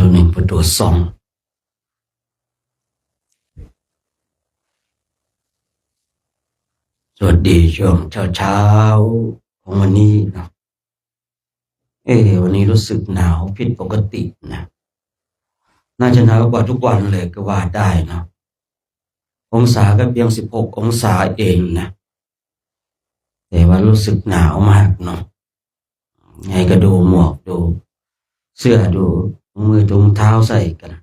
พุทโธหนึ่งพุทโธสองสวัสดีช่วงเช้าของวันนี้นะวันนี้รู้สึกหนาวผิดปกตินะน่าจะหนาวกว่าทุกวันเลยก็ว่าได้นะองศาก็เพียง16 องศาเองนะแต่ว่ารู้สึกหนาวมากเนาะไงก็ดูหมวกดูเสื้อดูมือถุงเท้าใส่กัน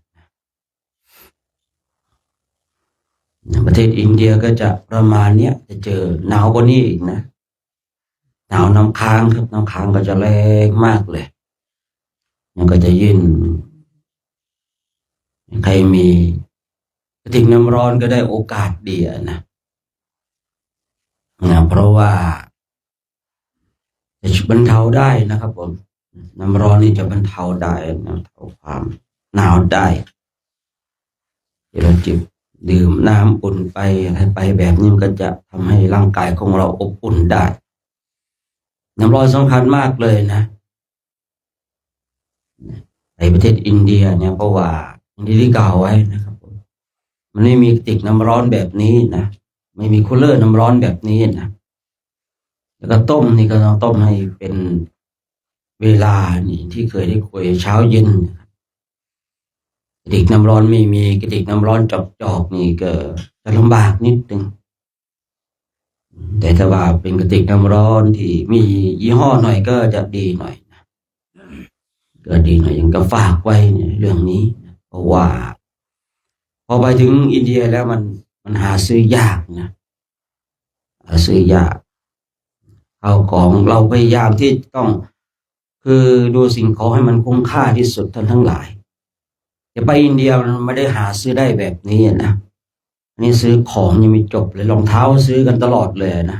ประเทศอินเดียก็จะประมาณเนี้ยจะเจอหนาวกว่านี้อีกนะหนาวน้ำค้างครับน้ำค้างก็จะแรงมากเลยมันก็จะยิ่งใครมีกระติกน้ำร้อนก็ได้โอกาสดีนะเพราะว่าจะบรรเทาได้นะครับผมน้ำร้อนนี่จะบรรเทาได้บรรเทาความหนาวได้ที่เราจิบดื่มน้ำอุ่นไปอะไรไปแบบนี้มันก็จะทำให้ร่างกายของเราอบอุ่นได้น้ำร้อนสำคัญมากเลยนะในประเทศอินเดียเนี่ยเพราะว่าที่กล่าวไว้นะครับผมมันไม่มีกระติกน้ำร้อนแบบนี้นะไม่มีคูลเลอร์น้ำร้อนแบบนี้นะแล้วก็ต้มนี่ก็ต้องต้มให้เป็นเวลานี่ที่เคยได้คุยเช้าเย็นกระติกน้ำร้อนไม่มีกระติกน้ำร้อนจอกนี่ก็จะลำบากนิดนึงแต่ถ้าว่าเป็นกระติกน้ำร้อนที่มียี่ห้อหน่อยก็จะดีหน่อยนะก็ดีหน่อยยังก็ฝากไว้เนี่ยเรื่องนี้เพราะว่าพอไปถึงอินเดียแล้วมันหาซื้อยากนะหาซื้อยากเอาของเราพยายามที่ต้องคือดูสิ่งของให้มันคุ้มค่าที่สุดทั้งหลายจะไปอินเดียมันไม่ได้หาซื้อได้แบบนี้นะนี่ซื้อของยังไม่จบเลยรองเท้าซื้อกันตลอดเลยนะ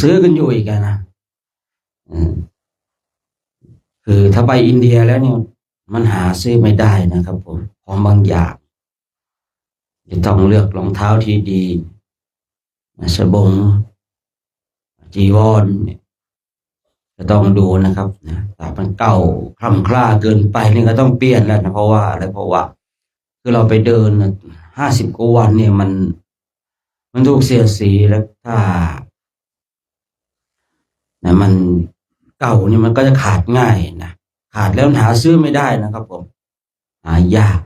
ซื้อกันอยู่อีกนะคือถ้าไปอินเดียแล้วเนี่ยมันหาซื้อไม่ได้นะครับผมของบางอย่างจะต้องเลือกรองเท้าที่ดีสบงจีวรเนี่ยจะต้องดูนะครับนะถ้ามันเก่าคล่ำคล้าเกินไปนี่ก็ต้องเปลี่ยนแล้วนะเพราะว่าอะไรเพราะว่าคือเราไปเดิน50 กว่าวันเนี่ยมันถูกเสียดสีแล้วถ้านะมันเก่าเนี่ยมันก็จะขาดง่ายนะขาดแล้วหาซื้อไม่ได้นะครับผมหายาก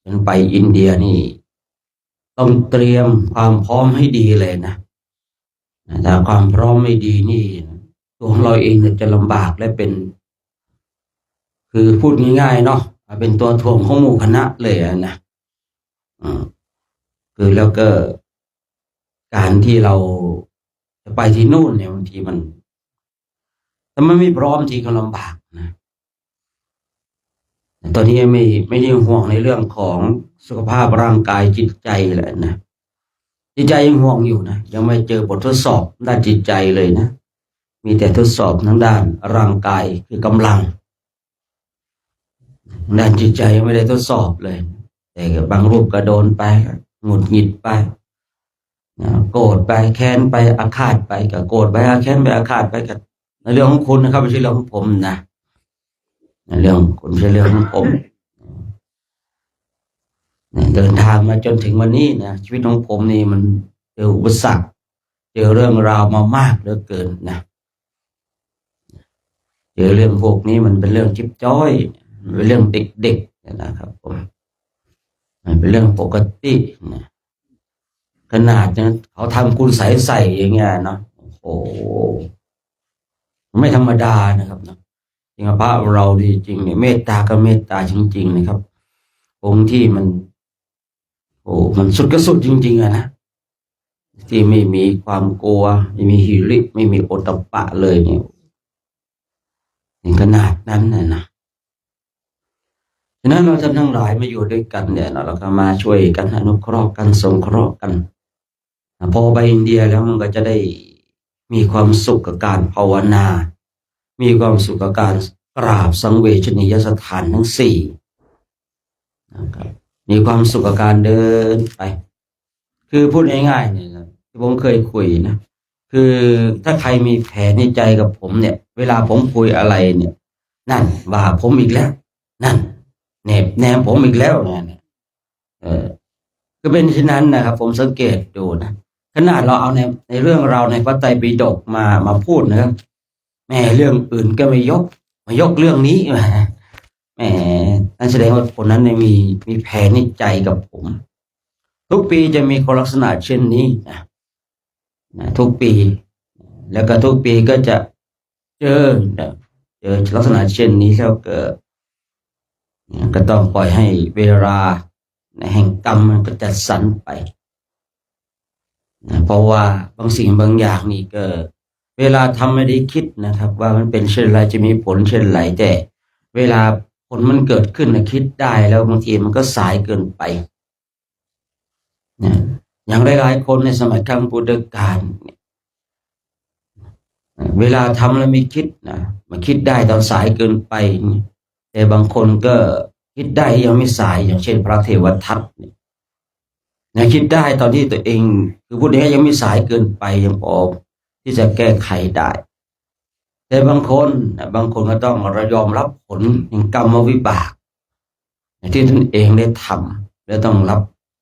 เป็นไปอินเดียนี่ต้องเตรียมความพร้อมให้ดีเลยนะถ้าความพร้อมไม่ดีนี่ตัวของเราเองจะลำบากและเป็นคือพูดง่ายๆเนาะเป็นตัวถ่วงของหมู่คณะเลยนะคือแล้วก็การที่เราจะไปที่นู่นเนี่ยบางทีมันถ้ามันไม่พร้อมทีก็ลำบากนะตอนนี้ไม่ได้ห่วงในเรื่องของสุขภาพร่างกายจิตใจแหละนะจิตใจยังห่วงอยู่นะยังไม่เจอบททดสอบด้านจิตใจเลยนะมีแต่ทดสอบทางด้านร่างกายคือกำลังด้านจิตใจยังไม่ได้ทดสอบเลยแต่บางรูปก็โดนไปหงุดหงิดไปโกรธไปแค้นไปอาฆาตไปก็โกรธไปแค้นไปอาฆาตไปกับในเรื่องของคุณนะครับไม่ใช่เรื่องของผมนะในเรื่องของคุณไม่ใช่เรื่องของผมเดินทางมาจนถึงวันนี้นะชีวิตของผมนี่มันเจออุปสรรคเจอเรื่องราวมามากเหลือเกินนะเจอเรื่องพวกนี้มันเป็นเรื่องจิ๊บจ้อยเป็นเรื่องเด็กๆนะครับผมมันเป็นเรื่องปกตินะขนาดนั้นเขาทำคุณใส่อย่างเงี้ยเนาะโอ้ไม่ธรรมดานะครับนะจริงพระเราดีจริงเนี่ยเมตตาก็เมตตาจริงๆนะครับองค์ที่มันสุดก็สุดจริงๆนะที่ไม่มีความกลัวไม่มีหิริไม่มีโอตตัปปะเลยเนี่ยถึงขนาดนั้นนะฉะนั้นเราท่านทั้งหลายมาอยู่ด้วยกันเนี่ยเราก็มาช่วยกันอนุเคราะห์กันสงเคราะห์กันพอไปอินเดียแล้วมันก็จะได้มีความสุขกับการภาวนามีความสุขกับการกราบสังเวชนียสถานทั้ง4นะครับมีความสุขกับการเดินไปคือพูดง่ายๆเนี่ยที่ผมเคยคุยนะคือถ้าใครมีแผลในใจกับผมเนี่ยเวลาผมคุยอะไรเนี่ยนั่นว่าผมอีกแล้ว นั่นแนบแนมผมอีกแล้วเนี่ยเออก็เป็นเช่นนั้นนะครับผมสังเกตดูนะขนาดเราเอาในเรื่องราวในพระไตรปิฎกมาพูดนะครับแม่เรื่องอื่นก็ไม่ยกมายกเรื่องนี้แหมนั่นแสดงว่าคนนั้นมีแผนในใจกับผมทุกปีจะมีคนลักษณะเช่นนี้นะทุกปีแล้วก็ทุกปีก็จะเจอลักษณะเช่นนี้แล้วก็ต้องปล่อยให้เวลาแห่งกรรมมันก็จัดสรรไปเพราะว่าบางสิ่งบางอย่างนี่ก็เวลาทำไม่ได้คิดนะครับว่ามันเป็นเช่นไรจะมีผลเช่นไรแต่เวลาผลมันเกิดขึ้นนะคิดได้แล้วบางทีมันก็สายเกินไปนะอย่างหลายๆคนในสมัยครั้งพุทธกาลเวลาทำแล้วไม่คิดนะมันคิดได้ตอนสายเกินไปแต่บางคนก็คิดได้ยังไม่สายอย่างเช่นพระเทวทัตเนี่ยคิดได้ตอนที่ตัวเองคือพูดง่ายๆยังไม่สายเกินไปยังพอที่จะแก้ไขได้แต่บางคนก็ต้องยอมรับผลแห่งกรรมวิบากที่ตนเองได้ทำและต้องรับ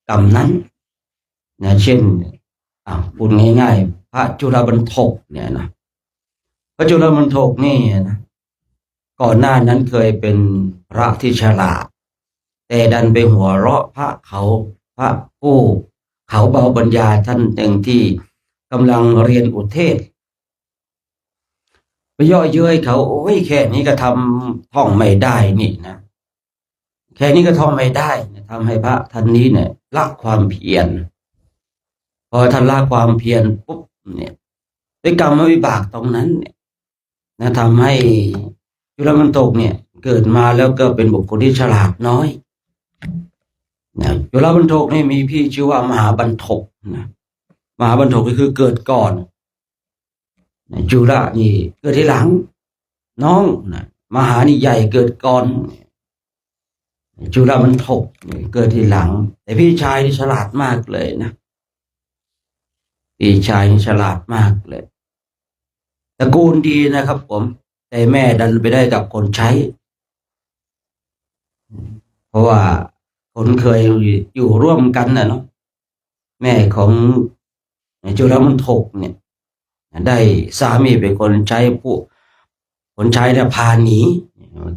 กรรมนั้นนะเช่นพูดง่ายๆพระจุลบรรทกเนี่ยนะพระจุลบรรทกนี่นะก่อนหน้านั้นเคยเป็นพระที่ฉลาดแต่ดันไปหัวเราะพระผู้เขาเบาปัญญาท่านหนึ่งที่กำลังเรียนอุเทศไปย่อเย้ยเขาโอ้ยแค่นี้ก็ทำท่องไม่ได้นี่นะแค่นี้ก็ท่องไม่ได้ทำให้พระท่านนี้เนี่ยละความเพียรพอท่านละความเพียรปุ๊บเนี่ยด้วยกรรมวิบากตรงนั้นเนี่ยนะทำให้จุลบรรทกเนี่ยเกิดมาแล้วก็เป็นบุคคลที่ฉลาดน้อยนะจุลบรรทกนี่มีพี่ชื่อว่ามหาบรรทกนะมหาบรรทกก็คือเกิดก่อนจุลนี่เกิดที่หลังน้องนะมหานี่ใหญ่เกิดก่อนจุลบรรทกเกิดที่หลังแต่พี่ชายนี่ฉลาดมากเลยนะพี่ชายนี่ฉลาดมากเลยตระกูลดีนะครับผมแต่แม่ดันไปได้กับคนใช้เพราะว่าคนเคยอยู่ร่วมกันนะเนาะแม่ของจุลบรรทกเนี่ยได้สามีเป็นคนใช้คนใช้เนี่ยพาหนี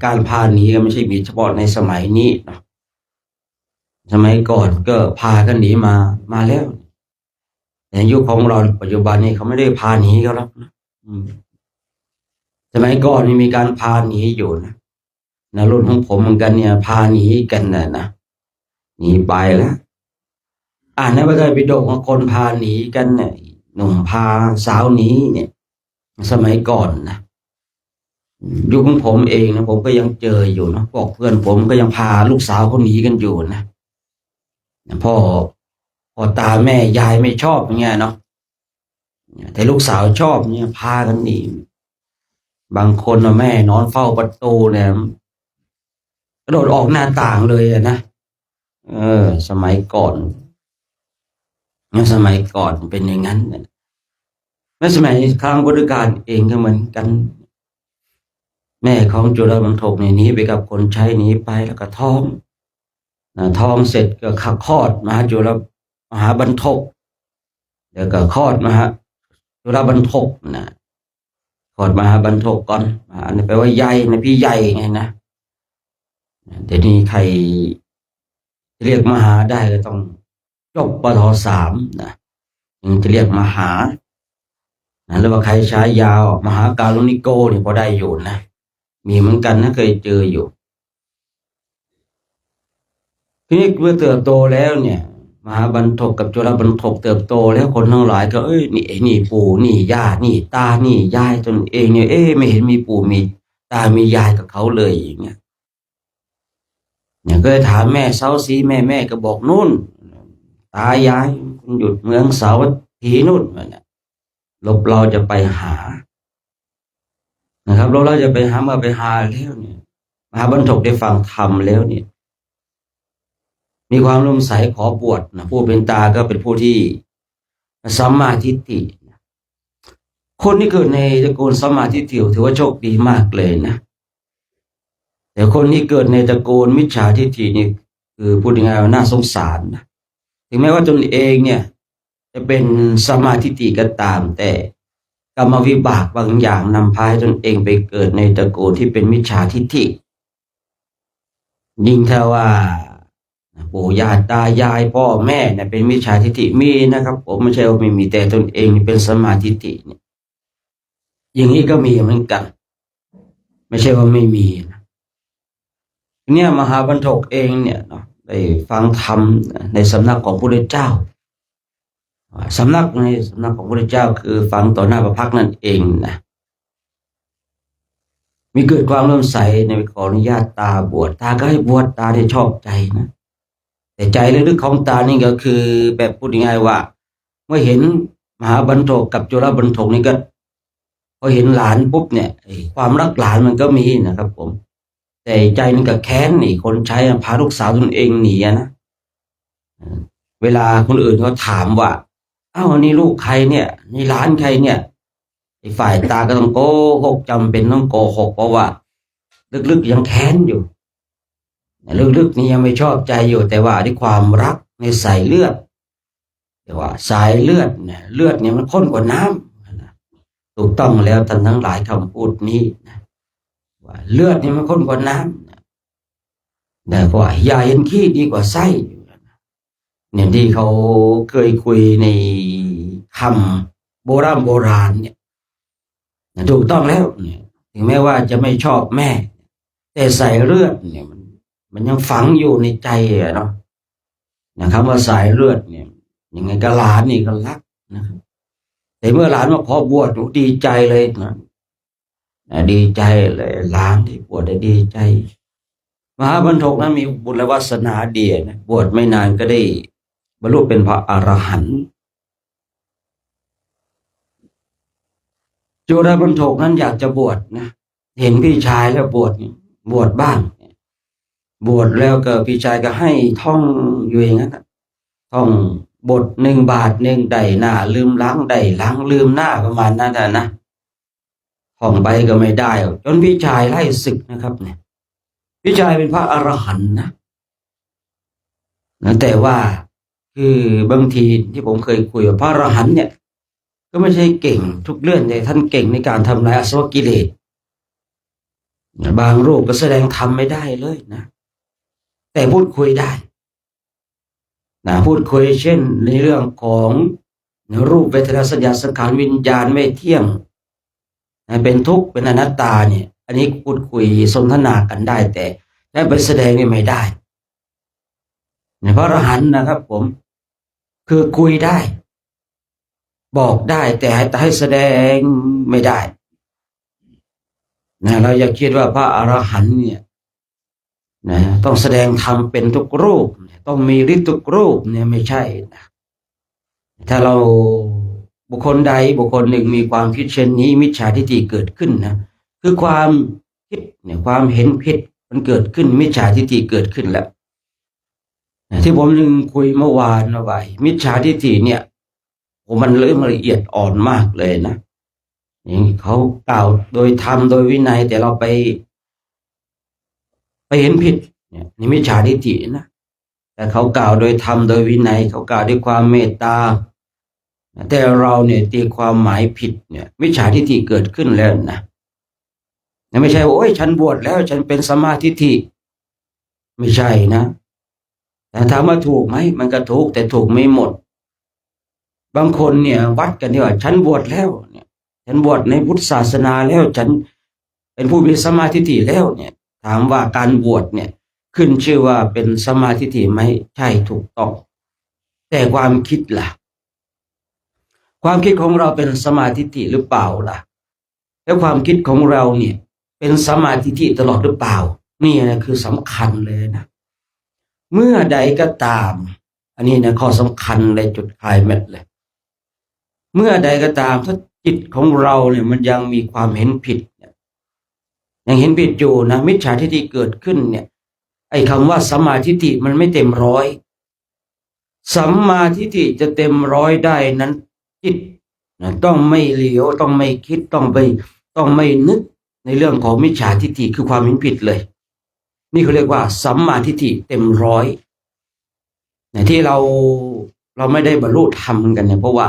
การพาหนีก็ไม่ใช่มีเฉพาะในสมัยนี้นะสมัยก่อนก็พากันหนีมาแล้วแต่ยุคของเราปัจจุบันนี้เขาไม่ได้พาหนีเขาแล้วนะสมัยก่อนนี่มีการพาหนีอยู่นะรุ่นของผมเหมือนกันเนี่ยพาหนีกันนะหนีไปแล้วในพระไตรปิฎกของคนพาหนีกันเนี่ยหนุ่มพาสาวหนีเนี่ยสมัยก่อนนะยุคของผมเองนะผมก็ยังเจออยู่นะพวกเพื่อนผมก็ยังพาลูกสาวเขาหนีกันอยู่นะพ่อตาแม่ยายไม่ชอบอย่างเงี้ยเนาะแต่ลูกสาวชอบเนี่ยพากันหนีบางคนแม่นอนเฝ้าประตูเนี่ยกระโดดออกหน้าต่างเลยนะสมัยก่อนเป็นอย่างนั้นแม้สมัยครั้งพุทธกาลเองก็เหมือนกันแม่ของจุลบรรทกหนีไปกับคนใช้หนีไปแล้วก็ท้องเสร็จก็คลอดมหาบรรทกแล้วก็คลอดจุลบรรทกนะคลอดมหาบรรทกก่อนอันนี้แปลว่าใหญ่นะพี่ใหญ่ไงนะเดี๋ยวนี้ใครเรียกมหาได้ก็ต้องจบปท.3นะถึงจะเรียกมหาหรือว่าใครใช้ยาวมหาการุณิโกนี่พอได้อยู่นะมีเหมือนกันนะเคยเจออยู่ทีนี้เมื่อเติบโตแล้วเนี่ยมหาบรรทกกับจุลบรรทกเติบโตแล้วคนทั้งหลายก็นี่ปู่นี่ย่านี่ตานี่ยายตนเองเนี่ยไม่เห็นมีปู่มีตามียายกับเขาเลยอย่างเงี้ยก็เลยถามแม่เซาซีแม่ก็บอกนู่นตายายคุณหยุดเมืองสาวัตถีนู่นเนี่ยเราจะไปหานะครับเราจะไปหาเมื่อไปหาแล้วเนี่ยมหาบรรทกได้ฟังธรรมแล้วเนี่ยมีความรุ่มใสขอบวชนะผู้เป็นตาก็เป็นผู้ที่สัมมาทิฏฐิคนที่เกิดในตระกูลสัมมาทิฏฐิถือว่าโชคดีมากเลยนะ แต่คนที่เกิดในตระกูลมิจฉาทิฏฐินี่คือพูดง่ายๆว่าน่าสงสารนะถึงแม้ว่าตนเองเนี่ยจะเป็นสัมมาทิฏฐิก็ตาม แต่กรรมวิบากบางอย่างนำพาให้ตนเองไปเกิดในตระกูลที่เป็นมิจฉาทิฏฐิยิ่งถ้าว่าปู่ย่าตายายพ่อแม่เนี่ยเป็นมิจฉาทิฏฐิมีนะครับผมไม่ใช่ว่าไม่มีแต่ตนเองเป็นสัมมาทิฏฐิเนี่ยอย่างนี้ก็มีเหมือนกันไม่ใช่ว่าไม่มีนะเนี่ยมหาบรรทกเองเนี่ยเนาะได้ฟังธรรมในสำนักของพระพุทธเจ้าสำนักของพระพุทธเจ้าคือฟังต่อหน้าพระพักตร์นั่นเองนะมีเกิดความเริ่มใสในขออนุญาตตาบวชตาก็ให้บวชตาได้ชอบใจนะแต่ใจลึกๆของตานี่ก็คือแบบพูดง่ายๆว่าเมื่อเห็นมหาบรรทกกับจุลบรรทกนี่ก็พอเห็นหลานปุ๊บเนี่ยความรักหลานมันก็มีนะครับผมแต่ใจนี่ก็แค้นนี่คนใช้พาลูกสาวตนเองหนีนะเวลาคนอื่นเขาถามว่าอ้าวนี่ลูกใครเนี่ยนี่หลานใครเนี่ยไอ้ฝ่ายตาก็ต้องโกหกจำเป็นต้องโกหกเพราะว่าลึกๆยังแค้นอยู่ลึกๆนี่ยังไม่ชอบใจอยู่แต่ว่าด้วยความรักในสายเลือดแต่ว่าสายเลือดเนี่ยเลือดเนี่ยมันข้นกว่าน้ำถูกต้องแล้วท่านทั้งหลายคำพูดนี้นะว่าเลือดนี่มันข้นกว่าน้ำแต่ว่าอย่าเห็นขี้ดีกว่าไส้เนี่ยที่เขาเคยคุยในคำโบราณเนี่ยถูกต้องแล้วเนี่ยถึงแม้ว่าจะไม่ชอบแม่แต่สายเลือดเนี่ยมันยังฝังอยู่ในใจอะเนาะนะครับว่าสายเลือดเนี่ยยังไงก็หลานนี่ก็รักนะครับแต่เมื่อหลานมาขอบวชดีใจเลยนะดีใจเลยหลานที่บวชได้ดีใจมหาบรรทกนั้นมีบุญวาสนาดีนะบวชไม่นานก็ได้บรรลุเป็นพระอรหันต์จุลบรรทกนั้นอยากจะบวชนะเห็นพี่ชายแล้วบวชบ้างบวชแล้วก็พี่ชายก็ให้ท่องอยู่อย่างนั้นท่องบท1 บาท 1ได้หน้าลืมล้างได้ล้างลืมหน้าประมาณนั้นนะท่องไปก็ไม่ได้จนพี่ชายไล่ศึกนะครับเนี่ยพี่ชายเป็นพระอรหันต์นะแต่ว่าคือบางทีที่ผมเคยคุยกับพระอรหันต์เนี่ยก็ไม่ใช่เก่งทุกเรื่องแต่ท่านเก่งในการทำลายอาสวะกิเลสบางรูปก็แสดงธรรมไม่ได้เลยนะแต่พูดคุยได้นะพูดคุยเช่นในเรื่องของรูปเวทนาสัญญาสังขารวิญญาณไม่เที่ยงเป็นทุกข์เป็นอนัตตาเนี่ยอันนี้พูดคุยสนทนากันได้แต่ได้ไปแสดงนี่ไม่ได้พระอรหันต์นะครับผมคือคุยได้บอกได้แต่ให้แสดงไม่ได้นะเราอย่าคิดว่าพระอรหันต์เนี่ยนะต้องแสดงธรรมเป็นทุกรูปต้องมีฤทธิ์ทุกรูปเนี่ยไม่ใช่นะถ้าเราบุคคลใดบุคคลหนึ่งมีความคิดเช่นนี้มิจฉาทิฏฐิเกิดขึ้นนะคือความคิดเนี่ยความเห็นผิดมันเกิดขึ้นมิจฉาทิฏฐิเกิดขึ้นแล้วที่ผมนึงคุยเมื่อวานเอาไว้มิจฉาทิฏฐิเนี่ยมันเรื่องละเอียดอ่อนมากเลยนะนี่เขากล่าวโดยธรรมโดยวินัยแต่เราไปเห็นผิดเนี่ยนี่มิจฉาทิฏฐินะแต่เขากล่าวโดยธรรมโดยวินัยเขากล่าวด้วยความเมตตาแต่เราเนี่ยตีความหมายผิดเนี่ยมิจฉาทิฏฐิเกิดขึ้นแล้วนะไม่ใช่โอ้ยฉันบวชแล้วฉันเป็นสัมมาทิฏฐิไม่ใช่นะแต่ถามว่าถูกไหมมันก็ถูกแต่ถูกไม่หมดบางคนเนี่ยวัดกันที่ว่าฉันบวชแล้วเนี่ยฉันบวชในพุทธศาสนาแล้วฉันเป็นผู้มีสัมมาทิฏฐิแล้วเนี่ยถามว่าการบวชเนี่ยขึ้นชื่อว่าเป็นสัมมาทิฏฐิไหมใช่ถูกต้องแต่ความคิดล่ะความคิดของเราเป็นสัมมาทิฏฐิหรือเปล่าล่ะแล้วความคิดของเราเนี่ยเป็นสัมมาทิฏฐิตลอดหรือเปล่านี่นะคือสำคัญเลยนะเมื่อใดก็ตามอันนี้นะข้อสำคัญเลยจุดคลายแม็ดเลยเมื่อใดก็ตามถ้าจิตของเราเนี่ยมันยังมีความเห็นผิดเนี่ยยังเห็นผิดอยู่นะมิจฉาทิฏฐิเกิดขึ้นเนี่ยไอ้คำว่าสัมมาทิฏฐิมันไม่เต็มร้อยสัมมาทิฏฐิจะเต็มร้อยได้นั้นจิตนะต้องไม่เหลียวต้องไม่คิดต้องไม่นึกในเรื่องของมิจฉาทิฏฐิคือความเห็นผิดเลย นี่เขาเรียกว่าสัมมาทิฏฐิเต็มร้อยที่เราไม่ได้บรรลุธรรมกันเนี่ยเพราะว่า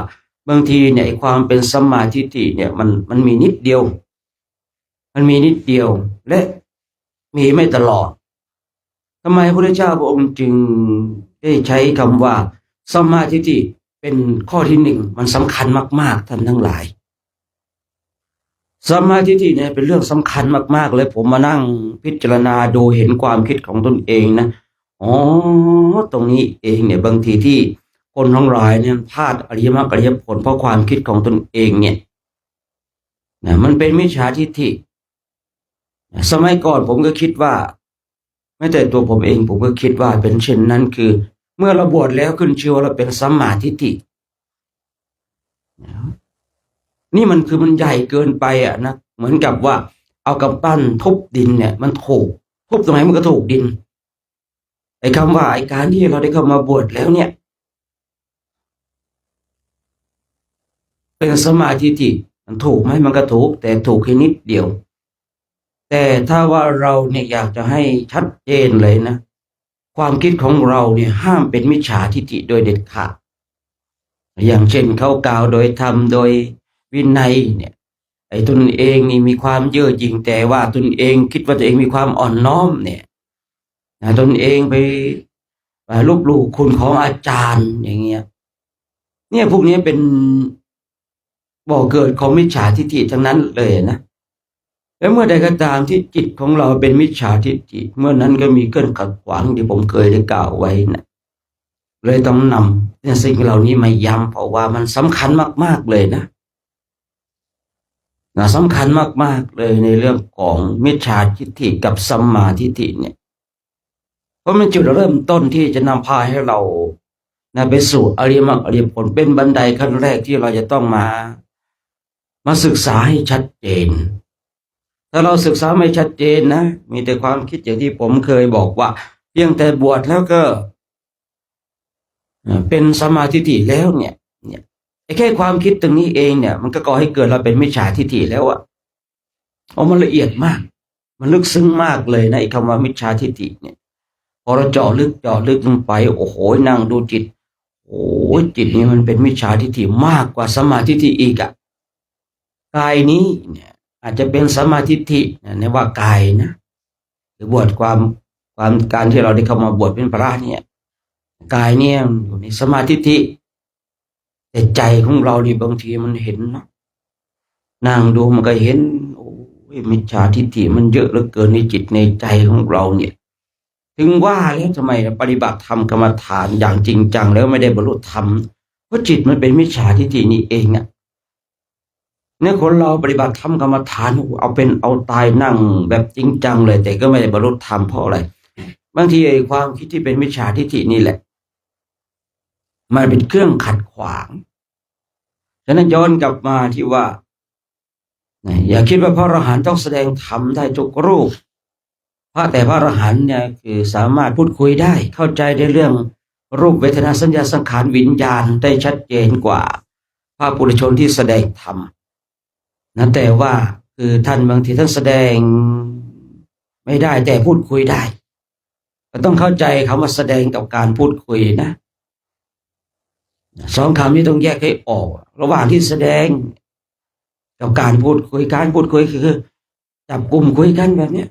บางทีเนี่ยความเป็นสัมมาทิฏฐิเนี่ยมันมีนิดเดียวมันมีนิดเดียวและมีไม่ตลอดทำไมพระพุทธเจ้าพระองค์จึงได้ใช้คำว่าสัมมาทิฏฐิเป็นข้อที่หนึ่งมันสำคัญมากๆท่านทั้งหลายสัมมาทิฏฐิเนี่ยเป็นเรื่องสำคัญมากๆเลยผมมานั่งพิจารณาดูเห็นความคิดของตนเองนะอ๋อตรงนี้เองเนี่ยบางทีที่คนทั้งหลายเนี่ยพลาดอริยมรรคอริยผลเพราะความคิดของตนเองเนี่ยนะมันเป็นมิจฉาทิฏฐิสมัยก่อนผมก็คิดว่าแม้แต่ตัวผมเองผมก็คิดว่าเป็นเช่นนั้นคือเมื่อเราบวชแล้วขึ้นชื่อว่าเราเป็นสัมมาทิฏฐินี่มันคือมันใหญ่เกินไปอ่ะนะเหมือนกับว่าเอากำปั้นทุบดินเนี่ยมันถูกทุบตรงไหนมันก็ถูกดินไอ้คำว่าไอ้การที่เราได้เข้ามาบวชแล้วเนี่ยเป็นสัมมาทิฏฐิมันถูกไหมมันก็ถูกแต่ถูกแค่นิดเดียวแต่ถ้าว่าเราเนี่ยอยากจะให้ชัดเจนเลยนะความคิดของเราเนี่ยห้ามเป็นมิจฉาทิฏฐิโดยเด็ดขาดอย่างเช่นเขากล่าวโดยธรรมโดยวินัยเนี่ยไอ้ตนเองนี่มีความเย่อหยิ่งแต่ว่าตนเองคิดว่าตัวเองมีความอ่อนน้อมเนี่ยตนเองไปลบหลู่คุณของอาจารย์อย่างเงี้ยเนี่ยพวกนี้เป็นบ่อเกิดของมิจฉาทิฏฐิทั้งนั้นเลยนะแล้วเมื่อใดก็ตามที่จิตของเราเป็นมิจฉาทิฏฐิเมื่อนั้นก็มีเกินขัดขวางที่ผมเคยได้กล่าวไว้นะเลยต้องนำสิ่งเหล่านี้มาย้ำเพราะว่ามันสำคัญมากๆเลยนะสำคัญมากๆเลยในเรื่องของมิจฉาทิฏฐิกับสัมมาทิฏฐิเนี่ยเพราะมันจุดเริ่มต้นที่จะนำพาให้เราไปสู่อริยมรรคอริยผลเป็นบันไดขั้นแรกที่เราจะต้องมาศึกษาให้ชัดเจนถ้าเราศึกษาไม่ชัดเจนนะมีแต่ความคิดอย่างที่ผมเคยบอกว่าเพียงแต่บวชแล้วก็เป็นสัมมาทิฏฐิแล้วเนี่ยแค่ความคิดตรงนี้เองเนี่ยมันก็ก่อให้เกิดเราเป็นมิจฉาทิฏฐิแล้วอะมันละเอียดมากมันลึกซึ้งมากเลยนะไอ้คำว่ามิจฉาทิฏฐิเนี่ยพอเราเจาะลึกลงไปโอ้โหนั่งดูจิตโอ้จิตนี่มันเป็นมิจฉาทิฏฐิมากกว่าสัมมาทิฏฐิอีกอะกายนี้เนี่ยอาจจะเป็นสัมมาทิฏฐิในว่ากายนะหรือบวชความการที่เราได้เข้ามาบวชเป็นพระเนี่ยกายเนี่ยอยู่ในสัมมาทิฏฐิแต่ใจของเรานี่บางทีมันเห็นเนาะนั่งดูมันก็เห็นโอ้ยมิจฉาทิฏฐิมันเยอะเหลือเกินในจิตในใจของเราเนี่ยถึงว่าแล้วทำไมปฏิบัติธรรมกรรมฐานอย่างจริงจังแล้วไม่ได้บรรลุธรรมเพราะจิตมันเป็นมิจฉาทิฏฐินี่เองอ่ะเนี่ยคนเราปฏิบัติธรรมกรรมฐานเอาเป็นเอาตายนั่งแบบจริงจังเลยแต่ก็ไม่ได้บรรลุธรรมเพราะอะไรบางทีไอ้ความคิดที่เป็นมิจฉาทิฏฐินี่แหละมันเป็นเครื่องขัดขวางฉะนั้นย้อนกลับมาที่ว่าอย่าคิดว่าพระอรหันต์ต้องแสดงธรรมได้ทุกรูปแต่พระอรหันต์เนี่ยคือสามารถพูดคุยได้เข้าใจในเรื่องรูปเวทนาสัญญาสังขารวิญญาณได้ชัดเจนกว่าพระปุถุชนที่แสดงธรรมนะแต่ว่าคือท่านบางทีท่านแสดงไม่ได้แต่พูดคุยได้ก็ต้องเข้าใจคำว่าแสดงกับการพูดคุยนะสองคำนี้ต้องแยกให้ออกระหว่างที่แสดงกับการพูดคุยคือจับกลุ่มคุยกันแบบเนี้ย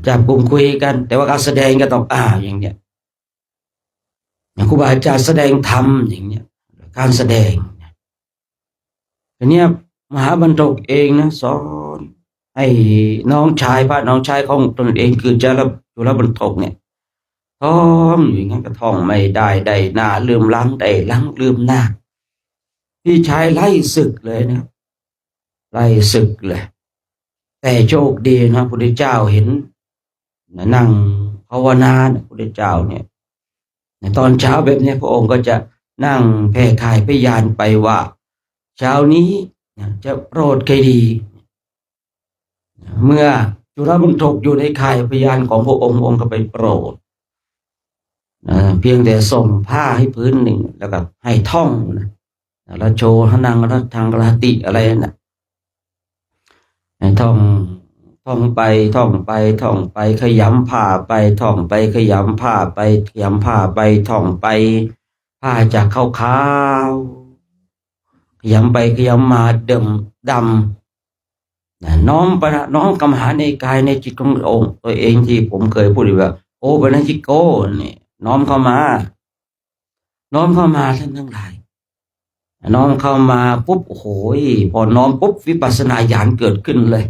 จับกลุ่มคุยกันแต่ว่าการแสดงก็ต้องอย่างเนี้ยอย่างครูบาอาจารย์แสดงธรรมอย่างเนี้ยการแสดงทีเนี้ยมหาบรรทกเองนะสอนให้น้องชายพระน้องชายของตนเองคือจุลบรรทกเนี่ยท่องอย่างนั้นก็ท่องไม่ได้หน้าลืมหลังได้หลังลืมหน้าพี่ชายไล่ศึกเลยนะไล่ศึกเลยแต่โชคดีนะพระพุทธเจ้าเห็นนั่งภาวนาพระพุทธเจ้าเนี่ยในตอนเช้าแบบนี้พระองค์ก็จะนั่งแผ่ข่ายพยานไปว่าเช้านี้จะโปรดใครดีเมื่อจุลบรรทกอยู่ในข่ายพยานของพระองค์ก็ไปโปรดเพียงแต่ส่งผ้าให้พื้นหนึ่งแล้วก็ให้ท่องนะแล้วโชว์ทางกรติอะไรนะให้ท่อง ท่องไปท่องไปท่องไปขยำผ้าไปท่องไปขยำผ้าไปขยำผ้าไปท่องไปผ้าจากขาวๆขยำไปขยำมาดำน้อมไปนะน้อมกำหาในกายในจิตขององค์ตัวเองที่ผมเคยพูดว่าโอปนัญญิโกนี่น้อมเข้ามาน้อมเข้ามาท่านทั้งหลายน้อมเข้ามาปุ๊บโอ้โหพอน้อมปุ๊บวิปัสสนาญาณเกิดขึ้นเลย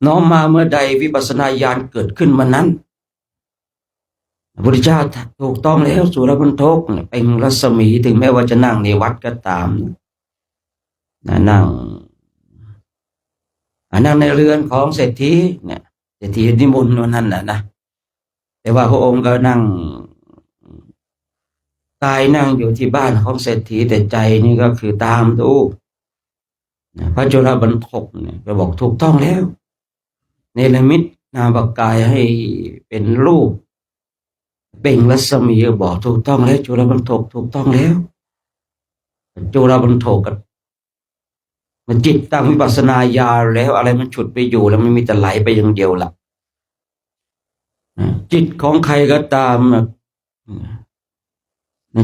น้อมมาเมื่อใดวิปัสสนาญาณเกิดขึ้นมานั้นพระพุทธเจ้าถูกต้องแล้วสุรบรรทกเป็นรัศมีถึงแม้ว่าจะนั่งในวัดก็ตามนั่งในเรือนของเศรษฐีเนี่ยเศรษฐีนิมนต์นั่นแหละนะแต่ว่าพระองค์ก็นั่งกายนั่งอยู่ที่บ้านของเศรษฐีแต่ใจนี่ก็คือตามดูพระจุลบรรทกเนี่ยก็บอกถูกต้องแล้วเนรมิตนามกายให้เป็นรูปเป่งรัศมีบอกถูกต้องแล้วจุลบรรทกถูกต้องแล้วจุลบรรทกมันจิตตั้งวิปัสสนาญาณแล้วอะไรมันฉุดไปอยู่แล้วมันมีแต่ไหลไปอย่างเดียวล่ะจิตของใครก็ตาม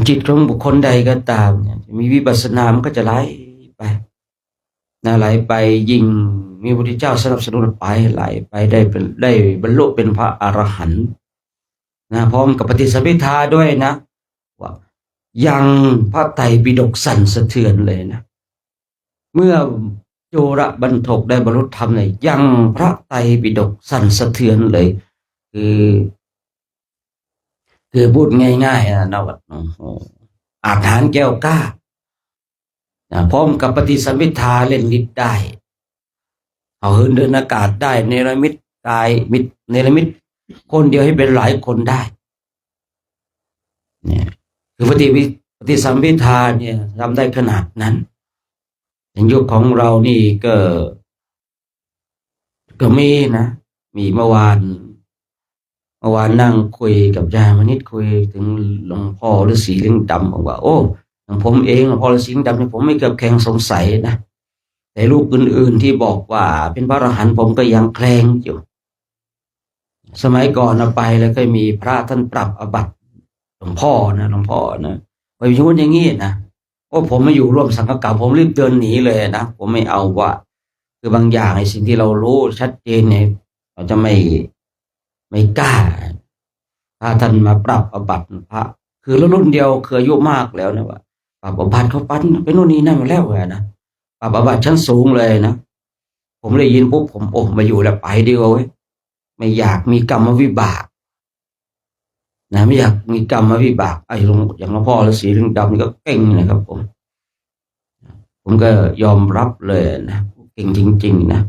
จิตของบุคคลใดก็ตามมีวิปัสสนามันก็จะไหลไปไหลไปยิ่งมีพระพุทธเจ้าสนับสนุนไปไหลไปได้บรรลุเป็นพระอรหันต์พร้อมกับปฏิสัมภิทาด้วยนะว่ายังพระไตรปิฎกสั่นสะเทือนเลยนะเมื่อโจรบรรทกได้บรรลุธรรมเนี่ยยังพระไตรปิฎกสั่นสะเทือนเลยคือพูดง่ายๆนะว่าอาถรรพ์แก้วกล้าพร้อมกับปฏิสัมภิทาเล่นฤทธิ์ได้เอาเหินเดินอากาศได้เนรมิตกายเนรมิตคนเดียวให้เป็นหลายคนได้เนี่ยคือปฏิสัมภิทาเนี่ยทำได้ขนาดนั้นในยุคของเรานี่ก็มีนะมีเมื่อวานนั่งคุยกับยายมณิชคุยถึงหลวงพ่อฤาษีลิงดำบอกว่าโอ้ผมเองหลวงพ่อฤาษีลิงดำเนี่ยผมไม่เกือบแข็งสงสัยนะแต่รูปอื่นๆที่บอกว่าเป็นพระอรหันต์ผมก็ยังแคลงอยู่สมัยก่อนไปแล้วก็มีพระท่านปรับอบัติหลวงพ่อนะไปยุ่งอย่างงี้นะโอ้ผมไม่อยู่ร่วมสังฆกรรมผมรีบเดินหนีเลยนะผมไม่เอาว่าคือบางอย่างในสิ่งที่เรารู้ชัดเจนเนี่ยเราจะไม่กล้าถ้าท่านมาปรับอบัติพระคือรุ่นเดียวเคยอายุมากแล้วนะว่าปรับอบัติเขาปั้นไปโน่นนี่นั่นมาแล้วนะปรับอบัติชั้นสูงเลยนะผมได้ยินปุ๊บผมมาอยู่แล้วไปดีกว่าเว้ยไม่อยากมีกรรมวิบากนะไม่อยากมีกรรมวิบากอย่างหลวงพ่อฤาษีลิงดำนี่ก็เก่งนะครับผมก็ยอมรับเลยนะเก่งจริงๆนะ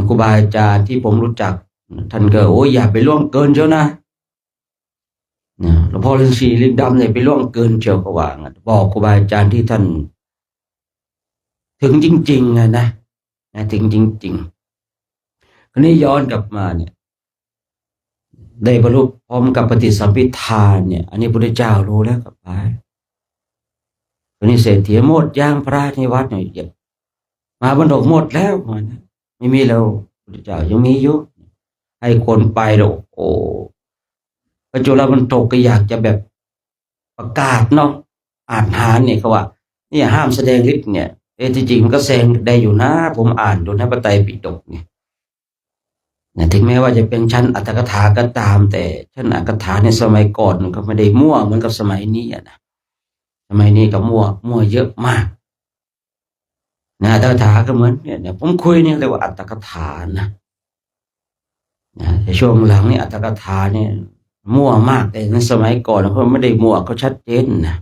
ครูบาอาจารย์ที่ผมรู้จักท่านก็อย่าไปล่วงเกินเจ้านะหลวงพ่อฤาษีลิงดำเนี่ยไปล่วงเกินเจ้าก็ว่าบอกครูบาอาจารย์ที่ท่านถึงจริงๆนะถึงจริงๆคราวนี้ย้อนกลับมาเนี่ยได้บรรลุพร้อมกับปฏิสัมภิทาเนี่ยอันนี้พระพุทธเจ้ารู้แล้วกับไปคนนี้เศรษฐีหมดย่างพระในวัดเนี่ยมาบรรลุหมดแล้วไม่มีแล้วพระพุทธเจ้ายังมีอยู่ให้คนไปแล้วโอ้พระจุลบรรทกก็อยากจะแบบประกาศเนาะอาหารเนี่ยเขาว่าเนี่ยห้ามแสดงฤทธิ์เนี่ยที่จริงมันก็แสดงได้อยู่นะผมอ่านดูนะพระไตรปิฎกเนี่ยถึงแม้ว่าจะเป็นชั้นอัตถกถาก็ตามแต่ชั้นอัตถกถาในสมัยก่อนมันก็ไม่ได้มั่วเหมือนกับสมัยนี้นะสมัยนี้ก็มั่วเยอะมากอัตถกถาก็เหมือนเนี่ยผมคุยเนี่ยเรียกว่าอัตถกถานะแต่ช่วงหลังนี่อัตถกถาเนี่ยมั่วมากแต่ในสมัยก่อนเขาไม่ได้มั่วเขาชัดเจนนะ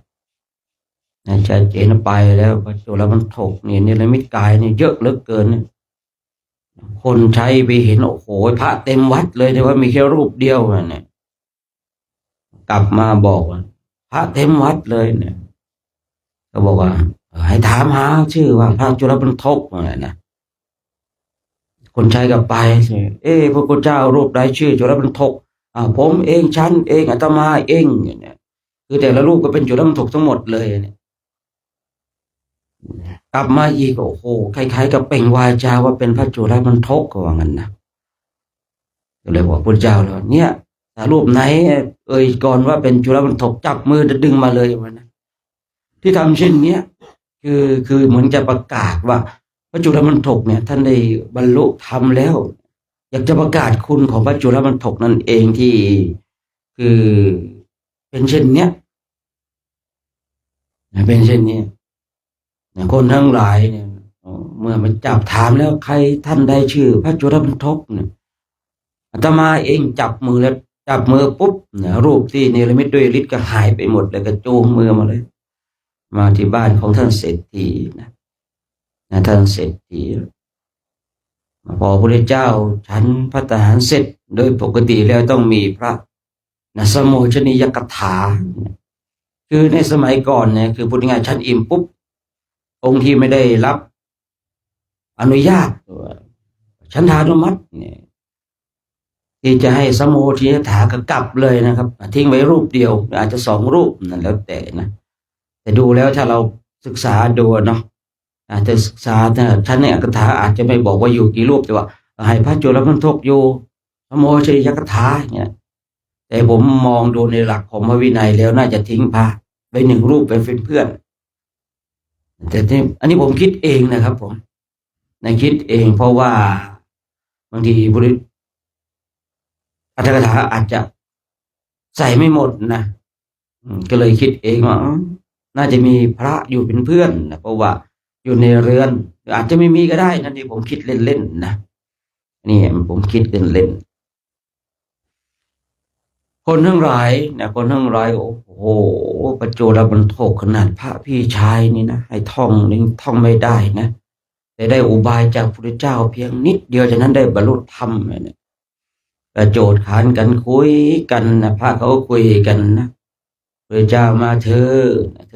ชัดเจนไปแล้วพระจุลบรรทกเนี่ยนิรมิตกายเนี่ยเยอะเหลือเกินคนใช้ไปเห็นโอ้โหพระเต็มวัดเลยแต่ว่ามีแค่รูปเดียวเนี่ยกลับมาบอกว่าพระเต็มวัดเลยเนี่ยก็บอกว่าให้ถามหาชื่อว่าพระจุลบรรทกอะไรนะคนใช้กับไปพระพุทธเจ้ารูปใดชื่อจุลบรรทกผมเองฉันเองอาตมาเองเนี่ยคือแต่ละรูปก็เป็นจุลบรรทกทั้งหมดเลยเนี่ย กลับมาอีกโอ้โหคล้ายๆกับเปล่งวาจาว่าเป็นพระจุลบรรทกก็ว่างั้นนะก็เลยบอกพระเจ้าแล้วเนี่ยถ้ารูปไหนก่อนว่าเป็นจุลบรรทกจับมือดึงมาเลยวันนั้นที่ทำเช่นเนี้ยคือเหมือนจะประกาศว่าพระจุลบรรทกเนี่ยท่านได้บรรลุธรรมแล้วอยากจะประกาศคุณของพระจุลบรรทกนั่นเองที่คือเป็นเช่นเนี้ยเป็นเช่นนี้คนทั้งหลายเนี่ยเมื่อมันจับถามแล้วใครท่านได้ชื่อพระจุลบรรทกเนี่ยอาตมาเองจับมือแล้วจับมือปุ๊บเนี่ยรูปที่เนรมิตด้วยฤทธิ์ก็หายไปหมดเลยก็จูงมือมาเลยมาที่บ้านของท่านเศรษฐีนะท่านเศรษฐีพอพระพุทธเจ้าฉันพระทหารเสร็จโดยปกติแล้วต้องมีพระสมโภชนียกถาคือในสมัยก่อนเนี่ยคือพูดง่ายๆฉันอิ่มปุ๊บองค์ที่ไม่ได้รับอนุญาตฉันทานุมัติเนี่ยที่จะให้สมโภชนียกถาก็กลับเลยนะครับทิ้งไว้รูปเดียวอาจจะ2 รูปนั่นแล้วแต่นะแต่ดูแล้วถ้าเราศึกษาดูเนาะอาจจะศึกษาท่านในอักถาอาจจะไม่บอกว่าอยู่กี่รูปแต่ว่าให้พระจุลบรรทกอยู่สมโภชนียกถาเนี่ยแต่ผมมองดูในหลักของพระวินัยแล้วน่าจะทิ้งพระไป1 รูปไปเป็นเพื่อนแต่อันนี้ผมคิดเองนะครับผมคิดเองเพราะว่าบางทีบริอัตถกถาอาจจะใส่ไม่หมดนะก็เลยคิดเองว่าน่าจะมีพระอยู่เป็นเพื่อนนะเพราะว่าอยู่ในเรือนอาจจะไม่มีก็ได้นั่นนี่ผมคิดเล่นๆนะนี่ผมคิดเล่นๆคนทั้งหลายนะคนทั้งหลายโอ้โหพระจุลบรรทกขนาดพระพี่ชายนี่นะให้ท่องนี่ท่องไม่ได้นะแต่ได้อุบายจากพระพุทธเจ้าเพียงนิดเดียวจากนั้นได้บรรลุธรรมเนี่ยกระโจทย์ขานกันคุยกันนะพระเขาคุยกันนะพระเจ้ามาเธอ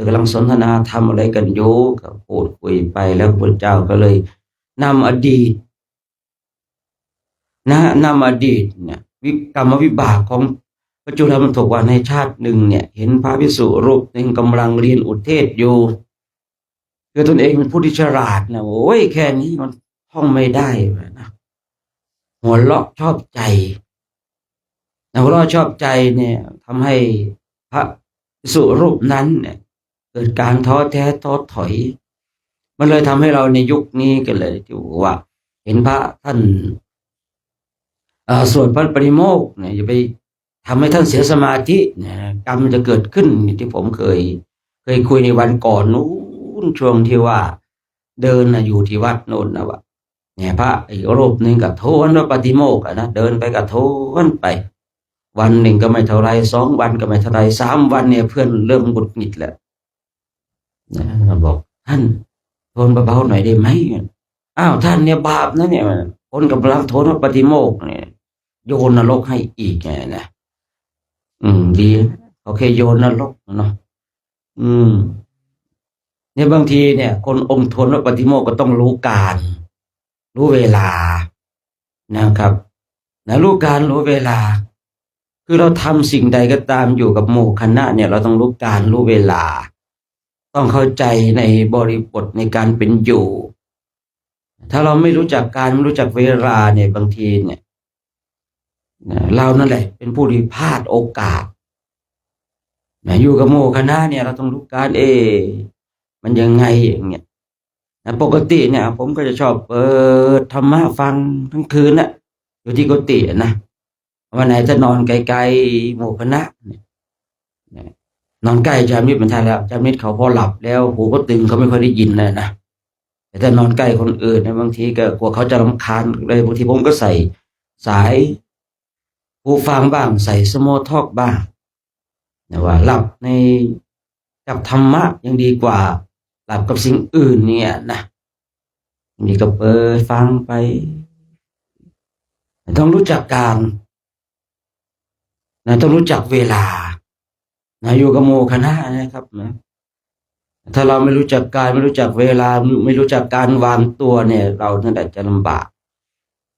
กำลังสนทนาทำอะไรกันอยู่ก็พูดคุยไปแล้วพระเจ้าก็เลยนำอดีตนำอดีตเนี่ยกรรมวิบากของพระจุลบรรทกว่าในชาติหนึ่งเนี่ยเห็นพระภิกษุรูปหนึ่งกำลังเรียนอุเทศอยู่คือตนเองเป็นผู้ที่ฉลาดนะโอ้ยแค่นี้มันท่องไม่ได้นะหัวเราะชอบใจหัวเราะชอบใจเนี่ยทำให้พระภิกษุรูปนั้นเนี่ยเกิดการท้อแท้ท้อถอยมันเลยทำให้เราในยุคนี้กันเลยที่ว่าเห็นพระท่านสวดพระปริโมกข์เนี่ยอย่าไปทำให้ท่านเสียสมาธิเนี่ยกรรมมันจะเกิดขึ้นที่ผมเคยคุยในวันก่อนนู้นช่วงที่ว่าเดินอยู่ที่วัดโน่นนะว่าเนี่ยพระอีกรูปหนึ่งกับโทนว่าปฏิโมกข์นะเดินไปกับโทนไปวันหนึ่งก็ไม่เท่าไร2 วันก็ไม่เท่าไร3 วันเนี่ยเพื่อนเริ่มหงุดหงิดแล้วนะบอกท่านโทนเบาๆหน่อยได้ไหมอ้าวท่านเนี่ยบาปนะเนี่ยคนกำลังโทนว่าปฏิโมกข์เนี่ยโยนนรกให้อีกไงนะดีโอเคโยนนรกเนาะเนี่ยบางทีเนี่ยคนองค์ทนว่าปฏิโมกข์ก็ต้องรู้การรู้เวลานะครับนะรู้การรู้เวลาคือเราทำสิ่งใดก็ตามอยู่กับหมู่คณะเนี่ยเราต้องรู้การรู้เวลาต้องเข้าใจในบริบทในการเป็นอยู่ถ้าเราไม่รู้จักการไม่รู้จักเวลาเนี่ยบางทีเนี่ยเรานั่นแหละเป็นผู้ที่พลาดโอกาสอยู่กับหมู่คณะเนี่ยเราต้องรู้การมันยังไงอย่างเงี้ยปกติเนี่ยผมก็จะชอบเปิดธรรมะฟังทั้งคืนน่ะอยู่ที่กุฏินะวันไหนจะนอนไกลๆหมู่คณะนอนใกล้จามิตรมันทันแล้วจามิตรเขาพอหลับแล้วหูก็ตึงเขาไม่ค่อยได้ยินนะแต่ถ้านอนใกล้คนอื่นนะบางทีก็กลัวเขาจะรำคาญเลยบางทีผมก็ใส่สายหูฟังบ้างใส่สโมทอกบ้างนะว่าหลับในกับธรรมะยังดีกว่าหลับกับสิ่งอื่นเนี่ยนะนี่ก็เปิดฟังไปต้องรู้จักการต้องรู้จักเวลาอยู่กับหมู่คณะนะครับนะถ้าเราไม่รู้จักการไม่รู้จักเวลาไม่รู้จักการวางตัวเนี่ยเรานั่นแหละจะลำบาก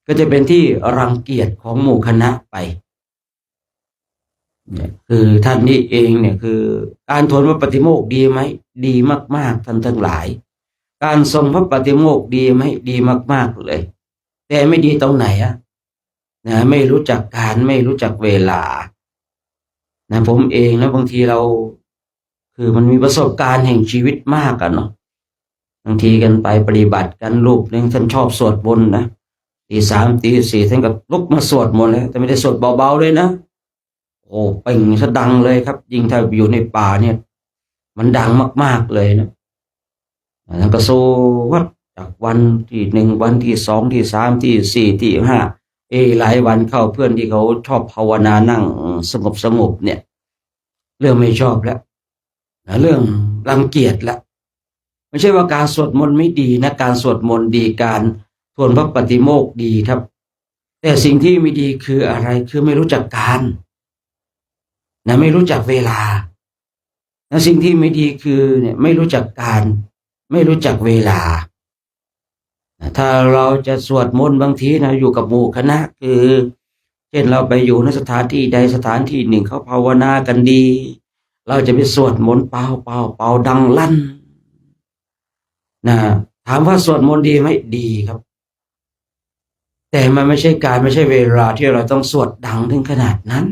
ก็จะเป็นที่รังเกียจของหมู่คณะไปเนี่ยคือท่านนี้เองเนี่ยคือการทนว่าปฏิโมกข์ดีไหมดีมากๆท่านทั้งหลาย การทรงพระปฏิโมกข์ดีไหมดีมากๆเลยแต่ไม่ดีตรงไหนนะไม่รู้จักการไม่รู้จักเวลานะผมเองนะบางทีเราคือมันมีประสบการณ์แห่งชีวิตมากเนาะบางทีกันไปปฏิบัติกันลูกเลี้ยงท่านชอบสวดมนต์นะตี 3ตี 4ท่านก็ลุกมาสวดมนต์แล้วแต่ไม่ได้สวดเบาๆเลยนะโอ้เป่งซะดังเลยครับยิ่งถ้าอยู่ในป่าเนี่ยมันดังมากๆเลยนะแล้วก็สวดจากวันที่ 1วันที่ 2ที่ 3ที่ 4ที่ 5หลายวันเข้าเพื่อนที่เขาชอบภาวนานั่งสงบเนี่ยเริ่มไม่ชอบแล้วเรื่องรังเกียจแล้วไม่ใช่ว่าการสวดมนต์ไม่ดีนะการสวดมนต์ดีการทวนพระปฏิโมกข์ดีครับแต่สิ่งที่ไม่ดีคืออะไรคือไม่รู้จักการนะไม่รู้จักเวลานะสิ่งที่ไม่ดีคือเนี่ยไม่รู้จักการไม่รู้จักเวลาถ้าเราจะสวดมนต์บางทีนะอยู่กับหมู่คณะคือเช่นเราไปอยู่ในสถานที่ใดสถานที่หนึ่งเขาภาวนากันดีเราจะไปสวดมนต์เป่าดังลั่นนะถามว่าสวดมนต์ดีไหมดีครับแต่มันไม่ใช่การไม่ใช่เวลาที่เราต้องสวดดังถึงขนาดนั้น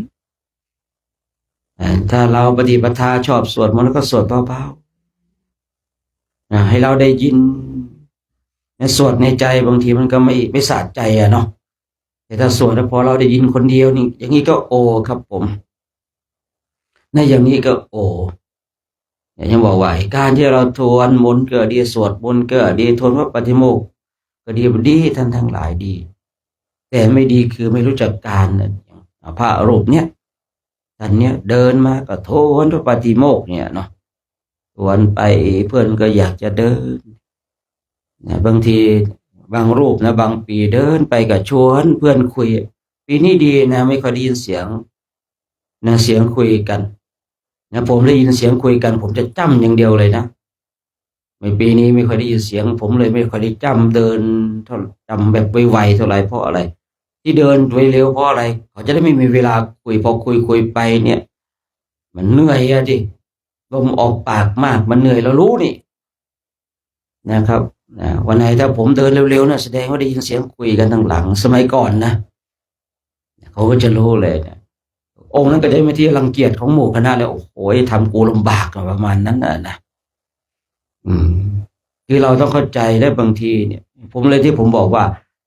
ถ้าเราปฏิปทาชอบสวดมนต์แล้วก็สวดเบาๆให้เราได้ยินสวดในใจบางทีมันก็ไม่สะใจเนาะแต่ถ้าสวดแล้วพอเราได้ยินคนเดียวนี่อย่างนี้ก็โอครับผมในอย่างนี้ก็โอยังบอกว่าการที่เราทวนมนต์ก็ดีสวดมนต์ก็ดีทวนพระปฏิโมกข์ก็ดีท่านทั้งหลายดีแต่ไม่ดีคือไม่รู้จักการพระรูปเนี้ยท่านเนี้ยเดินมาก็ทวนพระปฏิโมกข์เนี่ยเนาะทวนไปเพื่อนก็อยากจะเดินบางทีบางรูปนะบางปีเดินไปก็ชวนเพื่อนคุยปีนี้ดีนะไม่ค่อยได้ยินเสียงนะเสียงคุยกันนะผมได้ยินเสียงคุยกันผมจะจ้ำอย่างเดียวเลยนะในปีนี้ไม่ค่อยได้ยินเสียงผมเลยไม่ค่อยได้จ้ำเดินจำแบบไวๆเท่าไหร่เพราะอะไรที่เดินไวเร็วเพราะอะไรเขาจะได้ไม่มีเวลาคุยพอคุยไปเนี่ยมันเหนื่อยดิลมออกปากมากมันเหนื่อยเรารู้นี่นะครับวันไหนถ้าผมเดินเร็วๆนะแสดงว่าได้ยินเสียงคุยกันทางหลังสมัยก่อนนะเขาก็จะรู้เลยนะองค์นั้นก็ได้มาที่รังเกียจของหมู่คณะเลยโอ้โหทำกูลำบากประมาณนั้นนะคือเราต้องเข้าใจได้บางทีเนี่ยผมเลยที่ผมบอกว่า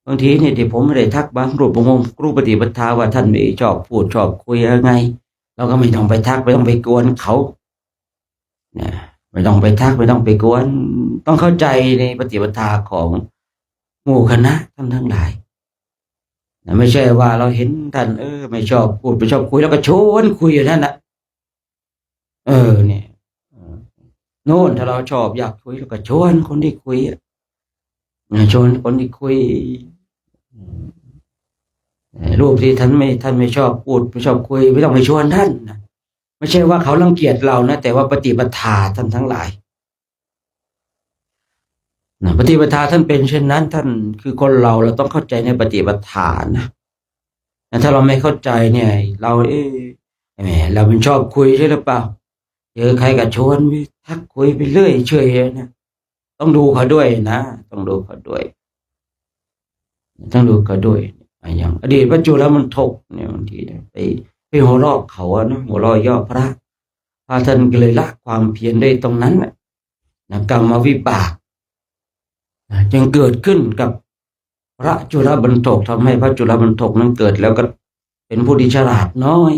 บางทีเนี่ยที่ผมไม่ได้ทักบางรูปบางองค์ครูปฏิปทาว่าท่านไม่ชอบพูดชอบคุยยังไงเราก็ไม่ต้องไปทักไม่ต้องไปกวนเขานะไม่ต้องไปทักไม่ต้องไปกวนต้องเข้าใจในปฏิปทาของหมู่คณะท่านทั้งหลายนะไม่ใช่ว่าเราเห็นท่านไม่ชอบพูดไม่ชอบคุยแล้วก็ชวนคุยอยู่นั่นนะเนี่ยโน่นถ้าเราชอบอยากคุยแล้วก็ชวนคนที่คุยชวนคนที่คุยรูปที่ท่านไม่ชอบพูดไม่ชอบคุยไม่ต้องไปชวนท่านนะไม่ใช่ว่าเขารังเกียจเรานะแต่ว่าปฏิปทาท่านทั้งหลายนะปฏิปทาท่านเป็นเช่นนั้นท่านคือคนเราต้องเข้าใจในปฏิปทานะถ้าเราไม่เข้าใจเนี่ยเราแหมเราเป็นชอบคุยใช่หรือเปล่าเจอใครก็ชวนไปทักคุยไปเรื่อยเฉยนะต้องดูเขาด้วยนะต้องดูเขาด้วยอย่างอดีตพระจุลมณฑกเนี่ยบางทีไปหัวเราะเขานะหัวเราะย่อพระท่านก็เลยละความเพียรได้ตรงนั้นนะกรรมวิบากจึงเกิดขึ้นกับพระจุลมณฑกทำให้พระจุลมณฑกนั้นเกิดแล้วก็เป็นผู้ที่ฉลาดน้อย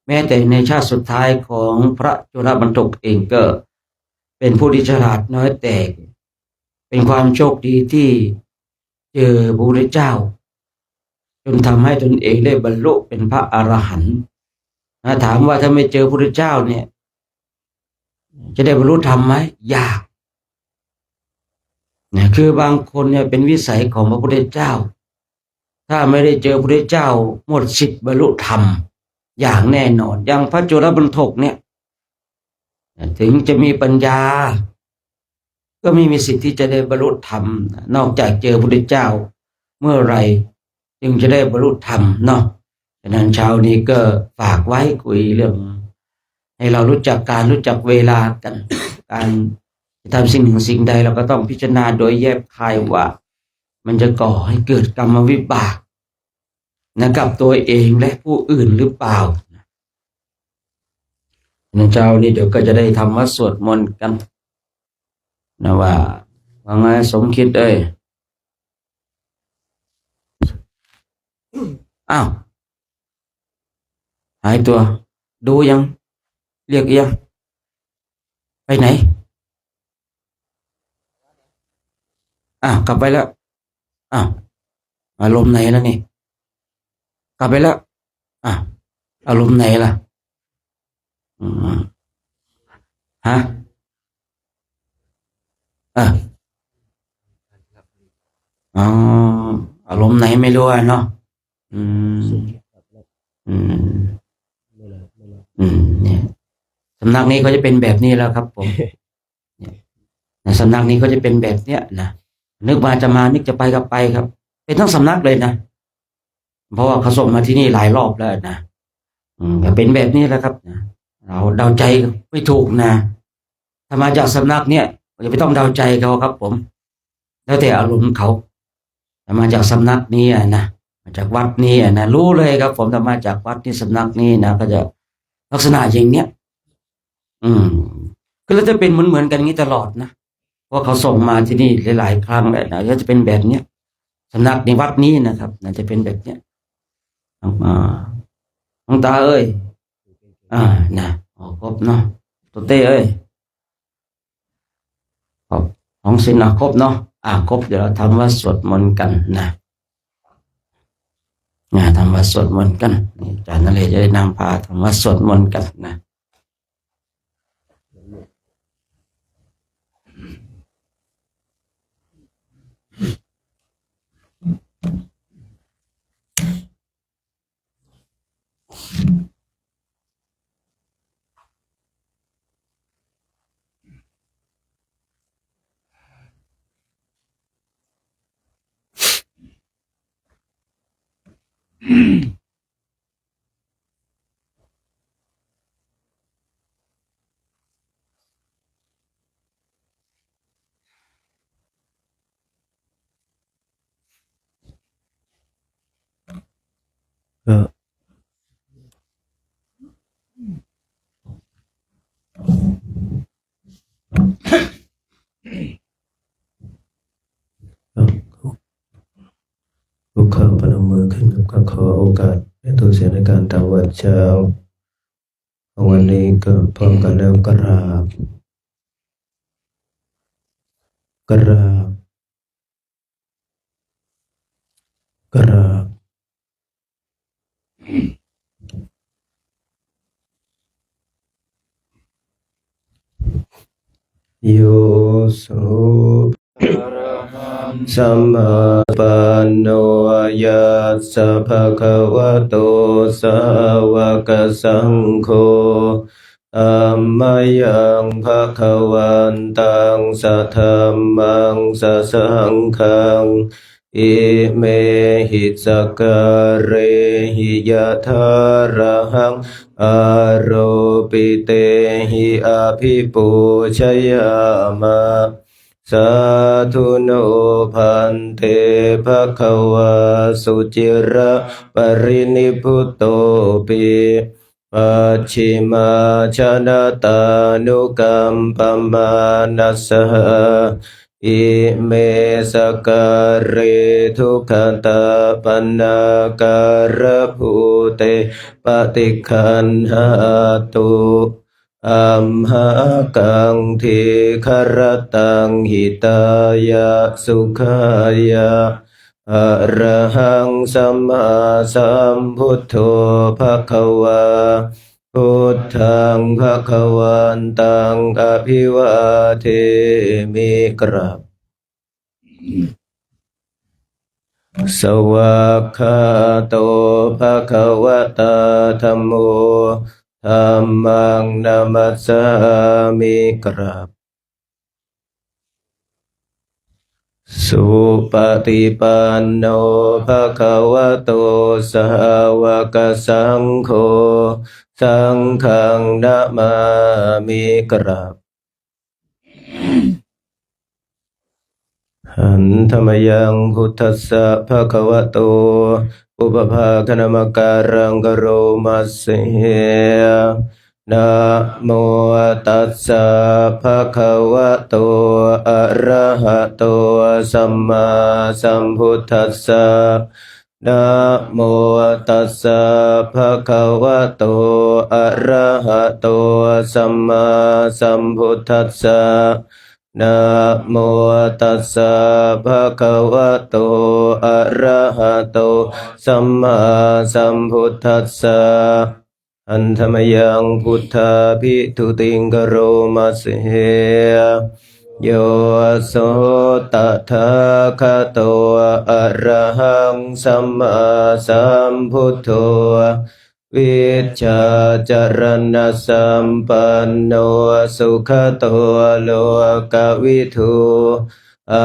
แม้แต่ในชาติสุดท้ายของพระจุลมณฑกเองก็เป็นผู้ที่ฉลาดน้อยแต่เป็นความโชคดีที่เจอพระพุทธเจ้าจนทำให้ตนเองได้บรรลุเป็นพระอรหันต์ถามว่าถ้าไม่เจอพระพุทธเจ้าเนี่ยจะได้บรรลุธรรมไหมยากคือบางคนเนี่ยเป็นวิสัยของพระพุทธเจ้าถ้าไม่ได้เจอพระพุทธเจ้าหมดสิทธิ์บรรลุธรรมอย่างแน่นอนอย่างพระจุลมณฑกเนี่ยถึงจะมีปัญญาก็ไม่มีสิทธิ์ที่จะได้บรรลุธรรมนอกจากเจอพระพุทธเจ้าเมื่อไรจึงจะได้บรรลุธรรมเนาะฉะนั้นเช้านี้ก็ฝากไว้คุยเรื่องให้เรารู้จักการรู้จักเวลากันการ จะทำสิ่งหนึ่งสิ่งใดเราก็ต้องพิจารณาโดยแยบคายว่ามันจะก่อให้เกิดกรรมวิบากนะกับตัวเองและผู้อื่นหรือเปล่านะเจ้านี่เดี๋ยวก็จะได้ทำวัดสวดมนต์กันนะว่าไงสมคิดอ้าวหายตัวดูยังเรียกยังไปไหนอ้าวกลับไปแล้วอ้าวอารมณ์ไหนแล้วนี่กลับไปแล้วอ้าวอารมณ์ไหนล่ะอืมฮะอ๋ออารมณ์ไหนไม่รู้เนาะอืมอืมเนี่ยสำนักนี้ก็จะเป็นแบบนี้แล้วครับผมเนี่ยสำนักนี้ก็จะเป็นแบบเนี้ยนะนึกว่าจะมานึกจะไปก็ไปครับเป็นทั้งสำนักเลยนะเพราะว่าเขาส่งมาที่นี่หลายรอบแล้วนะก็เป็นแบบนี้แหละครับนะเราเดาใจไม่ถูกนะถ้ามาจากสำนักเนี่ยอย่าไปต้องเดาใจเขาครับผมแล้วแต่อารมณ์เขาถ้ามาจากสำนักนี้นะมาจากวัดนี้นะรู้เลยครับผมถ้ามาจากวัดที่สำนักนี้นะก็จะลักษณะอย่างเนี้ยอืมก็แล้วจะเป็นเหมือนกันอย่างนี้ตลอดนะเพราะเขาส่งมาที่นี่หลายๆครั้งแล้วนะก็จะเป็นแบบเนี้ยสำนักในวัดนี้นะครับน่าจะเป็นแบบเนี้ยอ่าน้องตาเอ้ยนะครบเนาะตัวเต้เอ้ยครบของสินนะครบเนาะครบเดี๋ยวเราทำวัดสวดมนต์กันนะทำวัดสวดมนต์กันอาจารย์นั่นเลยจะได้นำพาทำวัดสวดมนต์กันนะก็ทุกข้าพนมมือขึ้นกับขอโอกาสให้ทุกเสียในการทำวัดเช้าวันนี้ก็พร้อมกันแล้วกราบกราบกราบโยโสสัมมาปันโนยัสสะภะคะวะโตสาวกสังโฆธัมมายังภะคะวันตังสัทธัมมังสัสสังฆังอิเมหิสกการเรหิยะทาระหังอโรปิเตหิอาภิปูชยามะสาธุโนพันเตภะคะวาสุจิระปรินิพพุตโตปิปัจฉิมาชนะตานุกัมปมานัสสะอิเมสการเรทุกขตาปนาการภูเตปฏิคันหาตุอัมหากังทีครตังหิตายะสุขายะอะระหังสัมมาสัมพุทโธภควาพุทธังภคะวันตังอภิวาเทมิกราบสวากขาโตภควตาธัมโมธัมมังนามัสสามิกราบสุปฏิปันโนภะคะวะโตสาวกสังโฆสังฆังนะมามิกราบ หันธรรมยังพุทธัสสะภะคะวะโตอุปภาคณมการังกโรมัสสินะโมตัสสะภะคะวะโตอะระหะโตสัมมาสัมพุทธัสสะนะโมตัสสะภะคะวะโตอะระหะโตสัมมาสัมพุทธัสสะนะโมตัสสะภะคะวะโตอะระหะโตสัมมาสัมพุทธัสสะอันธรรมยังพุทธาภิทุติงกโรมัสเหโยโสตถาคโตอะระหังสัมมาสัมพุทโธวิชชาจรณะสัมปันโนสุขโตโลกวิทูอ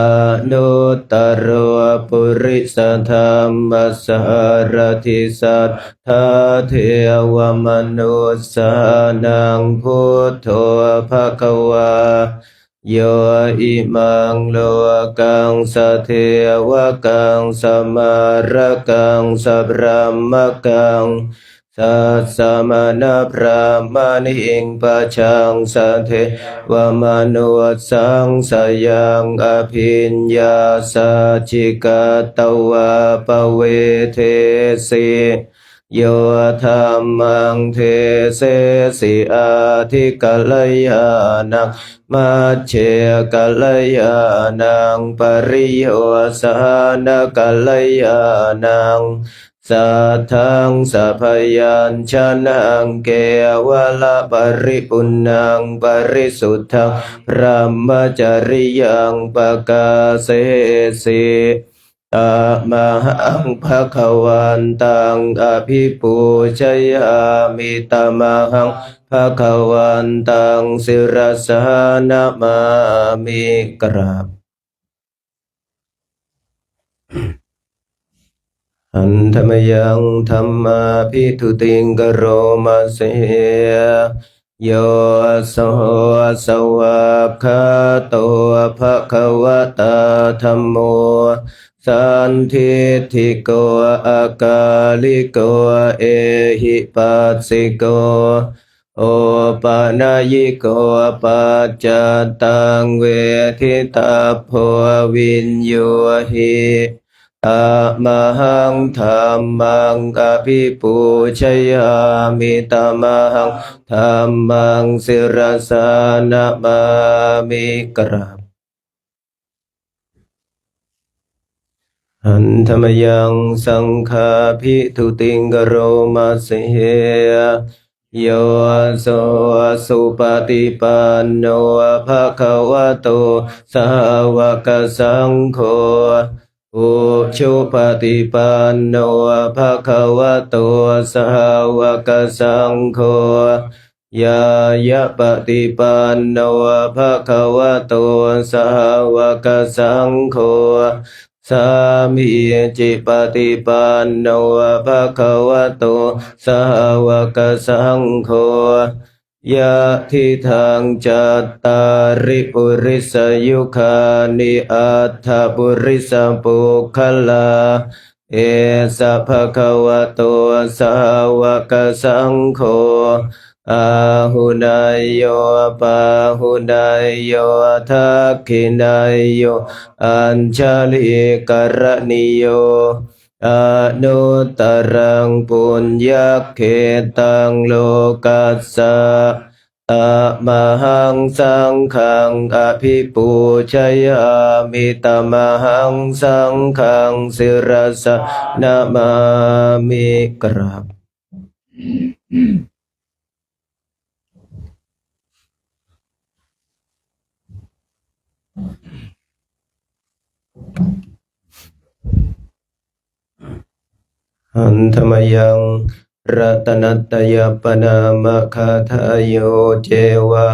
นุตตรปุริสธรรมสารทิสัทธาเทวมนุสสานังพุทโธภควาโยอิมังโลกังสเทวกังสมารกังสัพพะมกังสัสสะมณพระมณิงปัจฉังสัทเทวมนุสสังสยังอภิญญาสัจจิกตวะปเวเทสิโยธรรมังเทเสสิอาทิกัลยานังมัจเจกัลยานังปริโยสานกัลยานังสัทธังสัพยัญชนะเกวละปริปุณังปริสุทธังพระมจริยังปกาเสสิตมหังภคะวันตังอภิปูชยามิตมหังภคะวันตังศิรสานะมามิกราบอันธรรมยังธรรมาภิทุติงกโรมัสเสโยโสสวากขาโตภะคะวะตาธัมโมสันทิฏฐิโกอากาลิโกเอหิปัสสิโกโอปานายิโกปัจจตังเวทิตาโพวินโยหิตมหังธัมมังอภิปูชยามิตมหังธัมมังศิรสานะมามิกราบอันธรรมยังสังฆาภิทุติงกโรมัสเสโยโสสุปฏิปันโนภะคะวะโตสาวกสังโฆอุชุปฏิปันโนภะคะวะโตสาวกสังโฆยายะปฏิปันโนภะคะวะโตสาวกสังโฆสามีจิปฏิปันโนภะคะวะโตสาวกสังโฆยะทิทังจัตตาริปุริสยุคานิอัตถปุริสปุคคลาเอสะภะคะวะโตสาวกสังโฆอาหุนายโยปาหุนายโยทักขินายโยอัญชลิกรณิโยอนุตตรังปุญญเขตังโลกัสสะตมหังสังฆังอภิปูชยามิตมหังสังฆังศิรสะนะมามิกราบอันธรรมยังรัตนัตยปนามะคาทายโยเจวะ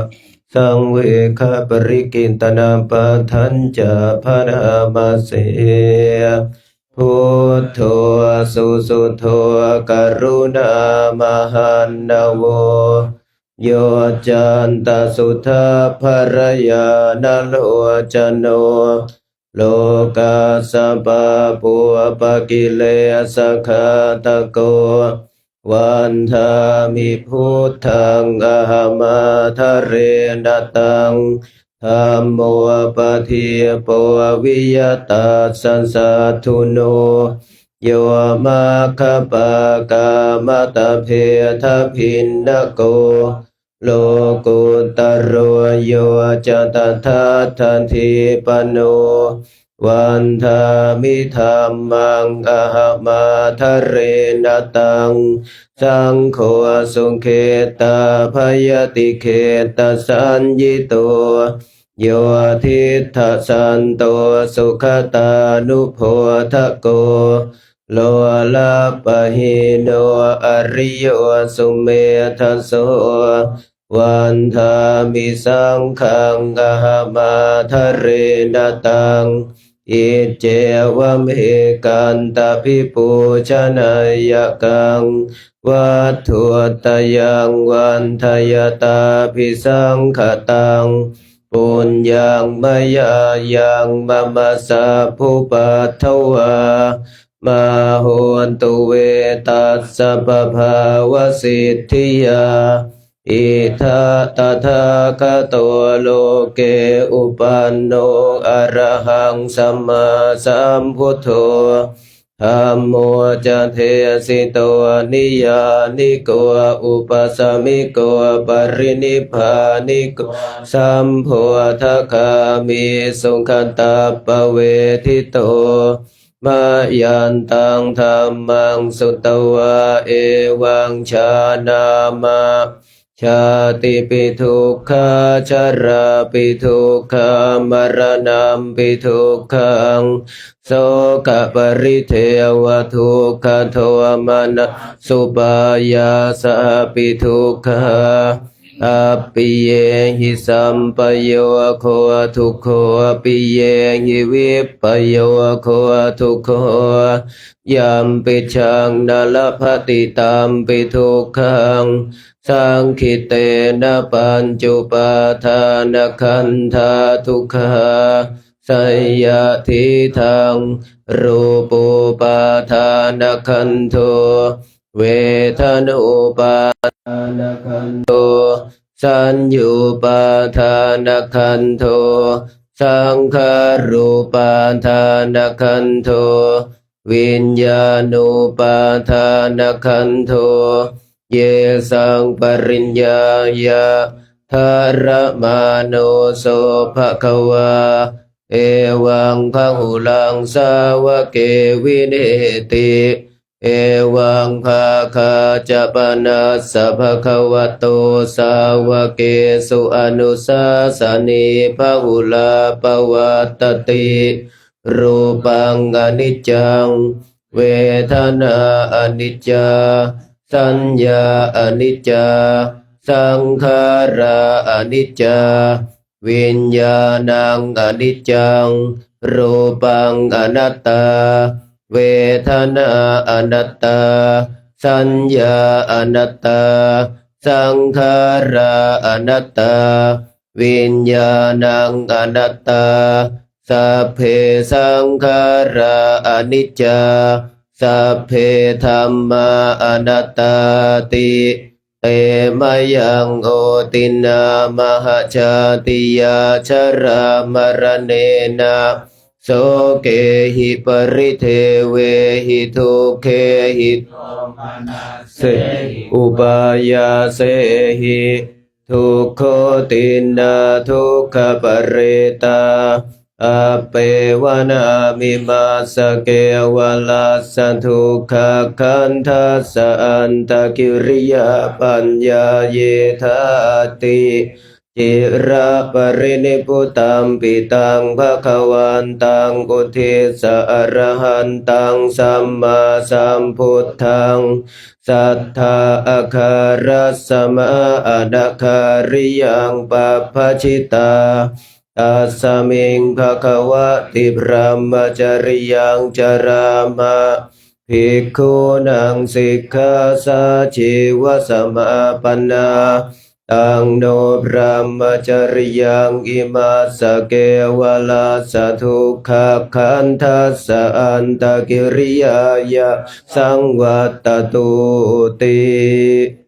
สังเวคปริกินตนาปะทัญจาภนามาเสพุทโธสุสุโธกรุณามหันนโว โยจันตสุทธาภรยานโลจโนโลกาสัพพะปุปกิเลสขาตโกวันธามิพุทธังอหมาทะเรนตังธัมโมปะทิปวิยตาสัสสะทุโนโยมาคปะกามตะเพทะพินนโกโลกุตโรโยจตถาทันทีปโนวันธามิธัมมังอหมาทะเรนตังสังโฆสุเขตาพยติเขตสัญญิโตโยทิฏฐสันโตสุขตานุโพธโกโลลาปะหิโนอริโยสุเมทัสโสวันธามิสังขังอหมาทะเรนตังอิเจวะเมกันตาภิปูชนายกังวัตถุตยังวันทยตาภิสังขตังปุญญังมยายังมะมะสะภูปัทถวามโหนตุเวตัสสะปะภาวสิทธิยาอิทัตถาคโตโลเกอุปันโนอะระหังสัมมาสัมพุทโธธัมโมจะเทสิโตนิยานิโกอุปสมิโกปรินิพพานิโกสัมโพธคามิสุขันตปเวทิโตมายันตังธัมมังสุตวะเอวังชานามาชาติปิทุกขาชราปิทุกขามรณะปิทุกขังโสกปริเทวทุกขโทมนัสสุปายาสาปิทุกขาอัปปิเยหิสัมปโยโคทุกโขอัปปิเยหิวิปปโยโคทุกโขยัมปิชังนาลภติตามปิทุกขังสังคิเตนะปัญจุปาทานขันธาทุกขาสัยยะทิทังรูปุปาทานขันโทเวทนุปาทานขันโทสัญญูปาทานขันโทสังขารูปาทานขันโทวิญญาณุปาทานขันโทเยสังปริญญายะธารมาโนโสภะคะวาเอวังพหุลังสาวะเกวิเนติเอวังภาคาจะปนัสสะภะคะวะโตสาวะเกสุอนุสาสนีพหุลาปวัตตติรูปังอนิจจังเวทนาอนิจจาสัญญาอนิจจาสังขาราอนิจจาวิญญาณังอนิจจังรูปังอนัตตาเวทนาอนัตตาสัญญาอนัตตาสังขาราอนัตตาวิญญาณังอนัตตาสัพเพสังขาราอนิจจาสัพเพธัมมาอนัตตาติเตมยังโอตินามหชาติยาชรามรณเนนะโสเกหิปริเทเวหิทุกเขหิโทมนัสเสหิอุปายาเสหิทุกขตินาทุกขปเรตาอเปวนามิมาสเกวลัสสันทุกขคันทัสสะอันตกิริยาปัญญาเยธาติจิระปรินิพุตัมปิตังภคะวันตังอุทิสอรหันตังสัมมาสัมพุทธังสัทธาอาคารัสสมาอนาคาริยังปัปปชิตาตัสสมิงภควติพรหมจริยังจรามะภิกขุนังสิกขาสาชีวสมาปันนา ตังโนพระมจริยังอิมาสเกวลาสทุกขคันทัสสะอันตกิริยายะสังวัตตุติ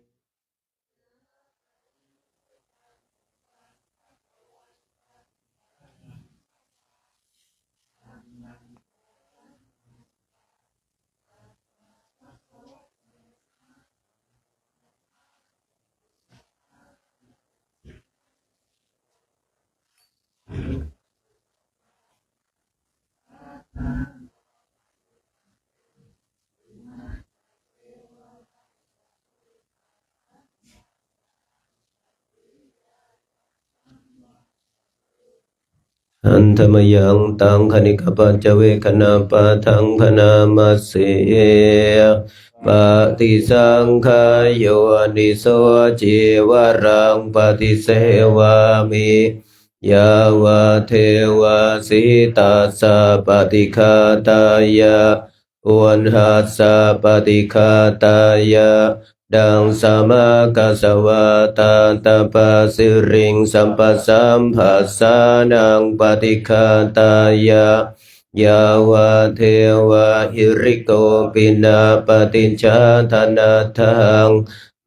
อันธรรมยังตังคณิกปัจเจเวคณาปะทังพนามาเสปฏิสังขายโยนิโสจิวรังปฏิเสวามิยาวะเทวาสิตาสสะปฏิฆาตายะอุณหัสสะปฏิฆาตายะดังสมากัสสวะตาตปะสิริงสัมปสัมภัสสานังปฏิฆาตายะยาวะเทวะหิริโกปินาปฏิจจทนาทัง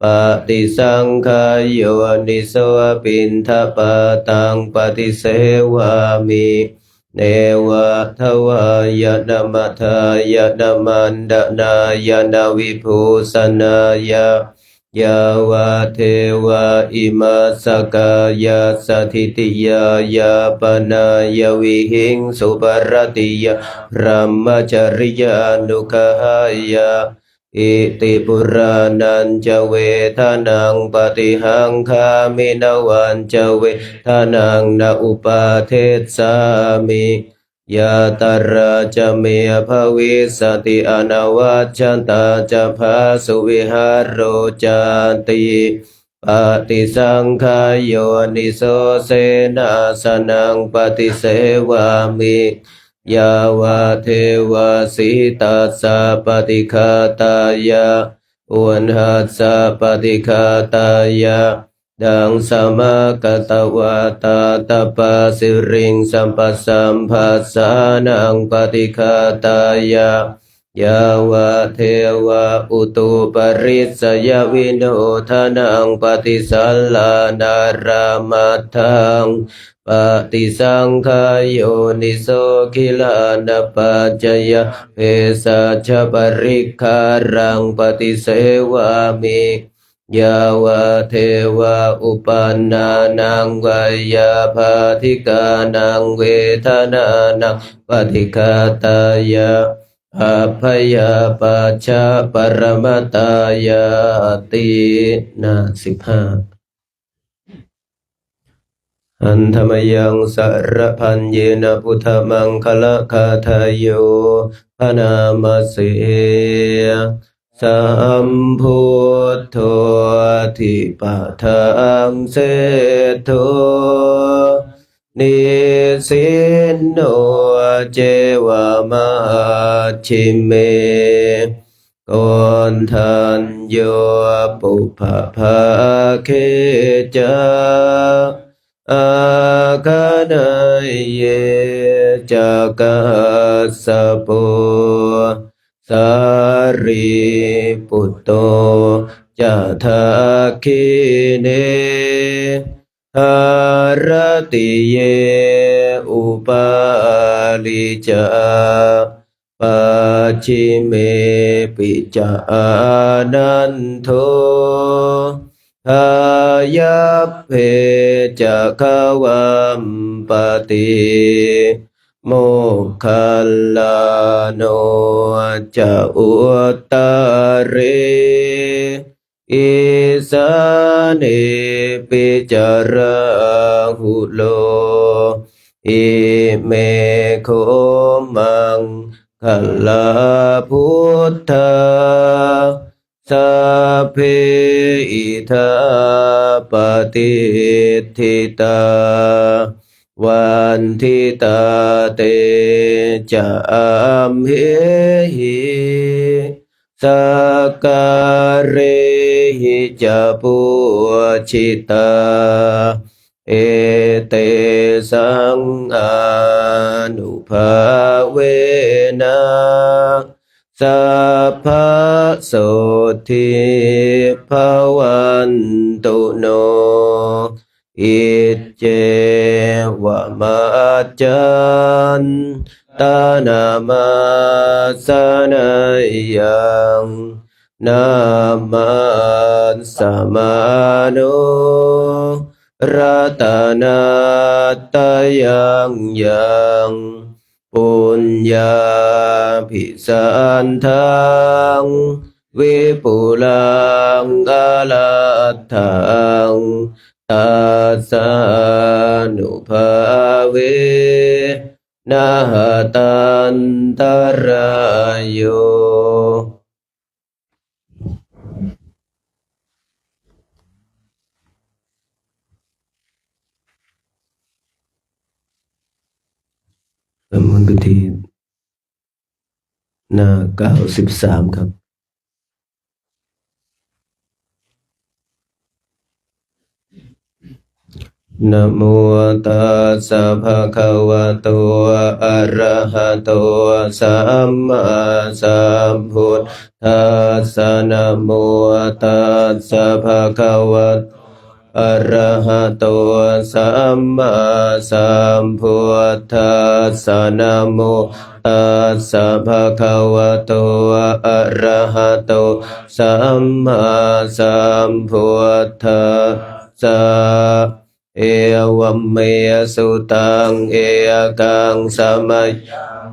ปฏิสังขายโยนิโสปินทปะตังปฏิเสวามิเนวะทวายะนามัทายะนามันดนายะนาวิภูสนายะยาวะเทวะอิมาสกายะสถิติยายาปนายวิหิงสุปรติยาพรหมจริยานุขายะอิติปุรานันจะเวทานังปฏิหังคามินวันจะเวทานังนาอุปาเทสามิยาตราจะเมภวิสติอนวัชชันตาจะภาสุวิหารโรจาติปฏิสังขายโยนิโสเสนาสนังปฏิเสวามิยาวะเทวาสิตาสสะปฏิฆาตายะอุณหัสสะปฏิฆาตายะดังสมากัตวาตาตปะสิริงสัมปสัมภัสสานังปฏิฆาตายะยาวะเทวะอุตุปริสยวิโนทานังปฏิสัลลานารามัตถังปฏิสังขายโยนิโสกิลานปัจจยเภสัชปริคารังปฏิเสวามิยาวะเทวะอุปันนานังวายาภาธิกานังเวทนานังปฏิฆาตายะอัพพยาปัจจาปรมตายาตินา15อันธรรมยังสารพันเยนะพุทธมังคละคาทายโยพนามาเสสัมพุทโธทิปะทังเสโธนิสินโนเจวามะชิเมกอนทันโยปุพพะเคจาอาคานายเยจักสสะโปสารีปุตโตจะทาคิเนหารติเยอุปาลิจาปัจฉิเมปิจานันโททายาเพจะขวัมปติโมคคัลลาโนจะอุตตะเรอิสาเนปิจาราหุโลอิเมโคมังคัลลาพุทธาสัพเพอิทาปฏิทิตาวันทิตาเตจะอัมเหหิสักการเรหิ จปุชิตาเอเตสังอานุภาเวนะสัพพะโสทิภวันตุโนอิเจวะมาจันตานามาสนายังนามันสมาโนรัตนาตยังยังปุญญาภิสันทังวิปุลังอรหัตถังตัสสะนุภาเวนะหตันตรายโยสมนพิธีหน้า93ครับนะโมตัสสะภะคะวะโตอะระหะโตสัมมาสัมพุทธัสสะนะโมตัสสะภะคะวะอะระหะโตสัมมาสัมพุทธัสสะนะโมตัสสะภะคะวะโตอะระหะโตสัมมาสัมพุทธัสสะเอวัมเมสุตังเอกังสมัย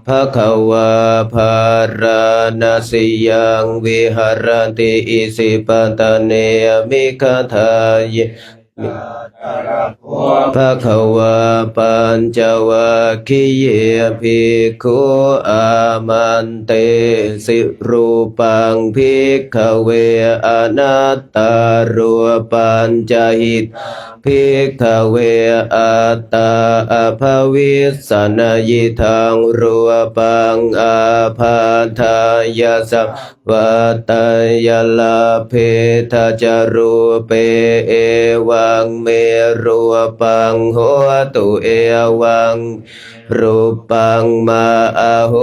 ภะคะวะภาราณสิยังวิหารติอิสิปตะเนมิคทายภะคะวะปัญจวัคคีย์ภิกขุอามันเตสิรูปังภิกขเวอนัตตารูปัญจหิตภิกขเวอัตตาอภวิสสนยิทังรูปังอาภาทายาสัพวัตยลาเพทะจารูเปเอวังเมรูปังโหตุเอวังรูปังมาอาโห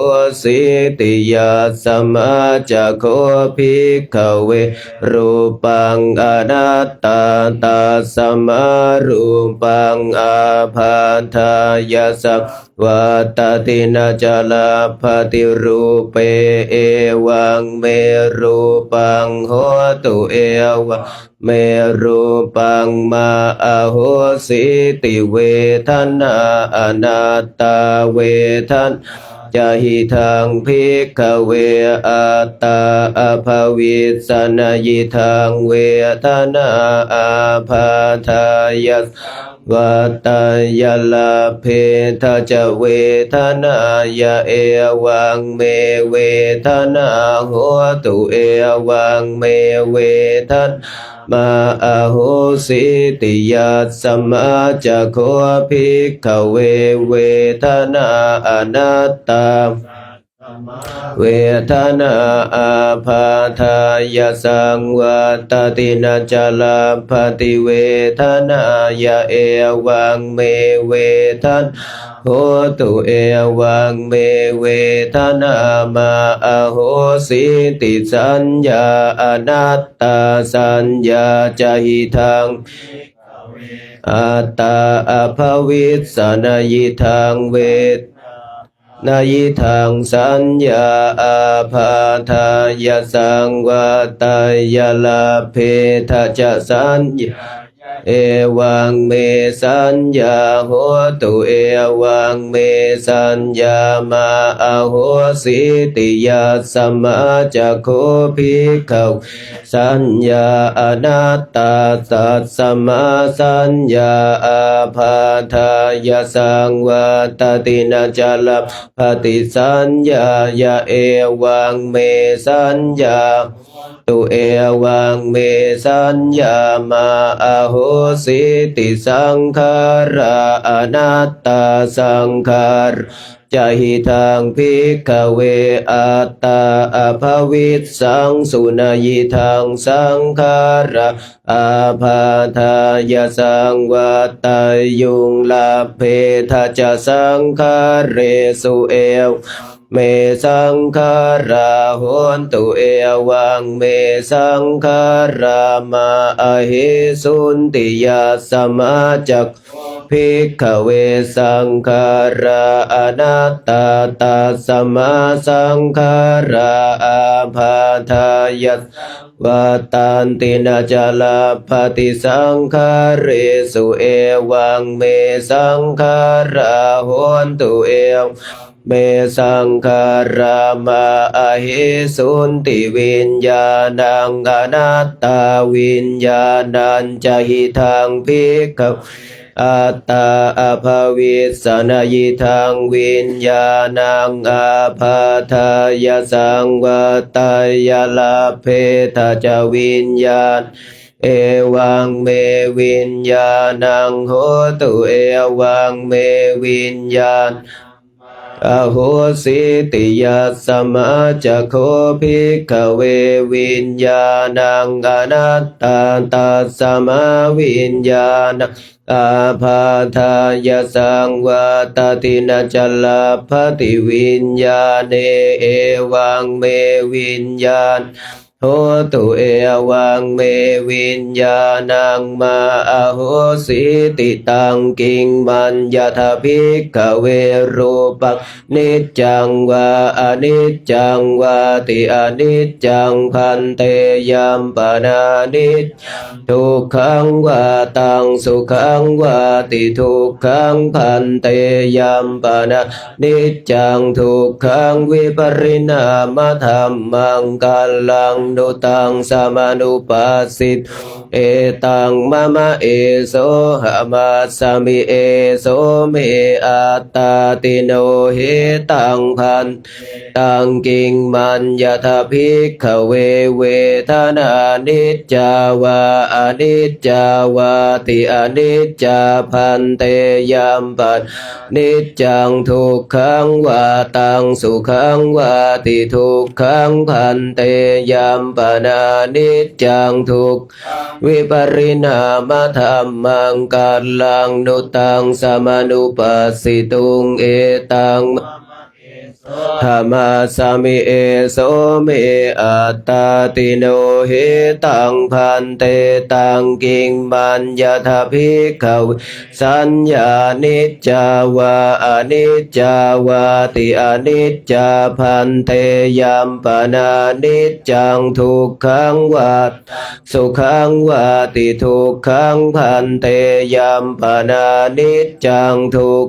สิติยาสมาจักโคภิกขเวรูปังอนัตตาตัสสมารูปังอาภาทายาสัพวัตตินาจลาภติรูเปเอวังเมรูปังโหตุเอวังเมรูปังมาอาโหสิติเวทนาอนัตตาเวทันจหิทังภิกขเวอัตตาอภวิสสนยิทังเวทนาอาภาทายาวัตยลาเพทะจะเวทนายะเอวังเมเวทนาโหตุเอวังเมเวทันมาอาโหสิติยาสมาจักโคภิกขเวเวทนาอนัตตาเวทนาอาภาทายาสังวัตตินาจลาภติเวทนายะเอวังเมเวทันโหตุเอวังเมเวทนามาอาโหสิติสัญญาอนัตตาสัญญาจหิทังอัตตาอภวิสสนยิทังเวทนายิทังสัญญาอาภาทายาสังวัตยลาเพทะจะสัญญาเอวังเมสัญญาโหตุเอวังเมสัญญามาอาโหสิติยาสมาจักโคภิกขวสัญญาอนัตตาสัสสมาสัญญาอาภาทายาสังวัตตินาจลาภติสัญญายะเอวังเมสัญญา ตุเอวังเมสัญญามาอโหสิติสังขาราอนัตตาสังขารจหิทังภิกขเวอัตตาอภวิสสังสุนัยทังสังขาราอาภาทายสังวัตตายุงลาเพทะจะสังขาเรสุเอวเมสังขาราโหนตุเอวังเมสังขารามาอหิสุนติยาสมาจักภิกขเวสังขาราอนัตตาตัสสมาสังขาราอาภาทายะวัตตันตินาจลาภติสังขาเรสุเอวังเมสังขาราโหนตุเอวเมสังขารามาอหิสุนติวิญญาณังอนัตตาวิญญาณัญจหิทังภิกขอัตตาอภวิสสนยิทังวิญญาณังอาภาทายสังวัตตายลาเพทะจวิญญาณเอวังเมวิญญาณังโหตุเอวังเมวิญญาณอโหสิติยัสสมาจักโคภิกขเววิญญาณังอนัตตาตัสสมาวิญญาณอาภาทายสังวัตตินาจลาภติวิญญาณเอวังเมวิญญาณโหตุเอวังเมวิญญาณังมาอโหสิติตังกิงมัญญาทภิกขเวรูปังนิจจังวาอนิจจังวาติอนิจจังพันเตยัมปนานิจทุกขังวาตังสุขังวาติทุกขังพันเตยัมปนานิจจังทุกขังวิปริณามธัมมังกัลลังนุตังสมานุปัสสิตเอตังมะมะเอโสหะมัสสมิเอโสเมอัตตาติโนเหตังพันตังกิงมัญญาทภิกขเวเวทนานิจจาวาอนิจจาวาติอนิจจาพันเตยัมปันนิจจังทุกขังวาตังสุขังวาติทุกขังพันเตยัมปนานิจจังทุกวิปริณามธัมมังกัลลังนุตังสมานุปัสสิตุงเอตังธรรมาสามิเอโสเมอัตตาติโนเหตังพันเตตังกิงมัญญาทภิกขเวสัญญานิจจาวาอนิจจาวาติอนิจจาพันเตยัมปนานิจจังทุกขังวาสุขังวาติทุกขังพันเตยัมปนานิจจังทุก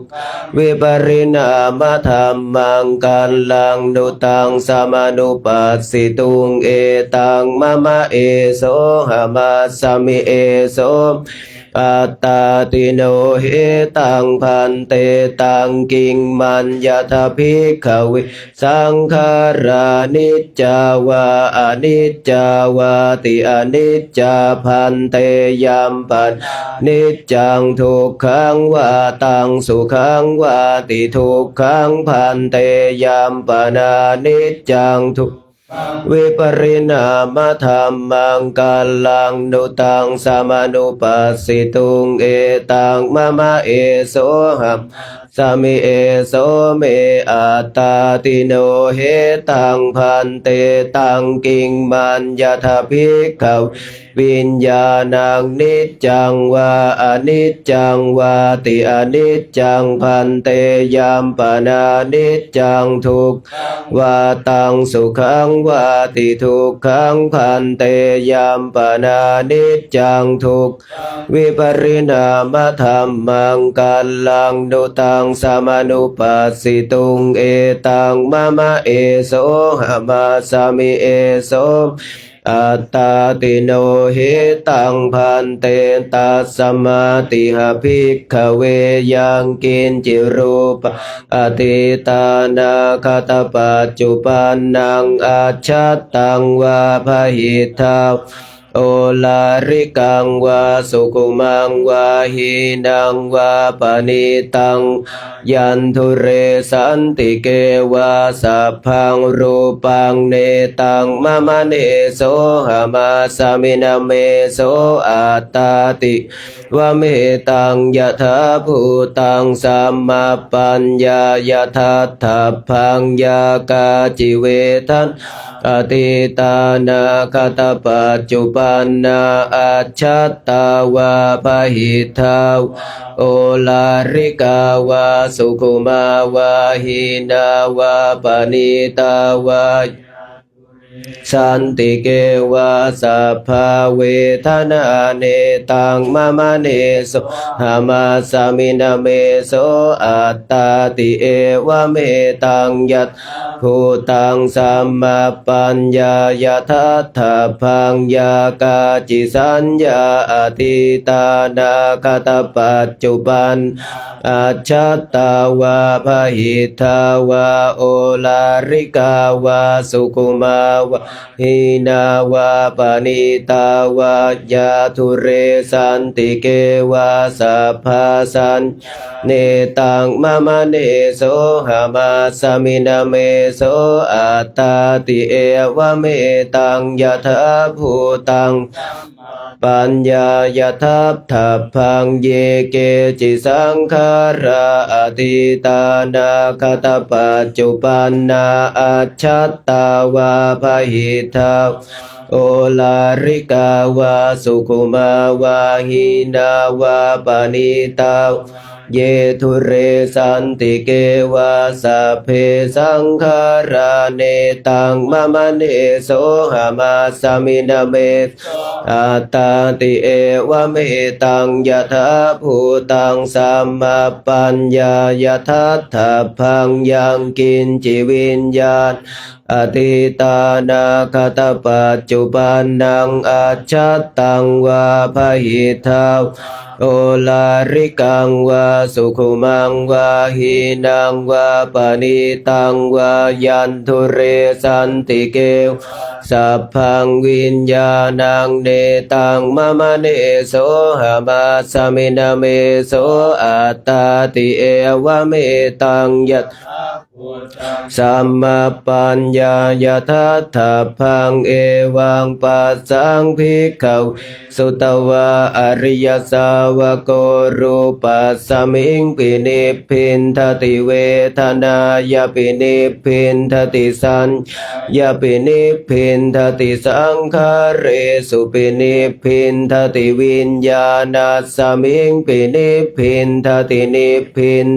วิปริณามธัมมังกัลลังนุตังสมานุปัสสิตุงเอตังมะมะเอโสหะมัสสมิเอโสอัตตาติโนเหตังพันเตตังกิงมัญญาทภิกขเวสังขารานิจจาวาอนิจจาวาติอนิจจาพันเตยัมปันนิจจังทุกขังวาตังสุขังวาติทุกขังพันเตยัมปนานิจจังทุกวิปริณามธัมมังกัลลังนุตังสมานุปัสสิตุงเอตังมะมะเอโสหัมสามิเอโสเมอัตตาติโนเหตังพันเตตังกิงมัญญาทภิกขเววิญญาณังนิจจังวาอนิจจังวาติอนิจจังพันเตยัมปนานิจจังทุกวาตังสุขังวาติทุกขังพันเตยัมปนานิจจังทุกวิปริณามธัมมังกัลลังนุตังสมานุปัสสิตุงเอตังมะมะเอโสหะมัสสมิเอโส อัตตาติโนหิตังพันเตตัสสมาติหะภิกขเวยังกินจิรูปอติตานาคตปัจจุปันนังอาชัตตังวาภหิทาโอลาริกังวาสุขุมังวาหินังวาปณิตังยันทุเรสันติเกวาสัพพังรูปังเนตังมะมะเนโสหามาสมินาเมโสอัตตาติวะเมตังยะถาภูตังสัมมาปัญญายะทัตถะพังยากาจิเวทันอติตานาคตปัจจุปันนาอัจฉัตตาวาภหิทาวโอลาริกาวาสุขุมาวาหินาวาปณิตาวาสันติเกวาสัพพะเวทนาเนตังมะมะเนโสหามาสมินาเมโสอัตตาติเอวะเมตังยัตภูตังสัมมาปัญญายะทัตถะพังยากาจิสัญญาอติตานาคตปัจจุบันอัจฉัตตาวาภหิทาวาโอลาริกาวาสุขุมาวาหินาวาปณิตาวายาทุเรสันติเกวาสัพพาสันเนตังมะมะเนโสหามาสมินาเมโสอัตตาติเอวะเมตังยะถาภูตังปัญญายะทัพทัพพังเยเกจิสังขาราอติตานาคตปัจจุปันนาอัจฉัตตาวาภหิทาโอลาริกาวาสุขุมาวาหินาวาปณิตาเยทุเรสันติเกวาสัพเพสังขาราเนตังมะมะเนโสหามาสมินาเมอัตตาติเอวะเมตังยะถาภูตังสัมมาปัญญายะทัตถะพังยังกินจิวิญญาณอติตานาคตปัจจุบันนังอัจฉัตตังวาภหิทาวโอลาริกังวาสุขุมังวาหินังวาปณิตังวายันทุเรสันติเกวสัพพังวิญญาณังเนตังมะมะเนโสหามาสมินาเมโสอัตตาติเอวะเมตังยัตสัมมาปัญญายะทัตถะพังเอวังปัสสังภิกขวสุตวะอริยสาวกรูปัสสมิงปินิพพินทติเวทนายาปินิพพินทติสัญญาปินิพพินทติสังขารเรสุปินิพพินทติวิญญาณัสสมิงปินิพพินทตินิพพิน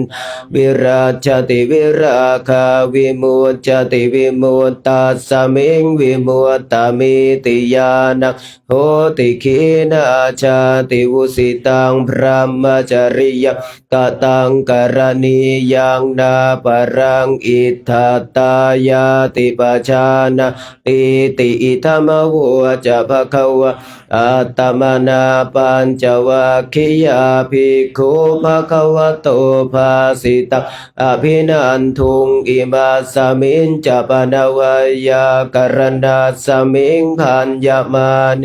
วิราชติวิราคาวิมุตจติวิมุตตัสสมิงวิมุตตมิติญาณโหติขีนาชาติวุสิตังพระมจริยกตังกรณียังนาปรังอิทธาตายาติปชานะติติอิธรรมวัวจะภควะอัตตมนาปัญจวัคคียาภิกขุภควโตภาสิตังอภินันทุงอิมาสมิงจะปนวัยยากรณาสมิงพันยมาน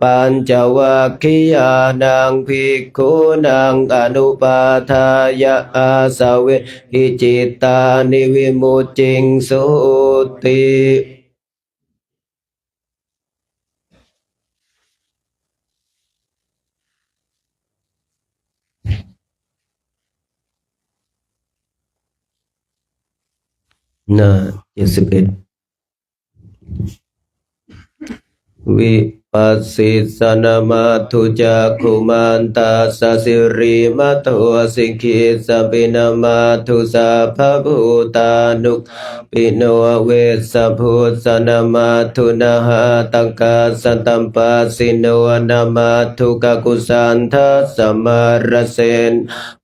ปัญจวัคคียานังภิกขุนังอนุปาทายะอาสเวหิจิตตานิวิมุตติงสุติหน้า71วิปัสสิสนามาทุจักขุมันตาสสิริมัตโตสิกขิสปินามาทุสัพพภูตานุปิโนเวสพุทธนามาทุนาหาตังกาสันตัมปัสสิโนนามาทุกกุสันทัสสมารเสน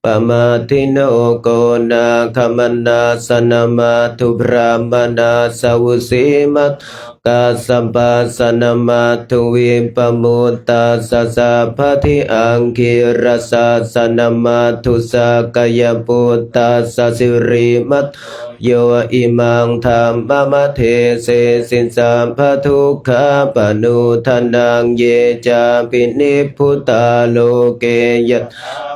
ปมาทิโนโกนาคมนาสนามาทุพรามนาสวุสีมัต ตัสสะปัสสะนะมัตถุวิปมุตตัสสะสัพพทิอังคิรัสสะสะนะมัตถุสักกายปุตตัสสะสิริมัตโยอิมังธัมมะมะเทเสสินสัมภทุกขาปนุทนังเยจาปินิพพุตาโลเกยัต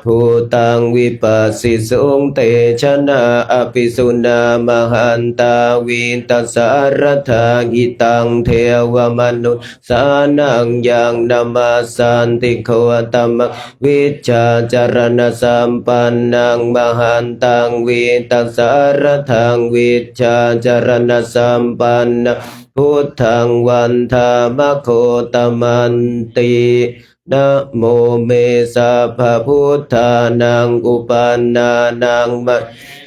ภูตังวิปัสสิสุงเตชนะอภิสุนามหันตาวินตสารทาหิตังเทวมนุสานังยังนามาสันติโคตมะวิชาจารณสัมปันนังมหันตังวินตสารทังวิชาจารณสัมปันนังพุทธังวันธามโคตมันตินะโมเมสัพพพุทธานังอุปันนานังมะ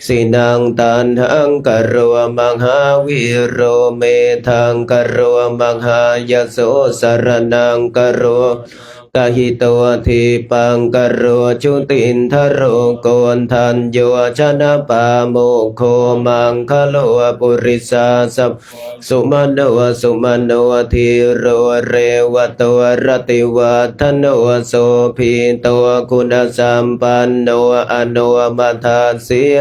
สินังตันหังกโรมังหาวิโรเมทังกโรมังหายโสสรนังกโรกหิตวทิปังกโรจุตินทโรโกนทันโยชนะปาโมโคมังคโลปุริสาสัพสุมโนทิโรเรวตวรติวัฒโนโสภิโตคุณสัมปันโนอโนมัทธาสิย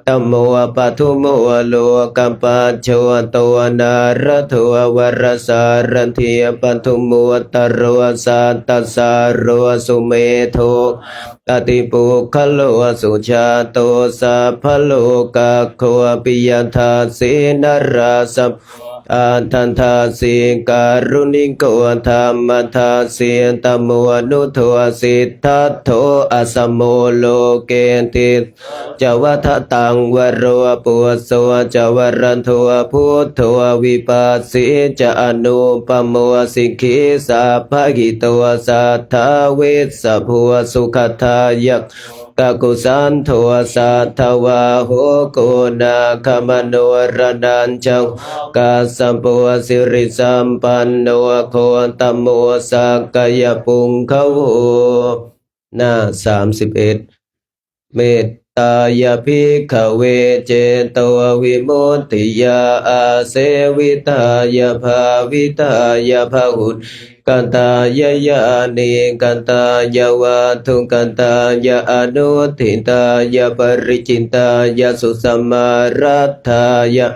ตโมปัทุโมโลกัมปัจโชตัวนารัตววรสารเทียปัทุโมตโรสัตตสารโรสุเมโทตติปุคโลสุชาโตสัพพโลกะโคปิยทัสสินราสัพอาทันทาสิการุณิโกธรรมทัสสิตโมนุโทสิทธัตโถอสมโมโลเกติจวัฏตังวโรปุสโสจวรันโทพุทโธวิปัสสิจะอนุปโมสิกขิสัพพหิตวสัทธาเวสสะภัวสุขทายักกกุสันโทสัทธวาโหโกนาคมโนรนันจังกาสัมปวสิริสัมปันโนโคตโมสักกายปุงขโวหน้า31เมตตายาภิกขเวเจโตวิมุตติยาอาเสวิตายาภาวิตายาภาหุตกันตายายานิกันตายาวาทุกันตายาอนุทิตายาปริจินตายาสุสัมมารัตถายา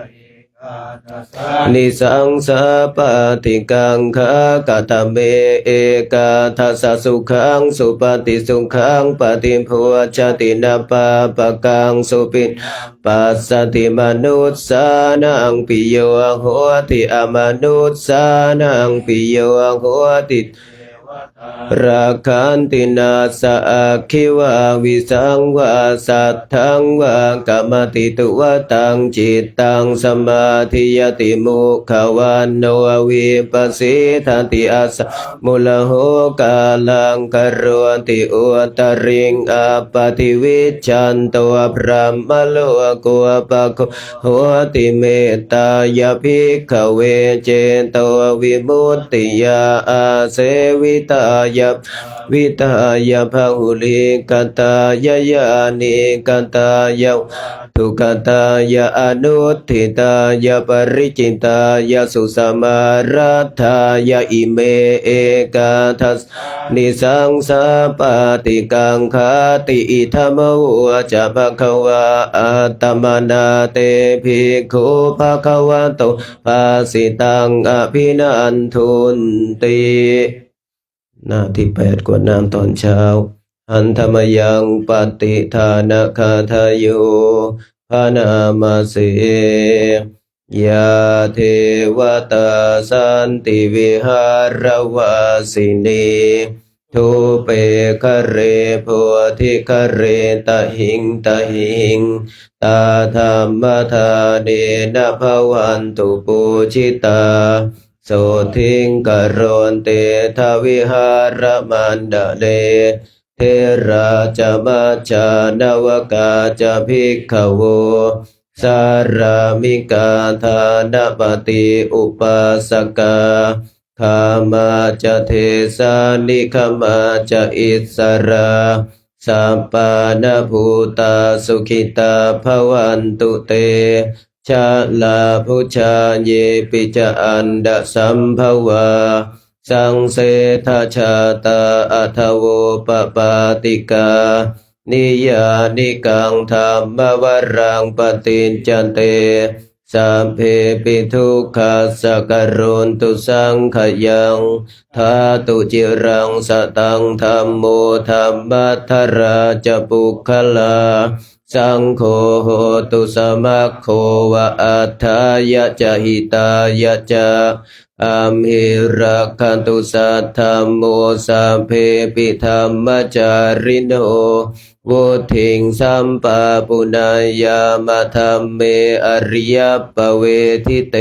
นิสังสาปาติกังขากตเมเอกาทัสสะสุขังสุปฏิสุขังปฏิภูชตินาปาปะกังสุปิปัสสติมนุสสานังปิโยโหติอมนุสสานังปิโยโหติราคันตินาสะอาคิวาวิสังวาสัทธังวากรรมติตุวตังจิตตังสมาธิยติมุขวันโนวิปัสสิทันติอาสมุลโหกาลังกรวนติอุตริงอปติวิจันโตพระมโลกุปะโคโหติเมตตายาภิกขเวเจโตวิมุตติยาอาเสวิตายาวิตายาภาหุลิกันตายายานิกันตายาทุกันตายาอนุทิตายาปริจินตายาสุสมารัตถายาอิเมเอกาทัสนิสังสาปาติกังคาติอิธรรมวะจะภควาอัตตมนาเตภิกขุภควโตภาสิตังอภินันทุนติหน้าที่8กวดน้ำตอนเช้าหันธรรมยังปฏิทานะคาทายุภานามาเสยาเทวตาสันติวิหารวาสินีทุเปคะเรโพธิคะเรตหิงตหิงตาธรรมธาเนนะภวันตุปูชิตาโสทิงกโรนเตทวิหารมันดาเลเทราจมัจจานวกาจะภิกขโวสารามิกาธานปฏิอุปัสสกาขามาจะเทสานิขมาจะอิสราสัปปานภูตาสุขิตาภวันตุเต ชาลาพุชาเยปิจาอันดสัมภวาสังเสทชาตาอัทโวปปาติกานิยานิกังธรรมวรังปฏิจจเตสัพเพปิทุกขาสักการุนตุสังขยังทาตุจิรังสตังธัมโมธัมมัทธราจปุคขลาสังโฆโหตุสมัคโควะอัฏฐายะจะหิตายะจะอัมหิรักขันตุสัทธัมโมสัพเพปิธัมมจาริโนวุทิงสัมปะปุณายามะธัมเมอริยปเวทิเต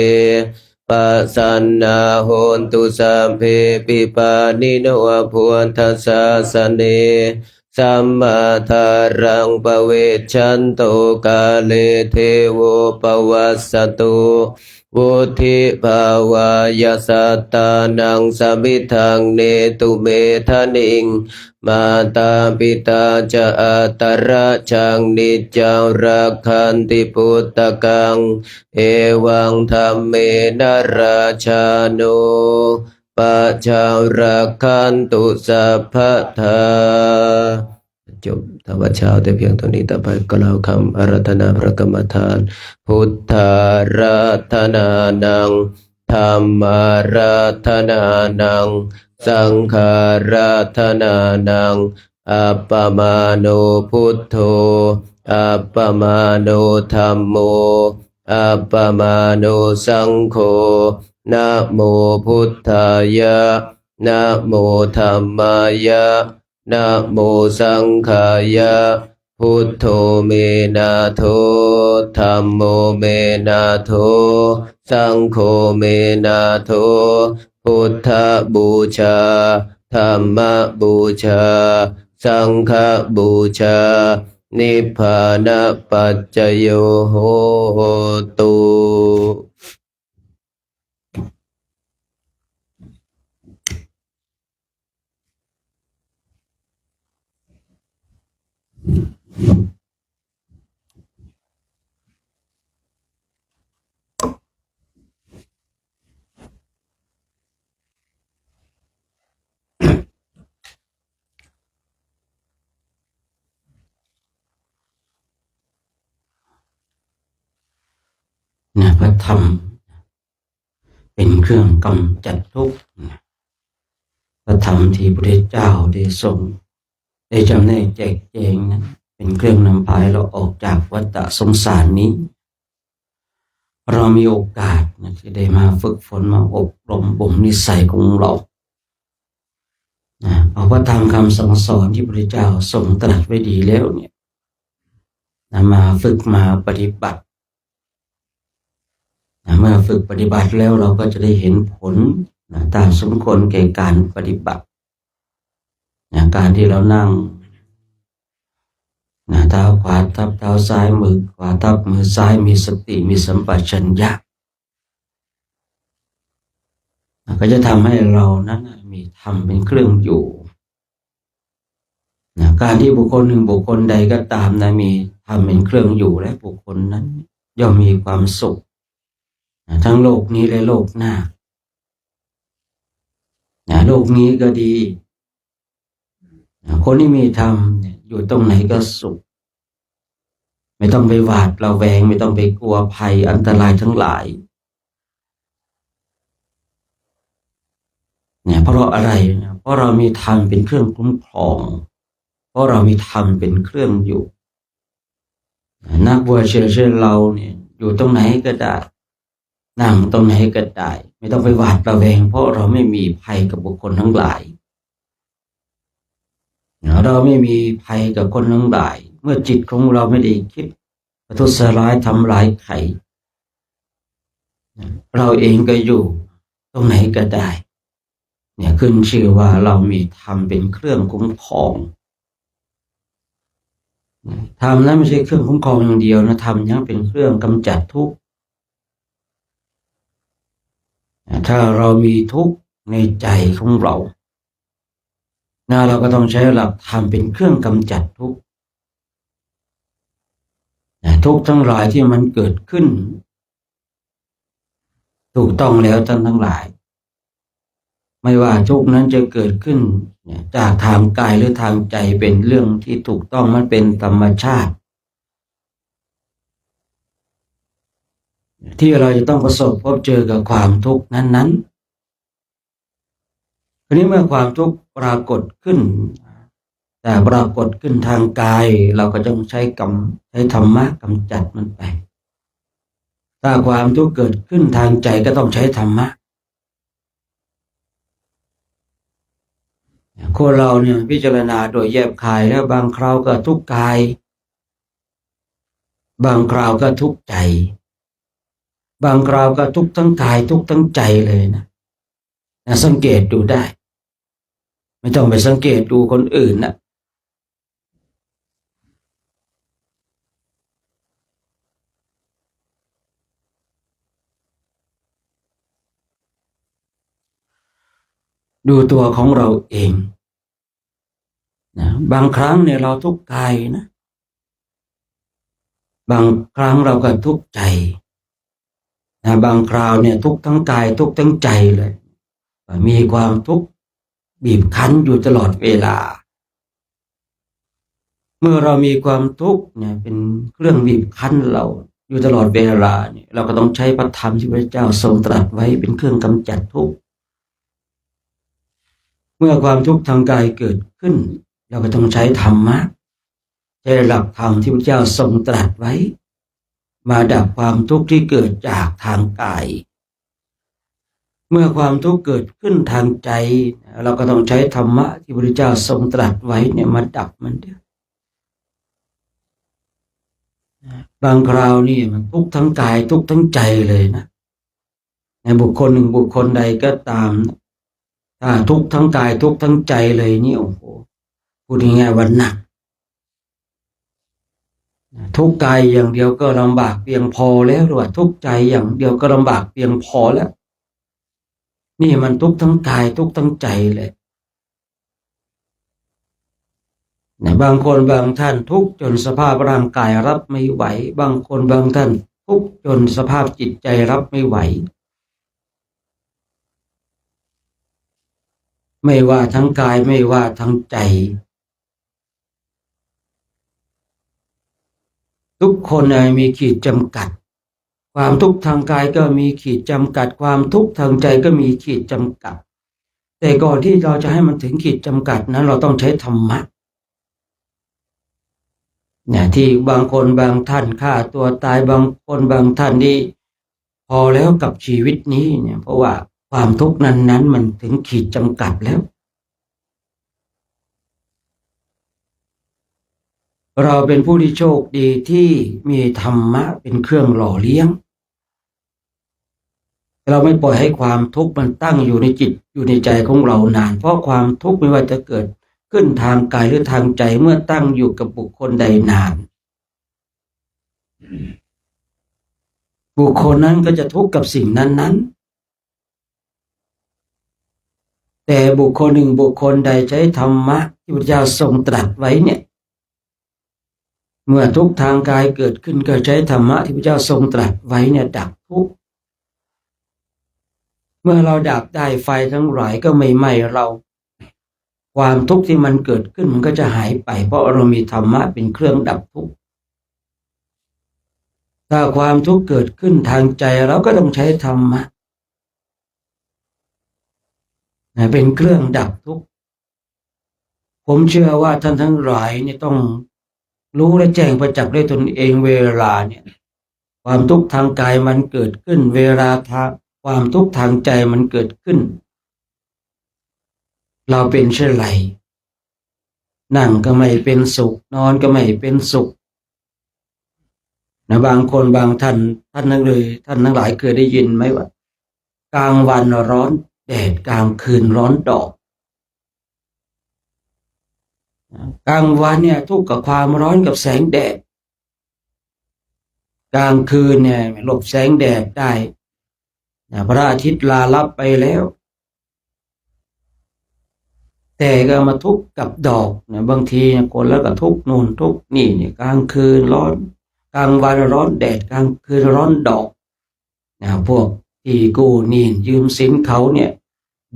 ปัสสันนาโหนตุสัพเพปิปานิโนพุทธัสสะสะเนสัมมาทารังปเวชชันโตกาเลเทโวปวัสสตุวุธิภาวายสัตตานังสมิทังเนตุเมทะนิงมาตาปิตาจะอัตตระชังนิจจังรักขันติพุตตะกังเอวังธัมเมนะราชานุปัจจารักขันตุสัพพทาจบธรรมเช้าแต่เพียงเท่านี้ต่อไปก็เล่าคำอาราธนาพระกรรมฐานพุทธาราธนานังธรรมาราธนานังสังฆาราธนานังอัปปมาโนพุทโธอัปปมาโนธัมโมอัปปมาโนสังโฆนะโมพุทธายะนะโมธัมมายะนะโมสังฆายะพุทโธเมนะโธธัมโมเมนะโธสังโฆเมนะโธพุทธบูชาธัมมบูชาสังฆบูชานิพพานปัจจโยโหตุพระธรรมเป็นเครื่องกำจัดทุกข์พระธรรมที่พระพุทธเจ้าได้ทรงได้จำแนกแจกแจงนั้นเป็นเครื่องนำพาเราออกจากวัฏสงสารนี้เรามีโอกาสที่ได้มาฝึกฝนมาอบรมบ่มนิสัยของเราเอาพระธรรมคำสั่งสอนที่พระพุทธเจ้าทรงตรัสไว้ดีแล้วเนี่ยมาฝึกมาปฏิบัติเมื่อฝึกปฏิบัติแล้วเราก็จะได้เห็นผลตามสมควรแก่การปฏิบัติการที่เรานั่งเท้าขวาทับเท้าซ้ายมือขวาทับมือซ้ายมีสติมีสัมปชัญญะก็จะทำให้เรานั้นมีธรรมเป็นเครื่องอยู่การที่บุคคลหนึ่งบุคคลใดก็ตามมีธรรมเป็นเครื่องอยู่และบุคคลนั้นย่อมมีความสุขทั้งโลกนี้และโลกหน้าโลกนี้ก็ดีคนที่มีธรรมอยู่ตรงไหนก็สุขไม่ต้องไปหวาดระแวงไม่ต้องไปกลัวภัยอันตรายทั้งหลายเพราะอะไรเพราะเรามีธรรมเป็นเครื่องคุ้มครองเพราะเรามีธรรมเป็นเครื่องอยู่นักบวชเช่นเราเนี่ยอยู่ตรงไหนก็ได้นั่งตรงไหนก็ได้ไม่ต้องไปหวาดระแวงเพราะเราไม่มีภัยกับบุคคลทั้งหลายเราไม่มีภัยกับคนทั้งหลายเมื่อจิตของเราไม่ได้คิดประทุษร้ายทำร้ายใครเราเองก็อยู่ตรงไหนก็ได้ขึ้นชื่อว่าเรามีธรรมเป็นเครื่องคุ้มครองธรรมนั้นไม่ใช่เครื่องคุ้มครองอย่างเดียวนะธรรมยังเป็นเครื่องกำจัดทุกข์ถ้าเรามีทุกข์ในใจของเราเราก็ต้องใช้หลักธรรมเป็นเครื่องกำจัดทุกข์ทุกข์ทั้งหลายที่มันเกิดขึ้น ถูกต้องแล้วท่านทั้งหลาย ไม่ว่าทุกข์นั้นจะเกิดขึ้นจากทางกายหรือทางใจเป็นเรื่องที่ถูกต้องมันเป็นธรรมชาติที่เราจะต้องประสบพบเจอกับความทุกข์นั้นๆทีนี้เมื่อความทุกข์ปรากฏขึ้นแต่ปรากฏขึ้นทางกายเราก็ต้องใช้ธรรมะกำจัดมันไปถ้าความทุกข์เกิดขึ้นทางใจก็ต้องใช้ธรรมะคนเราเนี่ยพิจารณาโดยแยบคายแล้วบางคราวก็ทุกข์กายบางคราวก็ทุกข์ใจบางคราวก็ทุกข์ทั้งกายทุกข์ทั้งใจเลยนะสังเกตดูได้ไม่ต้องไปสังเกตดูคนอื่นนะดูตัวของเราเองนะบางครั้งเนี่ยเราทุกข์กายนะบางครั้งเราก็ทุกข์ใจนะบางคราวเนี่ยทุกข์ทั้งกายทุกข์ทั้งใจเลยมีความทุกข์บีบคั้นอยู่ตลอดเวลาเมื่อเรามีความทุกข์เนี่ยเป็นเครื่องบีบคั้นเราอยู่ตลอดเวลาเนี่ยเราก็ต้องใช้พระธรรมที่พระเจ้าทรงตรัสไว้เป็นเครื่องกำจัดทุกข์เมื่อความทุกข์ทางกายเกิดขึ้นเราก็ต้องใช้ธรรมะใช้หลักธรรมที่พระเจ้าทรงตรัสไว้มาดับความทุกข์ที่เกิดจากทางกายเมื่อความทุกข์เกิดขึ้นทางใจเราก็ต้องใช้ธรรมะที่พระเจ้าทรงตรัสไว้เนี่ยมาดับมันเดียวบางคราวนี่มันทุกข์ทั้งกายทุกข์ทั้งใจเลยนะในบุคคลหนึ่งบุคคลใดก็ตามถ้าทุกข์ทั้งกายทุกข์ทั้งใจเลยนี่โอ้โหพูดง่ายๆว่าหนักทุกข์กายอย่างเดียวก็ลำบากเพียงพอแล้วหรือว่าทุกข์ใจอย่างเดียวก็ลำบากเพียงพอแล้วนี่มันทุกข์ทั้งกายทุกข์ทั้งใจเลยบางคนบางท่านทุกข์จนสภาพร่างกายรับไม่ไหวบางคนบางท่านทุกข์จนสภาพจิตใจรับไม่ไหวไม่ว่าทั้งกายไม่ว่าทั้งใจทุกคนมีขีดจำกัดความทุกข์ทางกายก็มีขีดจำกัดความทุกข์ทางใจก็มีขีดจำกัดแต่ก่อนที่เราจะให้มันถึงขีดจำกัดนั้นเราต้องใช้ธรรมะเนี่ยที่บางคนบางท่านฆ่าตัวตายบางคนบางท่านนี่พอแล้วกับชีวิตนี้เนี่ยเพราะว่าความทุกข์นั้นมันถึงขีดจำกัดแล้วเราเป็นผู้ที่โชคดีที่มีธรรมะเป็นเครื่องหล่อเลี้ยงเราไม่ปล่อยให้ความทุกข์มันตั้งอยู่ในจิตอยู่ในใจของเรานานเพราะความทุกข์ไม่ว่าจะเกิดขึ้นทางกายหรือทางใจเมื่อตั้งอยู่กับบุคคลใดนานบุคคลนั้นก็จะทุกข์กับสิ่งนั้นๆแต่บุคคลหนึ่งบุคคลใดใช้ธรรมะที่พระเจ้าทรงตรัสไว้เนี่ยเมื่อทุกข์ทางกายเกิดขึ้นก็ใช้ธรรมะที่พระเจ้าทรงตรัสไว้เนี่ยดับทุกข์เมื่อเราดับได้ไฟทั้งหลายก็ไม่ไหม้เราความทุกข์ที่มันเกิดขึ้นมันก็จะหายไปเพราะเรามีธรรมะเป็นเครื่องดับทุกข์ถ้าความทุกข์เกิดขึ้นทางใจเราก็ต้องใช้ธรรมะเป็นเครื่องดับทุกข์ผมเชื่อว่าท่านทั้งหลายเนี่ยต้องรู้และแจ้งประจักษ์ด้วยตนเองเวลาเนี่ยความทุกข์ทางกายมันเกิดขึ้นเวลาความทุกข์ทางใจมันเกิดขึ้นเราเป็นเช่นไรนั่งก็ไม่เป็นสุขนอนก็ไม่เป็นสุขนะบางคนบางท่านทั้งหลายเคยได้ยินไหมว่ากลางวันร้อนแดดกลางคืนร้อนดอกกลางวันเนี่ยทุกข์กับความร้อนกับแสงแดดกลางคืนเนี่ยหลบแสงแดดได้พระอาทิตย์ลาลับไปแล้วแต่ก็มาทุกข์กับดอกบางทีคนแล้วก็ทุกข์นู่นทุกข์นี่เนี่ยกลางคืนร้อนกลางวันร้อนแดดกลางคืนร้อนดอกพวก ที่กู้หนี้ยืมสินเขาเนี่ย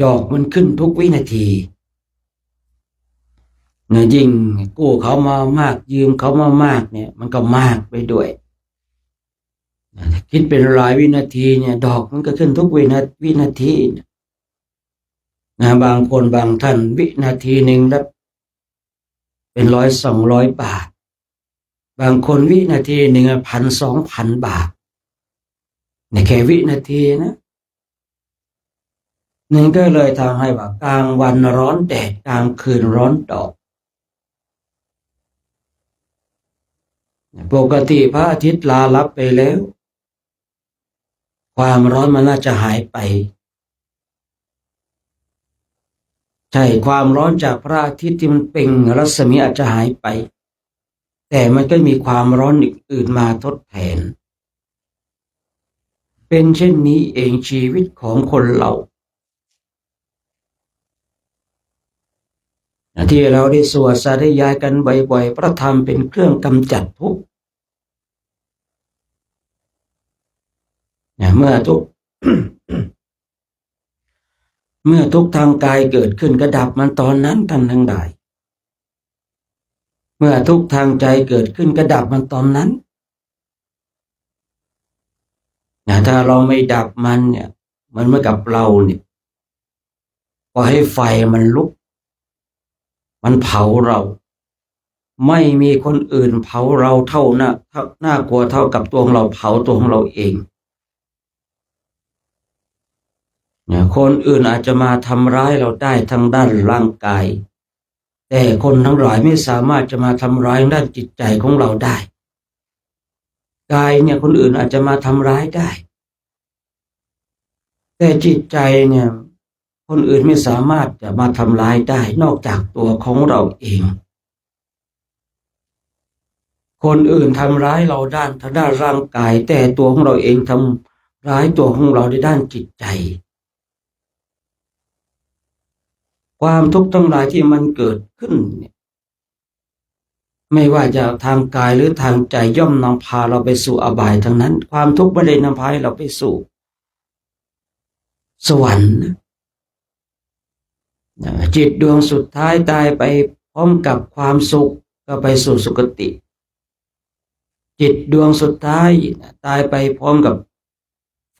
ดอกมันขึ้นทุกวินาทีเนี่ยยิ่งกู้เขามามากยืมเขามามากเนี่ยมันก็มากไปด้วยคิดเป็นรายวินาทีเนี่ยดอกมันก็ขึ้นทุกวินาทีนะบางคนบางท่านวินาทีหนึ่งรับเป็น100-200 บาทบางคนวินาทีหนึ่ง1,000-2,000 บาทในแค่วินาทีนะนั่นก็เลยทำให้ว่ากลางวันร้อนแดดกลางคืนร้อนดอกปกติพระอาทิตย์ลาลับไปแล้วความร้อนมันน่าจะหายไปใช่ความร้อนจากพระอาทิตย์ที่มันเปล่งรัศมีอาจจะหายไปแต่มันก็มีความร้อนอื่นๆมาทดแทนเป็นเช่นนี้เองชีวิตของคนเราที่เราได้สวดสาธยายกันบ่อยๆพระธรรมเป็นเครื่องกำจัดทุกข์เมื่อทุก เมื่อทุกข์ทางกายเกิดขึ้นก็ดับมันตอนนั้นท่านทั้งหลายเมื่อทุกข์ทางใจเกิดขึ้นก็ดับมันตอนนั้นถ้าเราไม่ดับมันเนี่ยมันเหมือนกับเราเนี่ยปล่อยให้ไฟมันลุกมันเผาเราไม่มีคนอื่นเผาเราเท่าน่ากลัวเท่ากับตัวของเราเผาตัวของเราเองคนอื่นอาจจะมาทำร้ายเราได้ทางด้านร่างกายแต่คนทั้งหลายไม่สามารถจะมาทำร้ายด้านจิตใจของเราได้กายเนี่ยคนอื่นอาจจะมาทำร้ายได้แต่จิตใจเนี่ยคนอื่นไม่สามารถจะมาทำร้ายได้นอกจากตัวของเราเองคนอื่นทำร้ายเราทางด้านร่างกายแต่ตัวของเราเองทำร้ายตัวของเราในด้านจิตใจความทุกข์ทั้งหลายที่มันเกิดขึ้นเนี่ยไม่ว่าจะทางกายหรือทางใจย่อมนำพาเราไปสู่อบายทั้งนั้นความทุกข์ไม่ได้นำพาให้เราไปสู่สวรรค์จิตดวงสุดท้ายตายไปพร้อมกับความสุขก็ไปสู่สุคติจิตดวงสุดท้ายตายไปพร้อมกับ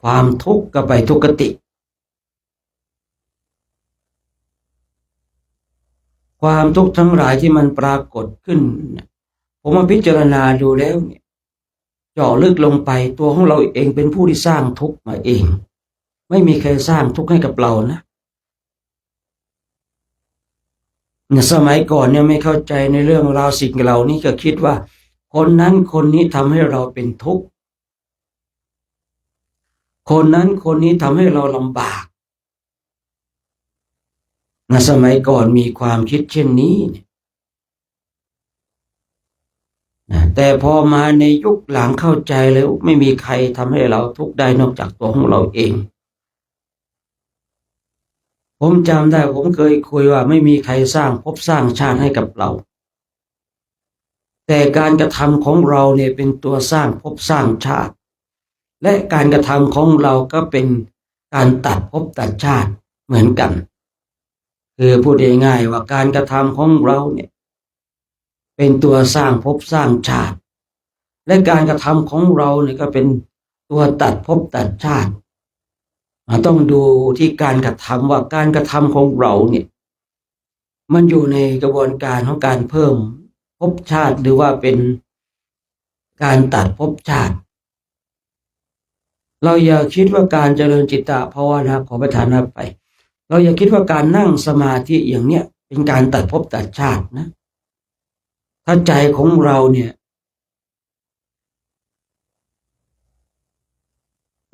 ความทุกข์ก็ไปทุกขติความทุกข์ทั้งหลายที่มันปรากฏขึ้นผมมาพิจารณาดูแล้วเนี่ยเจาะลึกลงไปตัวของเราเองเป็นผู้ที่สร้างทุกข์มาเองไม่มีใครสร้างทุกข์ให้กับเรานะสมัยก่อนเนี่ยไม่เข้าใจในเรื่องราวสิ่งเหล่านี้ก็คิดว่าคนนั้นคนนี้ทำให้เราเป็นทุกข์คนนั้นคนนี้ทำให้เราลำบากสมัยก่อนมีความคิดเช่นนี้แต่พอมาในยุคหลังเข้าใจแล้วไม่มีใครทำให้เราทุกข์ได้นอกจากตัวของเราเองผมจำได้ผมเคยคุยว่าไม่มีใครสร้างภพสร้างชาติให้กับเราแต่การกระทำของเราเนี่ยเป็นตัวสร้างภพสร้างชาติและการกระทำของเราก็เป็นการตัดภพตัดชาติเหมือนกันคือพูดง่ายๆว่าการกระทำของเราเนี่ยเป็นตัวสร้างภพสร้างชาติและการกระทำของเราเนี่ยก็เป็นตัวตัดภพตัดชาติต้องดูที่การกระทำว่าการกระทำของเราเนี่ยมันอยู่ในกระบวนการของการเพิ่มภพชาติหรือว่าเป็นการตัดภพชาติเราอย่าคิดว่าการเจริญจิตตภาวนาขอประทานอภัยเราอย่าคิดว่าการนั่งสมาธิอย่างเนี้ยเป็นการตัดภพตัดชาตินะถ้าใจของเราเนี่ย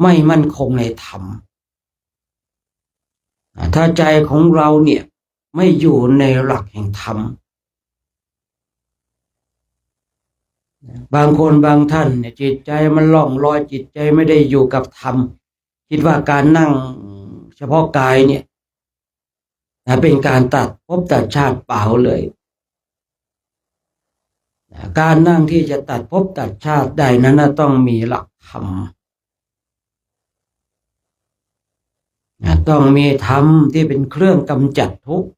ไม่มั่นคงในธรรมถ้าใจของเราเนี่ยไม่อยู่ในหลักแห่งธรรมบางคนบางท่านเนี่ยจิตใจมันล่องลอยจิตใจไม่ได้อยู่กับธรรมคิดว่าการนั่งเฉพาะกายเนี่ยเป็นการตัดภพตัดชาติเปล่าเลยการนั่งที่จะตัดภพตัดชาติได้นั้นต้องมีหลักธรรม ต้องมีธรรมที่เป็นเครื่องกำจัดทุกข์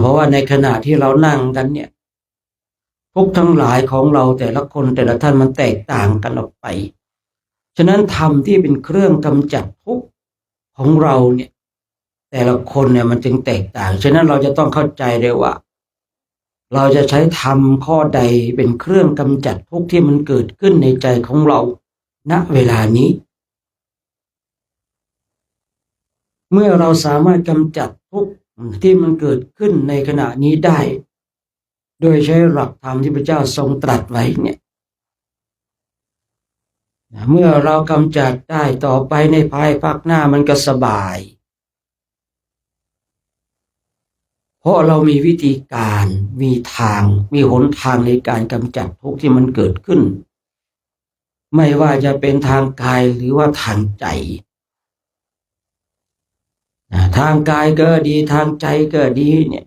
เพราะว่าในขณะที่เรานั่งกันเนี่ยทุกข์ทั้งหลายของเราแต่ละคนแต่ละท่านมันแตกต่างกันออกไปฉะนั้นธรรมที่เป็นเครื่องกำจัดทุกข์ของเราเนี่ยแต่ละคนเนี่ยมันจึงแตกต่างฉะนั้นเราจะต้องเข้าใจเลยว่าเราจะใช้ธรรมข้อใดเป็นเครื่องกำจัดทุกข์ที่มันเกิดขึ้นในใจของเราณเวลานี้เมื่อเราสามารถกำจัดทุกข์ที่มันเกิดขึ้นในขณะนี้ได้โดยใช้หลักธรรมที่พระเจ้าทรงตรัสไว้เนี่ยเมื่อเรากำจัดได้ต่อไปในภายภาคหน้ามันก็สบายเพราะเรามีวิธีการมีทางมีหนทางในการกำจัดทุกข์ที่มันเกิดขึ้นไม่ว่าจะเป็นทางกายหรือว่าทางใจทางกายก็ดีทางใจก็ดีเนี่ย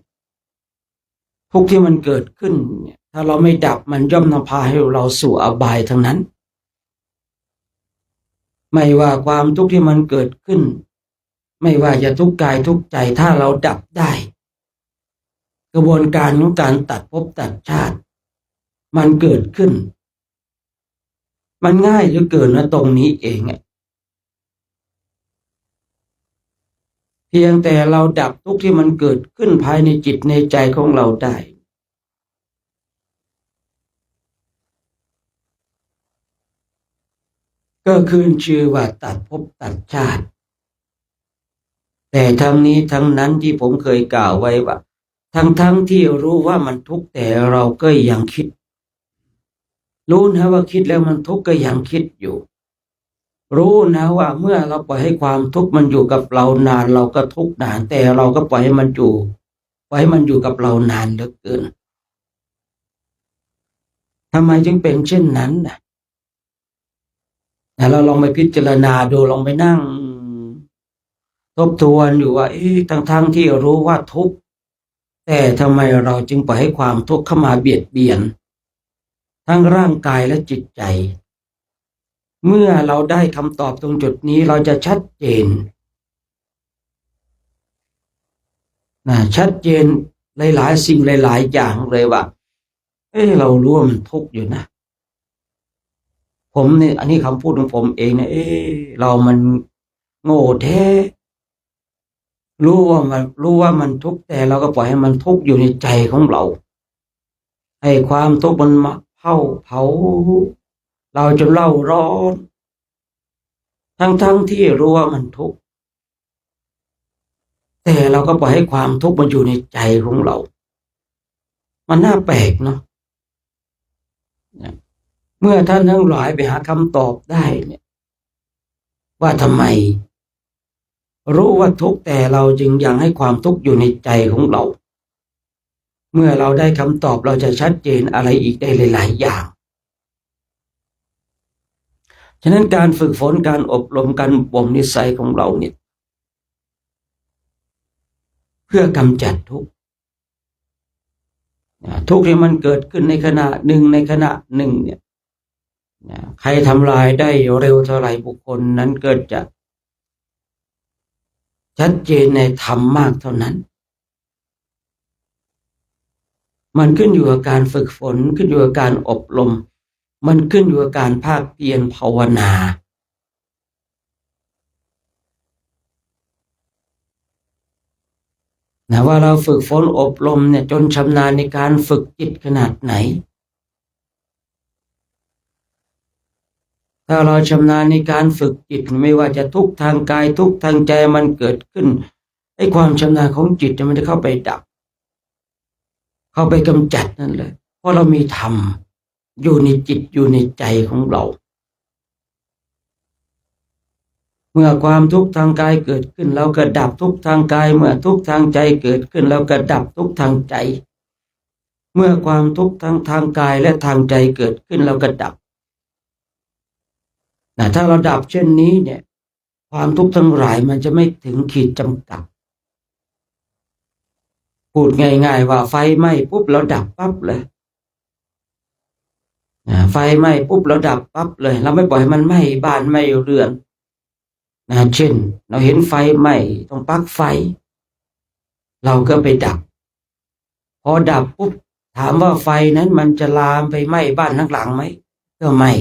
ทุกข์ที่มันเกิดขึ้นเนี่ยถ้าเราไม่ดับมันย่อมนำพาให้เราสู่อบายทั้งนั้นไม่ว่าความทุกข์ที่มันเกิดขึ้นไม่ว่าจะทุกข์กายทุกข์ใจถ้าเราดับได้กระบวนการของการตัดภพตัดชาติมันเกิดขึ้นมันง่ายเหลือเกินนะตรงนี้เองเพียงแต่เราดับทุกข์ที่มันเกิดขึ้นภายในจิตในใจของเราได้ก็คือชื่อว่าตัดภพตัดชาติแต่ทั้งนี้ทั้งนั้นที่ผมเคยกล่าวไว้ว่าทั้งที่รู้ว่ามันทุกข์แต่เราก็ยังคิดรู้นะว่าคิดแล้วมันทุกข์ก็ยังคิดอยู่รู้นะว่าเมื่อเราปล่อยให้ความทุกข์มันอยู่กับเรานานเราก็ทุกข์นานแต่เราก็ปล่อยให้มันอยู่กับเรานานเหลือเกินทำไมจึงเป็นเช่นนั้นนะเราลองไปพิจารณาดูลองไปนั่งทบทวนอยู่ว่าทั้งที่รู้ว่าทุกข์แต่ทำไมเราจึงปล่อยให้ความทุกข์เข้ามาเบียดเบียนทั้งร่างกายและจิตใจเมื่อเราได้คำตอบตรงจุดนี้เราจะชัดเจนชัดเจนหลายๆสิ่งหลายๆอย่างเลยว่าเรารู้ว่ามันทุกข์อยู่นะผมเนี่ยอันนี้คำพูดของผมเองนะเรามันโง่แท้รู้ว่ามันทุกข์แต่เราก็ปล่อยให้มันทุกข์อยู่ในใจของเราให้ความทุกข์มันมาเผาเราจนเล่าร้อนทั้งที่รู้ว่ามันทุกข์แต่เราก็ปล่อยให้ความทุกข์มันอยู่ในใจของเรามันน่าแปลกเนาะเมื่อท่านทั้งหลายไปหาคำตอบได้เนี่ยว่าทำไมรู้ว่าทุกข์แต่เราจึงยังให้ความทุกข์อยู่ในใจของเราเมื่อเราได้คำตอบเราจะชัดเจนอะไรอีกได้หลายๆอย่างฉะนั้นการฝึกฝนการอบรมการบ่มนิสัยของเราเนี่ยเพื่อกำจัดทุกข์ที่มันเกิดขึ้นในขณะหนึ่งเนี่ยใครทำลายได้เร็วเท่าไหร่บุคคลนั้นก็จะชัดเจนในธรรมมากเท่านั้นมันขึ้นอยู่กับการฝึกฝนขึ้นอยู่กับการอบรมมันขึ้นอยู่กับการภาคเพียรภาวนาว่าเราฝึกฝนอบรมเนี่ยจนชำนาญในการฝึกจิตขนาดไหนถ้าเราชำนาญในการฝึกจิตไม่ว่าจะทุกทางกายทุกทางใจมันเกิดขึ้นความชำนาญของจิตมันจะเข้าไปดับเข้าไปกำจัดนั่นเลยเพราะเรามีธรรมอยู่ในจิตอยู่ในใจของเราเมื่อความทุกข์ทางกายเกิดขึ้นเราก็ดับทุกข์ทางกายเมื่อทุกข์ทางใจเกิดขึ้นเราก็ดับทุกข์ทางใจเมื่อความทุกข์ทางกายและทางใจเกิดขึ้นเราก็ดับถ้าเราดับเช่นนี้เนี่ยความทุกข์ทั้งหลายมันจะไม่ถึงขีดจำกัดพูดง่ายๆว่าไฟไหม้ปุ๊บเราดับปั๊บเลยไฟไหม้ปุ๊บเราดับปั๊บเลยเราไม่ปล่อยให้มันไหม้บ้านไหม้เรือน เช่นเราเห็นไฟไหม้ต้องปลั๊กไฟเราก็ไปดับพอดับปุ๊บถามว่าไฟนั้นมันจะลามไปไหม้บ้านข้างหลังไหมก็ไม่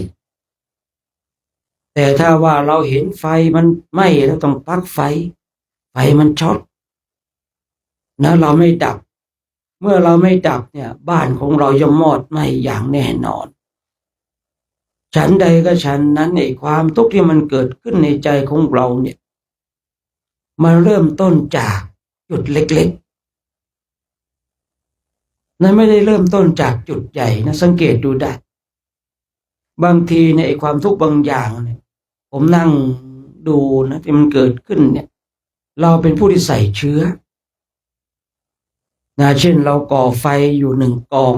แต่ถ้าว่าเราเห็นไฟมันไหม้แล้วต้องปลั๊กไฟมันช็อตนะเราไม่ดับเมื่อเราไม่ดับเนี่ยบ้านของเราจะมอดไหม้อย่างแน่นอนฉันใดก็ฉันนั้นไอ้ความทุกข์ที่มันเกิดขึ้นในใจของเราเนี่ยมันเริ่มต้นจากจุดเล็กๆนั้นไม่ได้เริ่มต้นจากจุดใหญ่นะสังเกตดูได้บางทีในไอ้ความทุกข์บางอย่างเนี่ยผมนั่งดูนะที่มันเกิดขึ้นเนี่ยเราเป็นผู้ที่ใส่เชื้อเช่นเราก่อไฟอยู่หนึ่งกอง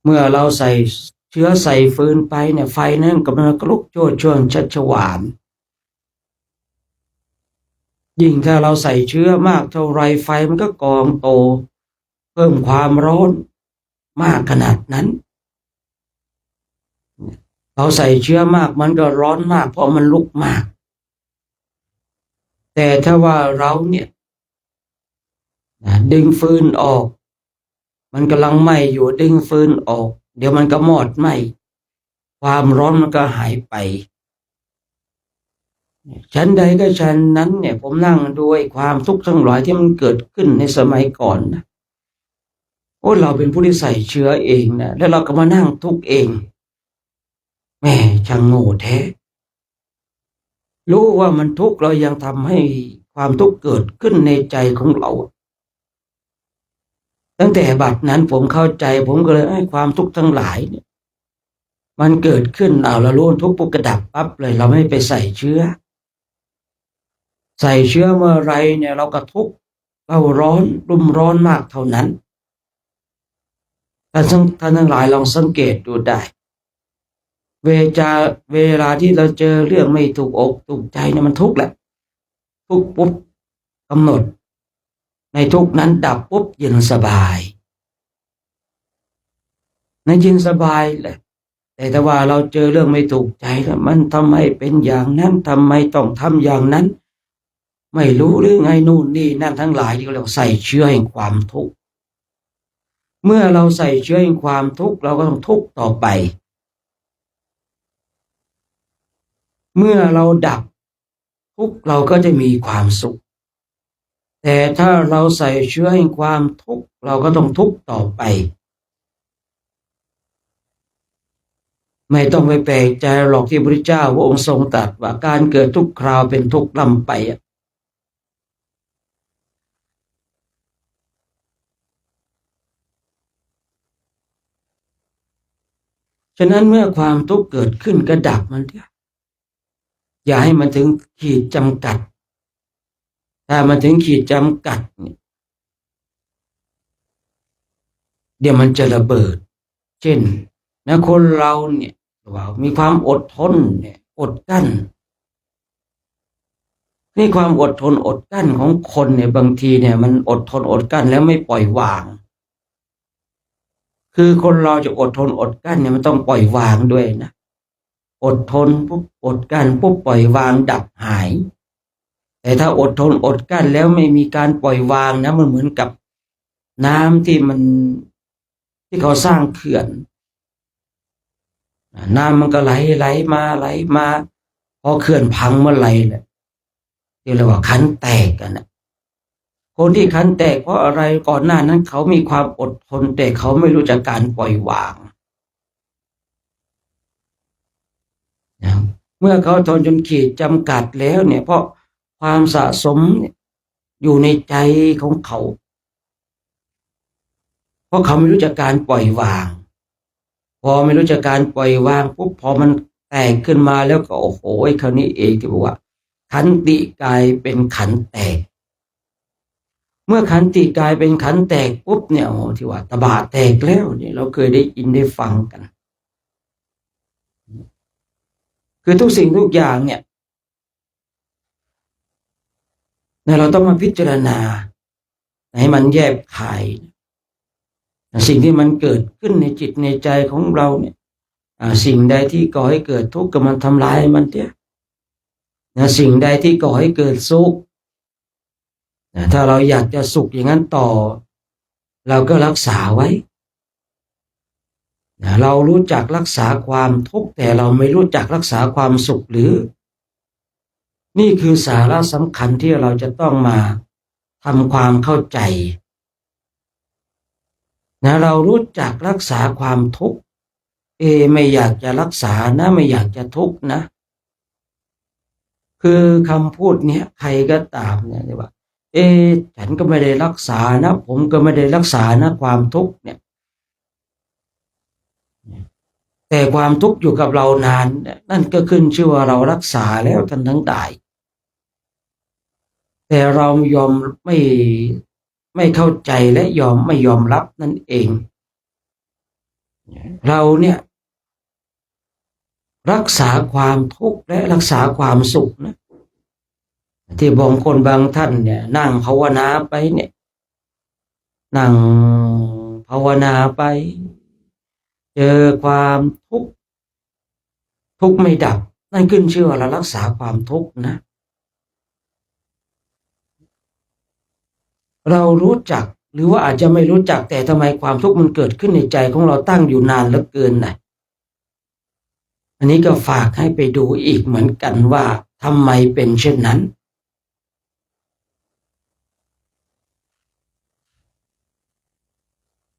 เมื่อเราใส่เชื้อใส่ฟืนไปเนี่ยไฟนั้นกำลังลุกโชติช่วงชัชวาลยิ่งถ้าเราใส่เชื้อมากเท่าไรไฟมันก็กองโตเพิ่มความร้อนมากขนาดนั้นเราใส่เชื้อมากมันก็ร้อนมากเพราะมันลุกมากแต่ถ้าว่าเราเนี่ยดึงฟืนออกมันกำลังไหม้อยู่ดึงฟืนออกเดี๋ยวมันก็มอดไหม้ความร้อนมันก็หายไปฉันใดก็ฉันนั้นเนี่ยผมนั่งด้วยความทุกข์ทั้งหลายที่มันเกิดขึ้นในสมัยก่อนนะโอ้เราเป็นผู้ที่ใส่เชื้อเองนะแล้วเราก็มานั่งทุกข์เองแม่ช่างโง่แท้รู้ว่ามันทุกข์เรายังทำให้ความทุกข์เกิดขึ้นในใจของเราตั้งแต่บัดนั้นผมเข้าใจผมก็เลยให้ความทุกข์ทั้งหลายเนี่ยมันเกิดขึ้นเรารู้ทุกข์ปุ๊บกระดับปั๊บเลยเราไม่ไปใส่เชื้อเมื่อไรเนี่ยเราก็ทุกข์เราร้อนรุ่มร้อนมากเท่านั้นท่านทั้งหลายลองสังเกตดูได้เวลาที่เราเจอเรื่องไม่ถูกอกถูกใจเนี่ยมันทุกข์แหละทุกข์ปุ๊บกำหนดในทุกนั้นดับปุ๊บเย็นสบายในเย็นสบายแหละแต่ถ้าว่าเราเจอเรื่องไม่ถูกใจแล้วมันทำไมเป็นอย่างนั้นทำไมต้องทำอย่างนั้นไม่รู้หรือไงนู่นนี่นั่นทั้งหลายที่เราใส่เชื้อแห่งความทุกข์เมื่อเราใส่เชื้อแห่งความทุกข์เราก็ต้องทุกข์ต่อไปเมื่อเราดับทุกข์เราก็จะมีความสุขแต่ถ้าเราใส่เชื้อแห่งความทุกข์เราก็ต้องทุกข์ต่อไปไม่ต้องไปแปลกใจหรอกที่พระพุทธเจ้าพระองค์ทรงตรัสว่าการเกิดทุกคราวเป็นทุกข์ล่ำไปฉะนั้นเมื่อความทุกข์เกิดขึ้นก็ดับมันเถอะอย่าให้มันถึงขีดจำกัดถ้ามันถึงขีดจำกัดเนี่ยเดี๋ยวมันจะระเบิดเช่นคนเราเนี่ยว่ามีความอดทนเนี่ยอดกั้นนี่ความอดทนอดกั้นของคนเนี่ยบางทีเนี่ยมันอดทนอดกั้นแล้วไม่ปล่อยวางคือคนเราจะอดทนอดกั้นเนี่ยมันต้องปล่อยวางด้วยนะอดทนปุ๊บอดกั้นปุ๊บปล่อยวางดับหายแต่ถ้าอดทนอดกั้นแล้วไม่มีการปล่อยวางนะมันเหมือนกับน้ำที่เขาสร้างเขื่อนน้ำมันก็ไหลมาพอเขื่อนพังเมื่อไหร่เนี่ยเรียกว่าขันแตกกันนะคนที่ขันแตกเพราะอะไรก่อนหน้านั้นเขามีความอดทนแต่เขาไม่รู้จักการปล่อยวางนะเมื่อเขาทนจนขีดจำกัดแล้วเนี่ยเพราะความสะสมอยู่ในใจของเขาเพราะเขาไม่รู้จักการปล่อยวางพอไม่รู้จักการปล่อยวางปุ๊บพอมันแตกขึ้นมาแล้วก็โอ้โหคราวนี้เองที่บอกว่าขันติกลายเป็นขันแตกเมื่อขันติกลายเป็นขันแตกปุ๊บเนี่ยโอ้ที่ว่าตบะแตกแล้วเนี่ยเราเคยได้ยินได้ฟังกันคือทุกสิ่งทุกอย่างเนี่ยเราต้องมาพิจารณาให้มันแยบคายสิ่งที่มันเกิดขึ้นในจิตในใจของเราเนี่ยสิ่งใดที่ก่อให้เกิดทุกข์ก็มันทำลายมันเถอะ นะสิ่งใดที่ก่อให้เกิดสุขนะถ้าเราอยากจะสุขอย่างนั้นต่อเราก็รักษาไว้นะเรารู้จักรักษาความทุกข์แต่เราไม่รู้จักรักษาความสุขหรือนี่คือสาระสำคัญที่เราจะต้องมาทำความเข้าใจนะเรารู้จักรักษาความทุกข์ไม่อยากจะรักษานะไม่อยากจะทุกข์นะคือคำพูดเนี้ยใครก็ตามเนี่ยว่าฉันก็ไม่ได้รักษานะผมก็ไม่ได้รักษานะความทุกข์เนี่ยแต่ความทุกข์อยู่กับเรานานนั่นก็ขึ้นชื่อว่าเรารักษาแล้วท่านทั้งหลายแต่เรายอมไม่เข้าใจและไม่ยอมรับนั่นเองเราเนี่ยรักษาความทุกข์และรักษาความสุขนะที่บางคนบางท่านเนี่ยนั่งภาวนาไปเนี่ยนั่งภาวนาไปเจอความทุกข์ไม่ดับนั่นขึ้นชื่อว่าเรารักษาความทุกข์นะเรารู้จักหรือว่าอาจจะไม่รู้จักแต่ทำไมความทุกข์มันเกิดขึ้นในใจของเราตั้งอยู่นานเหลือเกินนะอันนี้ก็ฝากให้ไปดูอีกเหมือนกันว่าทำไมเป็นเช่นนั้น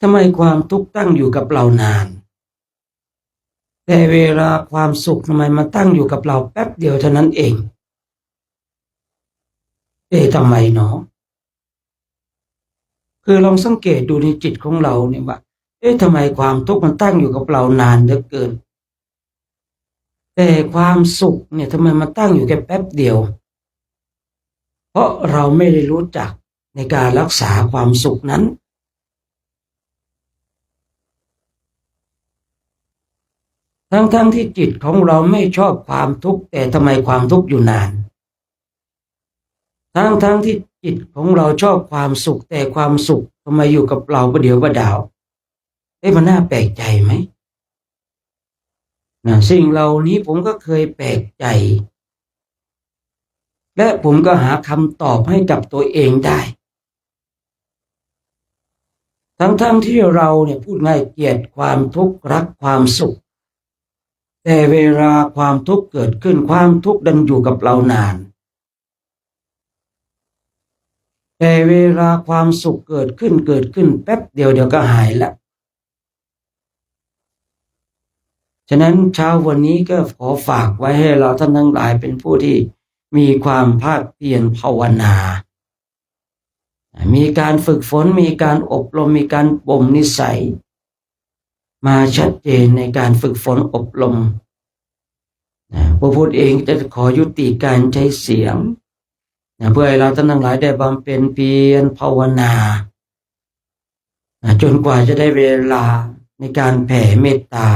ทำไมความทุกข์ตั้งอยู่กับเรานานแต่เวลาความสุขทำไมมาตั้งอยู่กับเราแป๊บเดียวเท่านั้นเองทำไมเนาะคือลองสังเกตดูในจิตของเราเนี่ยว่าทำไมความทุกข์มันตั้งอยู่กับเรานานเหลือเกินแต่ความสุขเนี่ยทำไมมันตั้งอยู่แค่แป๊บเดียวเพราะเราไม่ได้รู้จักในการรักษาความสุขนั้นทั้งที่จิตของเราไม่ชอบความทุกข์แต่ทำไมความทุกข์อยู่นานทั้งที่จิตของเราชอบความสุขแต่ความสุขทำไมอยู่กับเราประเดี๋ยวประดาวมันน่าแปลกใจไหมนะสิ่งเหล่านี้ผมก็เคยแปลกใจและผมก็หาคำตอบให้กับตัวเองได้ทั้งที่เราเนี่ยพูดง่ายเกลียดความทุกข์รักความสุขแต่เวลาความทุกข์เกิดขึ้นความทุกข์ดันอยู่กับเรานานแต่เวลาความสุขเกิดขึ้นแป๊บเดียวก็หายแล้วฉะนั้นเช้าวันนี้ก็ขอฝากไว้ให้เราท่านทั้งหลายเป็นผู้ที่มีความภาคเพียรภาวนามีการฝึกฝนมีการอบรมมีการบ่มนิสัยมาชัดเจนในการฝึกฝนอบรมพระพุทธเองจะขอยุติการใช้เสียงเพื่อให้เราท่านทั้งหลายได้บำเพ็ญเพียรภาวนาจนกว่าจะได้เวลาในการแผ่เมตตา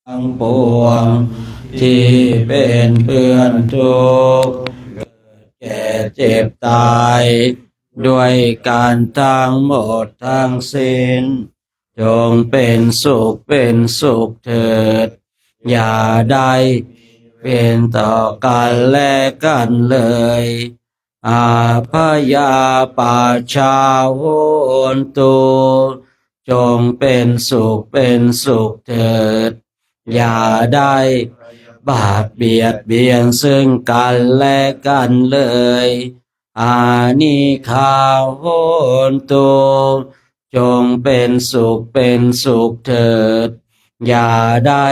ทั้งปวงที่เป็นเพื่อนทุกข์แก่เจ็บตายด้วยการทั้งหมดทั้งสิ้นจงเป็นสุขเถิดอย่าได้เป็นต่อกันและกันเลยอาพยาปาชาโหนตุจงเป็นสุขเถิดอย่าได้บาปเบียดเบียนซึ่งกันและกันเลยอานิคาโหนตุจงเป็นสุขเถิดอย่าได้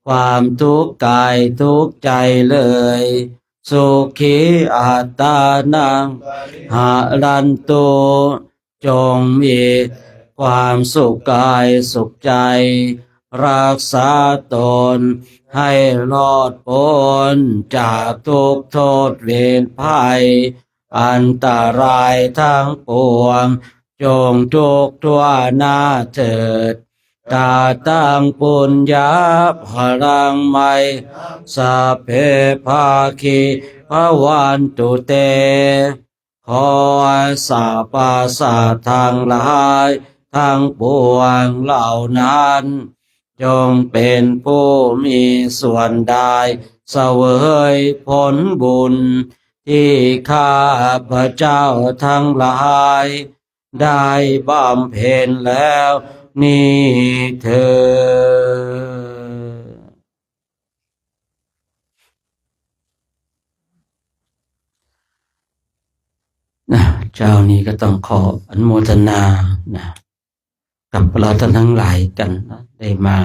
ความทุกข์กายทุกข์ใจเลยสุขีอัตตานังหารันตุจงมีความสุขกายสุขใจรักษาตนให้รอดพ้นจากทุกข์โทษเวรภัยอันตรายทั้งปวงจงทุกข์ทั่วหน้าเถิดกาตังปุญญาภรังไมสัพเพภาคีภวันตุเตขอสัพพสัตว์ทั้งหลายทั้งปวงเหล่านั้นจงเป็นผู้มีส่วนได้เสวยผลบุญที่ข้าพเจ้าทั้งหลายได้บำเพ็ญแล้วนี่เถิดนะเจ้านี้ก็ต้องขออนุโมทนานะกับเราท่านทั้งหลายกันนะได้มา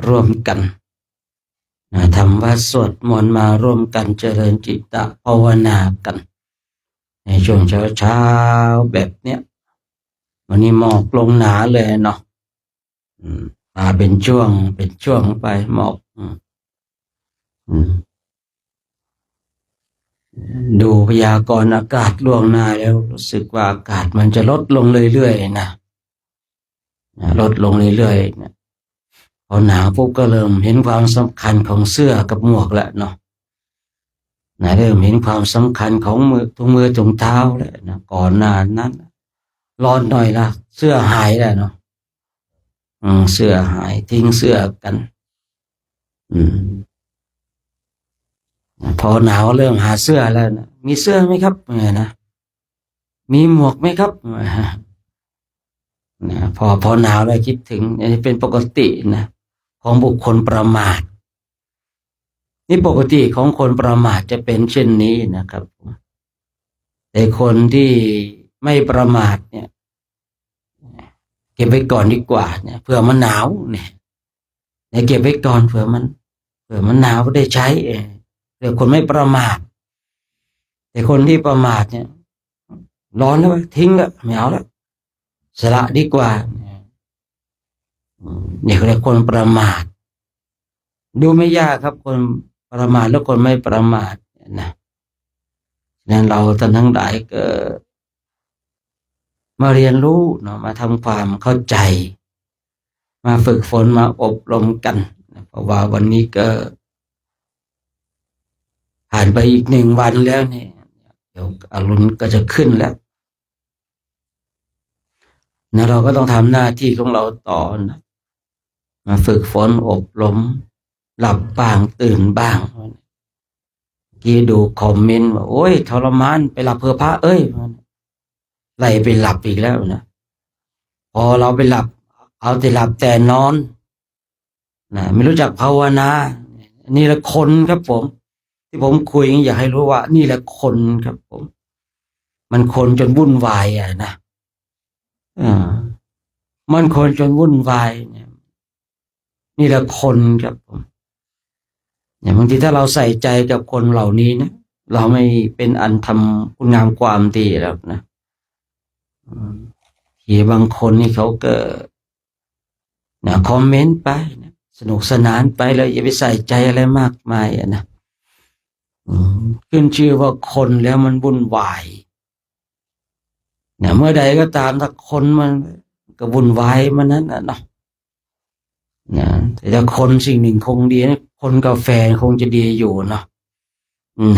ร่วมกันนะทำวัดสวดมนต์มาร่วมกันเจริญจิตตภาวนากันในช่วงเช้าแบบเนี้ยวันนี้หมอกลงหนาเลยเนาะมาเป็นช่วงไปหมอกดูพยากรณ์อากาศล่วงหน้าแล้วรู้สึกว่าอากาศมันจะลดลงเรื่อยๆนะลดลงเรื่อยๆนะพอหนาวปุ๊บก็เริ่มเห็นความสำคัญของเสื้อกับหมวกแล้วเนาะเริ่มเห็นความสำคัญของถุงมือถุงเท้าแล้วนะก่อนหน้านั้นร้อนหน่อยละเสื้อหายแล้วเนาะเสื้อหายทิ้งเสื้อกันพอหนาวเริ่มหาเสื้อแล้วนะมีเสื้อไหมครับนะมีหมวกไหมครับนะพอหนาวแล้วคิดถึงอันนี้เป็นปกตินะของบุคคลประมาทนี่ปกติของคนประมาทจะเป็นเช่นนี้นะครับแต่คนที่ไม่ประมาทเนี่ยเก็บไว้ก่อนดีกว่าเนี่ยเผื่อมันหนาวเนี่ยเก็บไว้ก่อนเผื่อมันหนาวก็ได้ใช้เผื่อคนไม่ประมาทแต่คนที่ประมาทเนี่ยร้อนแล้วทิ้งแล้วไม่เอาแล้วสละดีกว่าเนี่ยเขาเรียกคนประมาทดูไม่ยากครับคนประมาทแล้วคนไม่ประมาทนะนั้นเราท่านทั้งหลายก็มาเรียนรู้เนาะมาทำความเข้าใจมาฝึกฝนมาอบรมกันเพราะว่าวันนี้ก็ผ่านไปอีก1 วันแล้วเนี่ยเดี๋ยวอรุณก็จะขึ้นแล้วนะเราก็ต้องทำหน้าที่ของเราต่อนะมาฝึกฝนอบรมหลับบ้างตื่นบ้างกี้ดูคอมเมนต์ว่าโอ้ยทรมานไปหลับเพื่อพระเอ้ยไล่ไปหลับอีกแล้วนะพอเราไปหลับเอาแต่หลับแต่นอนนะไม่รู้จักภาวนานี่แหละคนครับผมที่ผมคุยอยากให้รู้ว่านี่แหละคนครับผมมันคนจนวุ่นวายนะมันคนจนวุ่นวายเนี่ยนี่แหละคนครับผมอย่างบางทีถ้าเราใส่ใจกับคนเหล่านี้นะเราไม่เป็นอันทำคุณงามความดีแล้วนะที่บางคนนี่เขาก็นะคอมเมนต์ไปนะสนุกสนานไปแล้วอย่าไปใส่ใจอะไรมากมายนะขึ้นชื่อว่าคนแล้วมันวุ่นวายเนี่ยเมื่อใดก็ตามถ้าคนมันก็วุ่นวายมันนั้นนะเนาะ นะแต่ถ้าคนสิ่งหนึ่งคงดีนะคนกาแฟคงจะดีอยู่เนาะ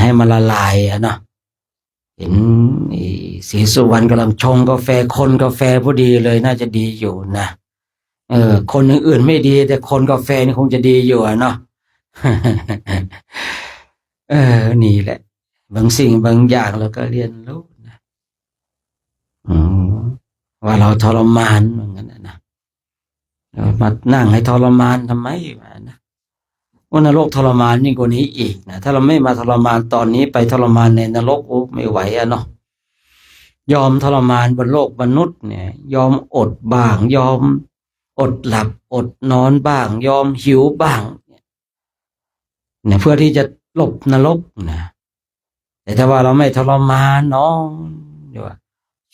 ให้มันละลายอะเนาะเห็นไอ้ศรีสุวรรณกำลังชงกาแฟคนกาแฟพอดีเลยน่าจะดีอยู่นะคนอื่นๆไม่ดีแต่คนกาแฟนี่คงจะดีอยู่อะเนาะ นี่แหละบางสิ่งบางอย่างเราก็เรียนรู้นะอืมว่าเราทรมานเหมือนกันนะเรามานั่งให้ทรมานทำไมวะนะว่านรกทรมานยิ่งกว่านี้อีกนะถ้าเราไม่มาทรมานตอนนี้ไปทรมานในนรกโอ้ไม่ไหวอะเนาะยอมทรมานบนโลกมนุษย์เนี่ยยอมอดบ้างยอมอดหลับอดนอนบ้างยอมหิวบ้างเนี่ยเพื่อที่จะหลบนรกนะแต่ถ้าว่าเราไม่ทรมานน้องเดี๋ยว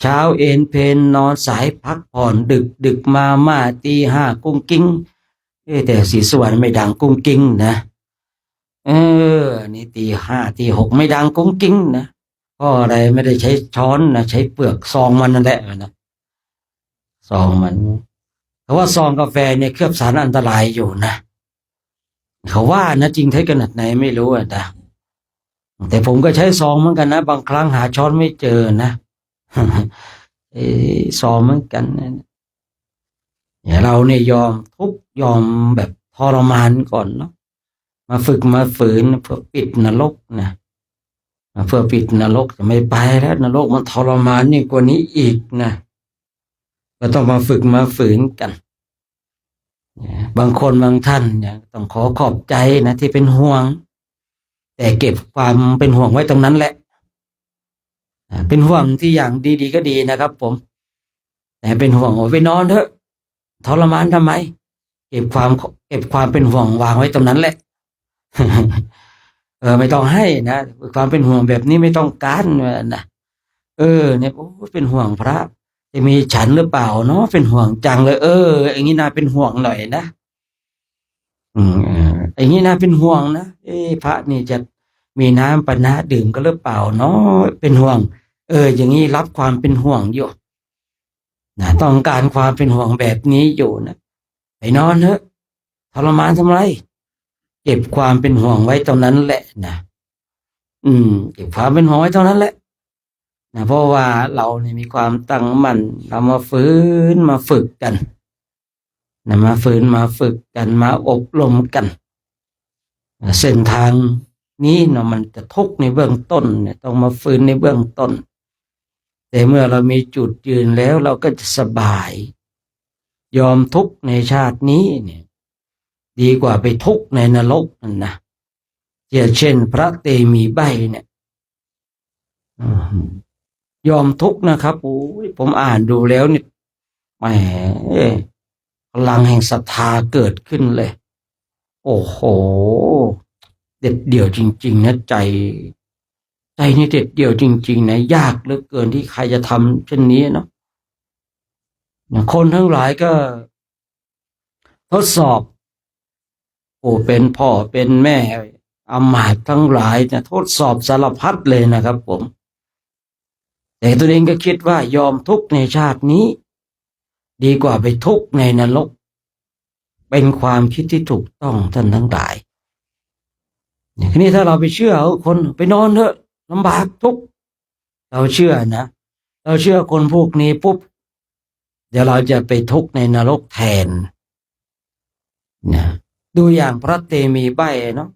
เช้าเอนเพนนอนสายพักผ่อนดึกมาตีห้ากุ้งกิ้งแต่ศรีสุวรรณไม่ดังกุ้งกิ้งนะนี่ตีห้าตีหกไม่ดังกุ้งกิ้งนะเพราะอะไรไม่ได้ใช้ช้อนนะใช้เปลือกซองมันนั่นแหละนะซองมันเพราะว่าซองกาแฟเนี่ยเคลือบสารอันตรายอยู่นะเขาว่านะจริงเท็จขนาดไหนไม่รู้อ่ะนะแต่ผมก็ใช้ซองเหมือนกันนะบางครั้งหาช้อนไม่เจอนะ ซองเหมือนกันเนี่ยเราเนี่ยยอมทุกยอมแบบทรมานก่อนเนาะมาฝึกมาฝืนเพื่อปิดนรกนะเพื่อปิดนรกจะไม่ไปแล้วนรกมันทรมานยิ่งกว่านี้อีกนะก็ต้องมาฝึกมาฝืนกันบางคนบางท่านเนี่ยต้องขอขอบใจนะที่เป็นห่วงแต่เก็บความเป็นห่วงไว้ตรงนั้นแหละเป็นห่วงที่อย่างดีๆก็ดีนะครับผมแต่เป็นห่วงโอ้ไปนอนเถอะทรมานทำไมเก็บความเป็นห่วงวางไว้ตรงนั้นแหละ ไม่ต้องให้นะความเป็นห่วงแบบนี้ไม่ต้องการนะเนี่ยโอ้เป็นห่วงพระจะมีฉันหรือเปล่าเนาะเป็นห่วงจังเลยอย่างนี้น่าเป็นห่วงหน่อยนะอย่างนี้น่าเป็นห่วงนะพระนี่จะมีน้ำปานะดื่มก็หรือเปล่าเนาะเป็นห่วงอย่างนี้รับความเป็นห่วงอยู่นะต้องการความเป็นห่วงแบบนี้อยู่นะไปนอนเถอะทรมานทำไรเก็บความเป็นห่วงไว้ตรงนั้นแหละนะเก็บความเป็นห่วงไว้ตรงนั้นแหละนะเพราะว่าเราเนี่ยมีความตั้งมั่นเรามาฝืนมาฝึกกันนะมาฝืนมาฝึกกันมาอบรมกันเส้นทางนี้เนาะมันจะทุกข์ในเบื้องต้นเนี่ยต้องมาฝืนในเบื้องต้นแต่เมื่อเรามีจุดยืนแล้วเราก็จะสบายยอมทุกข์ในชาตินี้เนี่ยดีกว่าไปทุกข์ในนรกนั่นนะเช่นพระเตมีใบเนี่ยยอมทุกข์นะครับโอ้ยผมอ่านดูแล้วเนี่ยแหมพลังแห่งศรัทธาเกิดขึ้นเลยโอ้โหเด็ดเดี่ยวจริงๆนะใจนี่เด็ดเดี่ยวจริงๆนะยากเหลือเกินที่ใครจะทำเช่นนี้เนาะคนทั้งหลายก็ทดสอบเป็นพ่อเป็นแม่อำมาตย์ทั้งหลายเนี่ยทดสอบสารพัดเลยนะครับผมแต่ตัวเองก็คิดว่ายอมทุกข์ในชาตินี้ดีกว่าไปทุกข์ในนรกเป็นความคิดที่ถูกต้องท่านทั้งหลายทีนี้ถ้าเราไปเชื่อคนไปนอนเถอะลำบากทุกข์เราเชื่อนะเราเชื่อคนพวกนี้ปุ๊บเดี๋ยวเราจะไปทุกข์ในนรกแทนนะดูอย่างพระเตมีใบเนาะ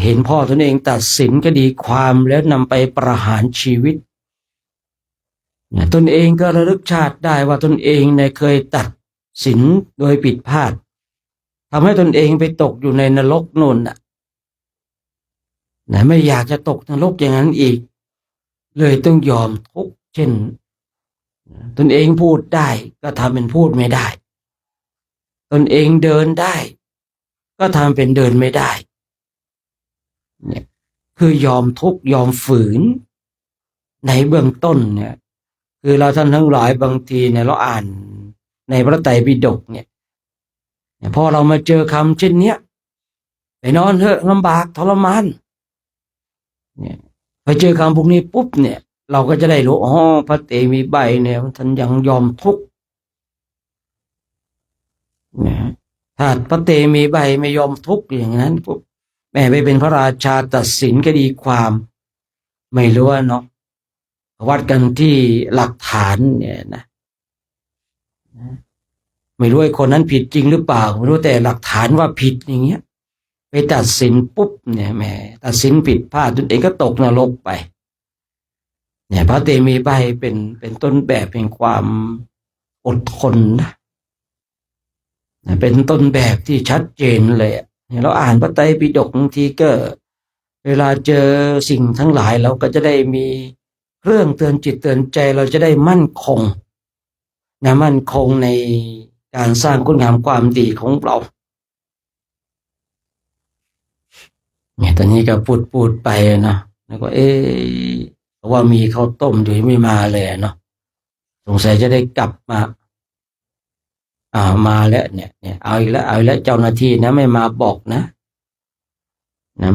เห็นพ่อตนเองตัดสินคดีความแล้วนำไปประหารชีวิตตนเองก็ระลึกชาติได้ว่าตนเองเนี่ยเคยตัดสินโดยผิดพลาดทำให้ตนเองไปตกอยู่ในนรกนู่นน่ะไม่อยากจะตกนรกอย่างนั้นอีกเลยต้องยอมทุกข์เช่นตนเองพูดได้ก็ทำเป็นพูดไม่ได้ตนเองเดินได้ก็ทำเป็นเดินไม่ได้เนี่ยคือยอมทุกข์ยอมฝืนในเบื้องต้นเนี่ยคือเราท่านทั้งหลายบางทีเนี่ยเราอ่านในพระไตรปิฎกเนี่ยพอเรามาเจอคำเช่นเนี้ยไปนอนเถอะลำบากทรมานเนี่ยพอเจอคำพวกนี้ปุ๊บเนี่ยเราก็จะได้รู้พระเตมีใบเนี่ยท่านยังยอมทุกข์นะ ถ้าพระเตมีใบไม่ยอมทุกข์อย่างนั้นปุ๊บแม่ไปเป็นพระราชาตัดสินคดีความไม่รู้ว่าเนาะวัดกันที่หลักฐานเนี่ยนะไม่รู้ไอ้คนนั้นผิดจริงหรือเปล่าไม่รู้แต่หลักฐานว่าผิดอย่างเงี้ยไปตัดสินปุ๊บเนี่ยแม่ตัดสินผิดพลาดตนเองก็ตกนรกไปเนี่ยพระเตมีใบเป็นต้นแบบแห่งความอดทนนะเป็นต้นแบบที่ชัดเจนเลยเนี่ยเราอ่านพระไตรปิฎกบางทีก็เวลาเจอสิ่งทั้งหลายเราก็จะได้มีเรื่องเตือนจิตเตือนใจเราจะได้มั่นคงนะมั่นคงในการสร้างคุณงามความดีของเราเนี่ยตอนนี้ก็พูดไปนะแล้วก็ว่ามีข้าวต้มอยู่ไม่มาเลยเนาะสงสัยจะได้กลับมามาแล้วเนี่ยเอาอีกแล้วเจ้าหน้าที่นะไม่มาบอกนะ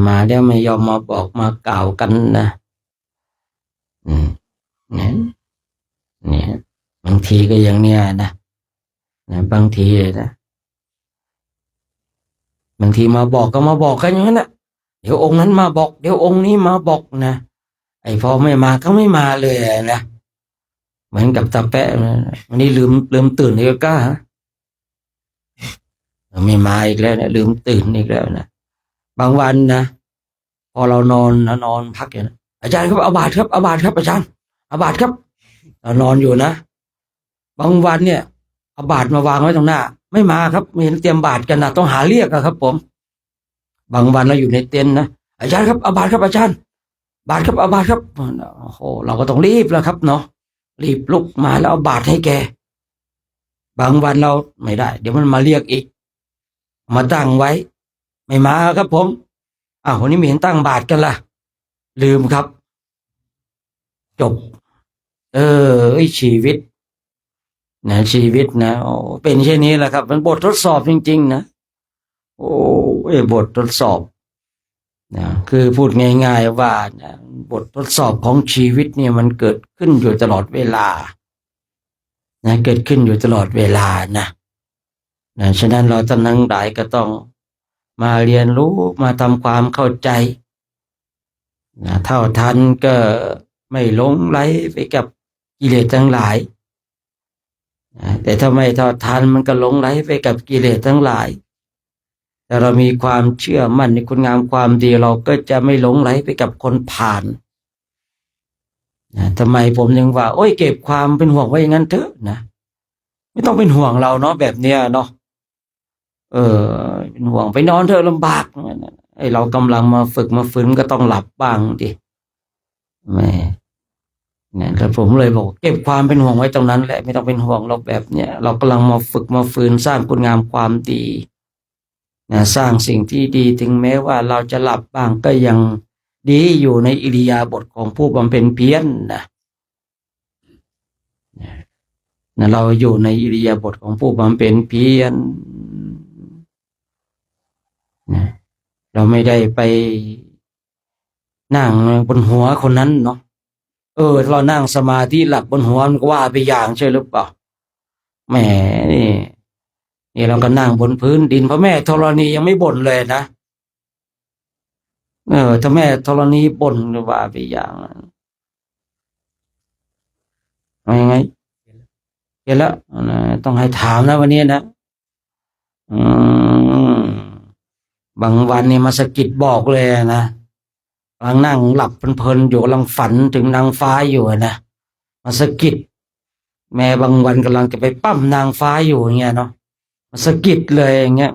มาแล้วไม่ยอมมาบอกมากล่าวกันนะเนี่ยบางทีก็อย่างเนี้ยนะบางทีนะบางทีมาบอกก็มาบอกกันอย่างนั้นนะเดี๋ยวองค์นั้นมาบอกเดี๋ยวองค์นี้มาบอกนะไอ้พอไม่มาก็ไม่มาเลยนะเหมือนกับตาแปะวันนี้ลืมตื่นอีกก้าไม่มาอีกแล้วนะลืมตื่นอีกแล้วนะบางวันนะพอเรานอนพักอย่างนั้นอาจารย์ครับอาบาตครับอาบาตครับอาจารย์อาบาตครับเรานอนอยู่นะบางวันเนี่ยอาบาตมาวางไว้ตรงหน้าไม่มาครับไม่เห็นเตรียมบาตรกันนะต้องหาเรียกครับผมบางวันเราอยู่ในเต็นท์นะอาจารย์ครับอาบาตครับอาจารย์บาตรครับอาบาตครับโอ้โหเราก็ต้องรีบแล้วครับเนาะรีบลุกมาแล้วเอาบาตรให้แกบางวันเราไม่ได้เดี๋ยวมันมาเรียกอีกมาตั้งไว้ไม่มาครับผมวันนี้ไม่เห็นตั้งบาตรกันล่ะลืมครับจบชีวิตนะชีวิตนะเป็นเช่นนี้แหละครับมันบททดสอบจริงๆนะบททดสอบนะคือพูดง่ายๆว่านะบททดสอบของชีวิตเนี่ยมันเกิดขึ้นอยู่ตลอดเวลานะเกิดขึ้นอยู่ตลอดเวลานะฉะนั้นเราท่านทั้งหลายก็ต้องมาเรียนรู้มาทำความเข้าใจนะเท่าทันก็ไม่หลงไหลไปกับกิเลสทั้งหลายแต่ถ้าไม่เท่าทันมันก็หลงไหลไปกับกิเลสทั้งหลายแต่เรามีความเชื่อมั่นในคุณงามความดีเราก็จะไม่หลงไหลไปกับคนผ่านทำไมผมยังว่าเก็บความเป็นห่วงไว้อย่างนั้นเถอะนะไม่ต้องเป็นห่วงเราเนาะแบบเนี้ยเนาะเป็นห่วงไปนอนเถอะลำบากเรากำลังมาฝึกมาฝืนก็ต้องหลับบ้างดิแม่เนี่ยแต่ผมเลยบอกเก็บความเป็นห่วงไว้ตรงนั้นแหละไม่ต้องเป็นห่วงเราแบบเนี้ยเรากำลังมาฝึกมาฝืนสร้างคุณงามความดีนะสร้างสิ่งที่ดีถึงแม้ว่าเราจะหลับบ้างก็ยังดีอยู่ในอิริยาบถของผู้บำเพ็ญเพียรนะเราอยู่ในอิริยาบถของผู้บำเพ็ญเพียรนะเราไม่ได้ไปนั่งบนหัวคนนั้นเนาะเรานั่งสมาธิหลับบนหัวมันก็ว่าไปอย่างใช่หรือเปล่าแหมนี่เราก็นั่งบนพื้นดินพระแม่ธรณียังไม่บ่นเลยนะถ้าแม่ธรณีบ่นก็ว่าไปอย่างยังไงเห็นแล้วต้องให้ถามนะวันนี้นะบางวันนี่มาสะกิดบอกเลยนะกำลังนั่งหลับเพลินๆอยู่กำลังฝันถึงนางฟ้าอยู่นะมาสะกิดแม่บางวันกำลังจะไปปั้มนางฟ้าอยู่อย่างเงี้ยเนาะมาสะกิดเลยอย่างเงี้ย